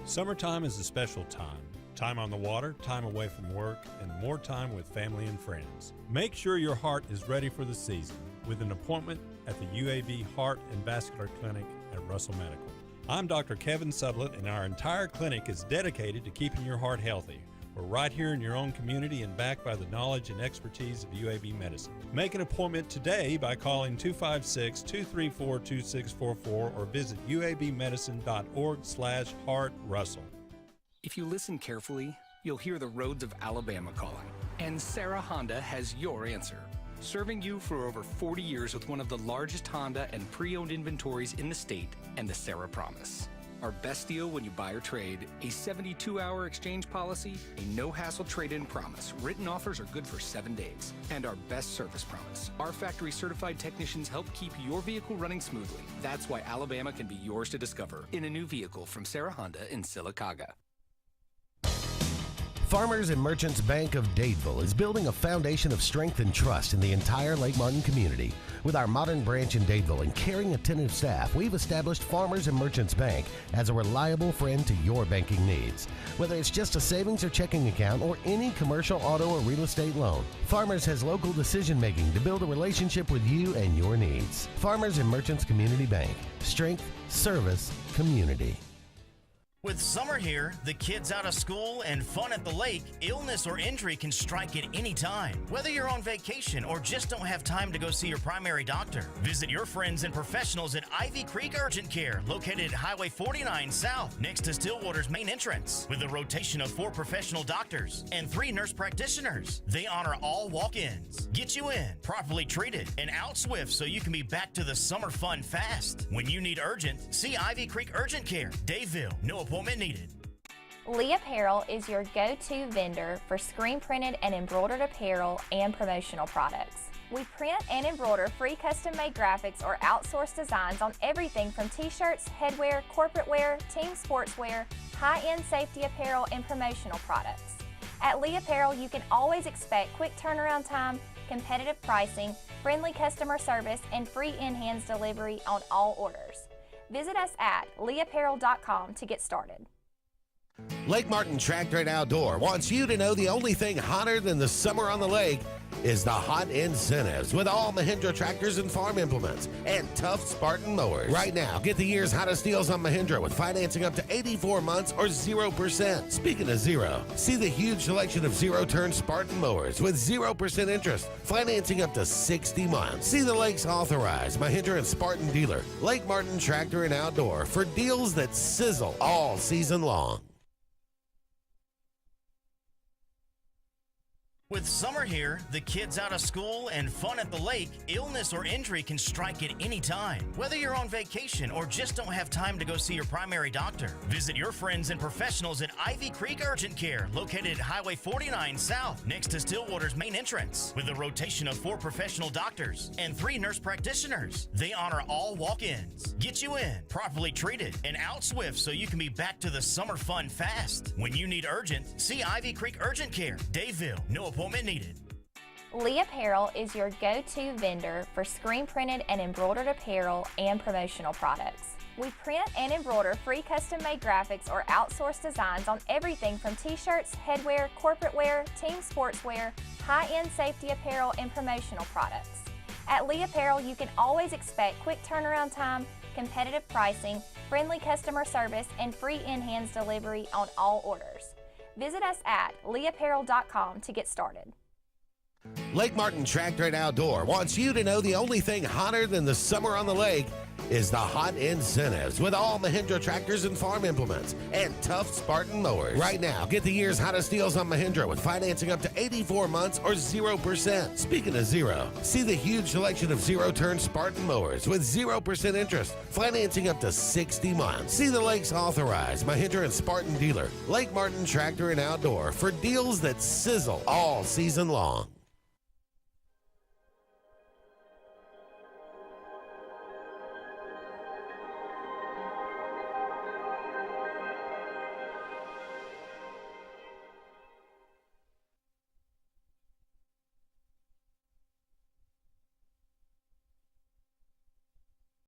Summertime is a special time. Time on the water, time away from work, and more time with family and friends. Make sure your heart is ready for the season with an appointment at the UAB Heart and Vascular Clinic at Russell Medical. I'm Dr. Kevin Sublett, and our entire clinic is dedicated to keeping your heart healthy. We're right here in your own community and backed by the knowledge and expertise of UAB Medicine. Make an appointment today by calling 256-234-2644 or visit uabmedicine.org/heartrussell. If you listen carefully, you'll hear the roads of Alabama calling. And Sarah Honda has your answer. Serving you for over 40 years with one of the largest Honda and pre-owned inventories in the state and the Sarah Promise. Our best deal when you buy or trade, a 72-hour exchange policy, a no-hassle trade-in promise. Written offers are good for 7 days. And our best service promise. Our factory-certified technicians help keep your vehicle running smoothly. That's why Alabama can be yours to discover in a new vehicle from Sarah Honda in Sylacauga. Farmers and Merchants Bank of Dadeville is building a foundation of strength and trust in the entire Lake Martin community. With our modern branch in Dadeville and caring, attentive staff, we've established Farmers and Merchants Bank as a reliable friend to your banking needs. Whether it's just a savings or checking account or any commercial, auto, or real estate loan, Farmers has local decision making to build a relationship with you and your needs. Farmers and Merchants Community Bank. Strength, service, community. With summer here, the kids out of school, and fun at the lake, illness or injury can strike at any time. Whether you're on vacation or just don't have time to go see your primary doctor, visit your friends and professionals at Ivy Creek Urgent Care, located at Highway 49 South, next to Stillwater's main entrance, with a rotation of 4 professional doctors and 3 nurse practitioners. They honor all walk-ins, get you in, properly treated, and out swift so you can be back to the summer fun fast. When you need urgent, see Ivy Creek Urgent Care, Dadeville. No appointment needed. Lee Apparel is your go-to vendor for screen printed and embroidered apparel and promotional products. We print and embroider free custom-made graphics or outsourced designs on everything from t-shirts, headwear, corporate wear, team sportswear, high-end safety apparel, and promotional products. At Lee Apparel, you can always expect quick turnaround time, competitive pricing, friendly customer service, and free in-hands delivery on all orders. Visit us at leeapparel.com to get started. Lake Martin Tractor and Outdoor wants you to know the only thing hotter than the summer on the lake is the hot incentives with all Mahindra tractors and farm implements and tough Spartan mowers. Right now, get the year's hottest deals on Mahindra with financing up to 84 months or 0%. Speaking of zero, see the huge selection of zero-turn Spartan mowers with 0% interest, financing up to 60 months. See the lake's authorized Mahindra and Spartan dealer, Lake Martin Tractor and Outdoor, for deals that sizzle all season long. With summer here, the kids out of school, and fun at the lake, illness or injury can strike at any time. Whether you're on vacation or just don't have time to go see your primary doctor, visit your friends and professionals at Ivy Creek Urgent Care, located at Highway 49 South, next to Stillwater's main entrance, with a rotation of 4 professional doctors and 3 nurse practitioners. They honor all walk-ins, get you in, properly treated, and out swift so you can be back to the summer fun fast. When you need urgent, see Ivy Creek Urgent Care, Daveville. No appointment needed. Lee Apparel is your go-to vendor for screen printed and embroidered apparel and promotional products. We print and embroider free custom-made graphics or outsourced designs on everything from t-shirts, headwear, corporate wear, team sportswear, high-end safety apparel, and promotional products. At Lee Apparel, you can always expect quick turnaround time, competitive pricing, friendly customer service, and free in-hands delivery on all orders. Visit us at leeapparel.com to get started. Lake Martin Tractor and Outdoor wants you to know the only thing hotter than the summer on the lake is the hot incentives with all Mahindra tractors and farm implements and tough Spartan mowers. Right now, get the year's hottest deals on Mahindra with financing up to 84 months or 0%. Speaking of zero, see the huge selection of zero-turn Spartan mowers with 0% interest, financing up to 60 months. See the lake's authorized Mahindra and Spartan dealer, Lake Martin Tractor and Outdoor, for deals that sizzle all season long.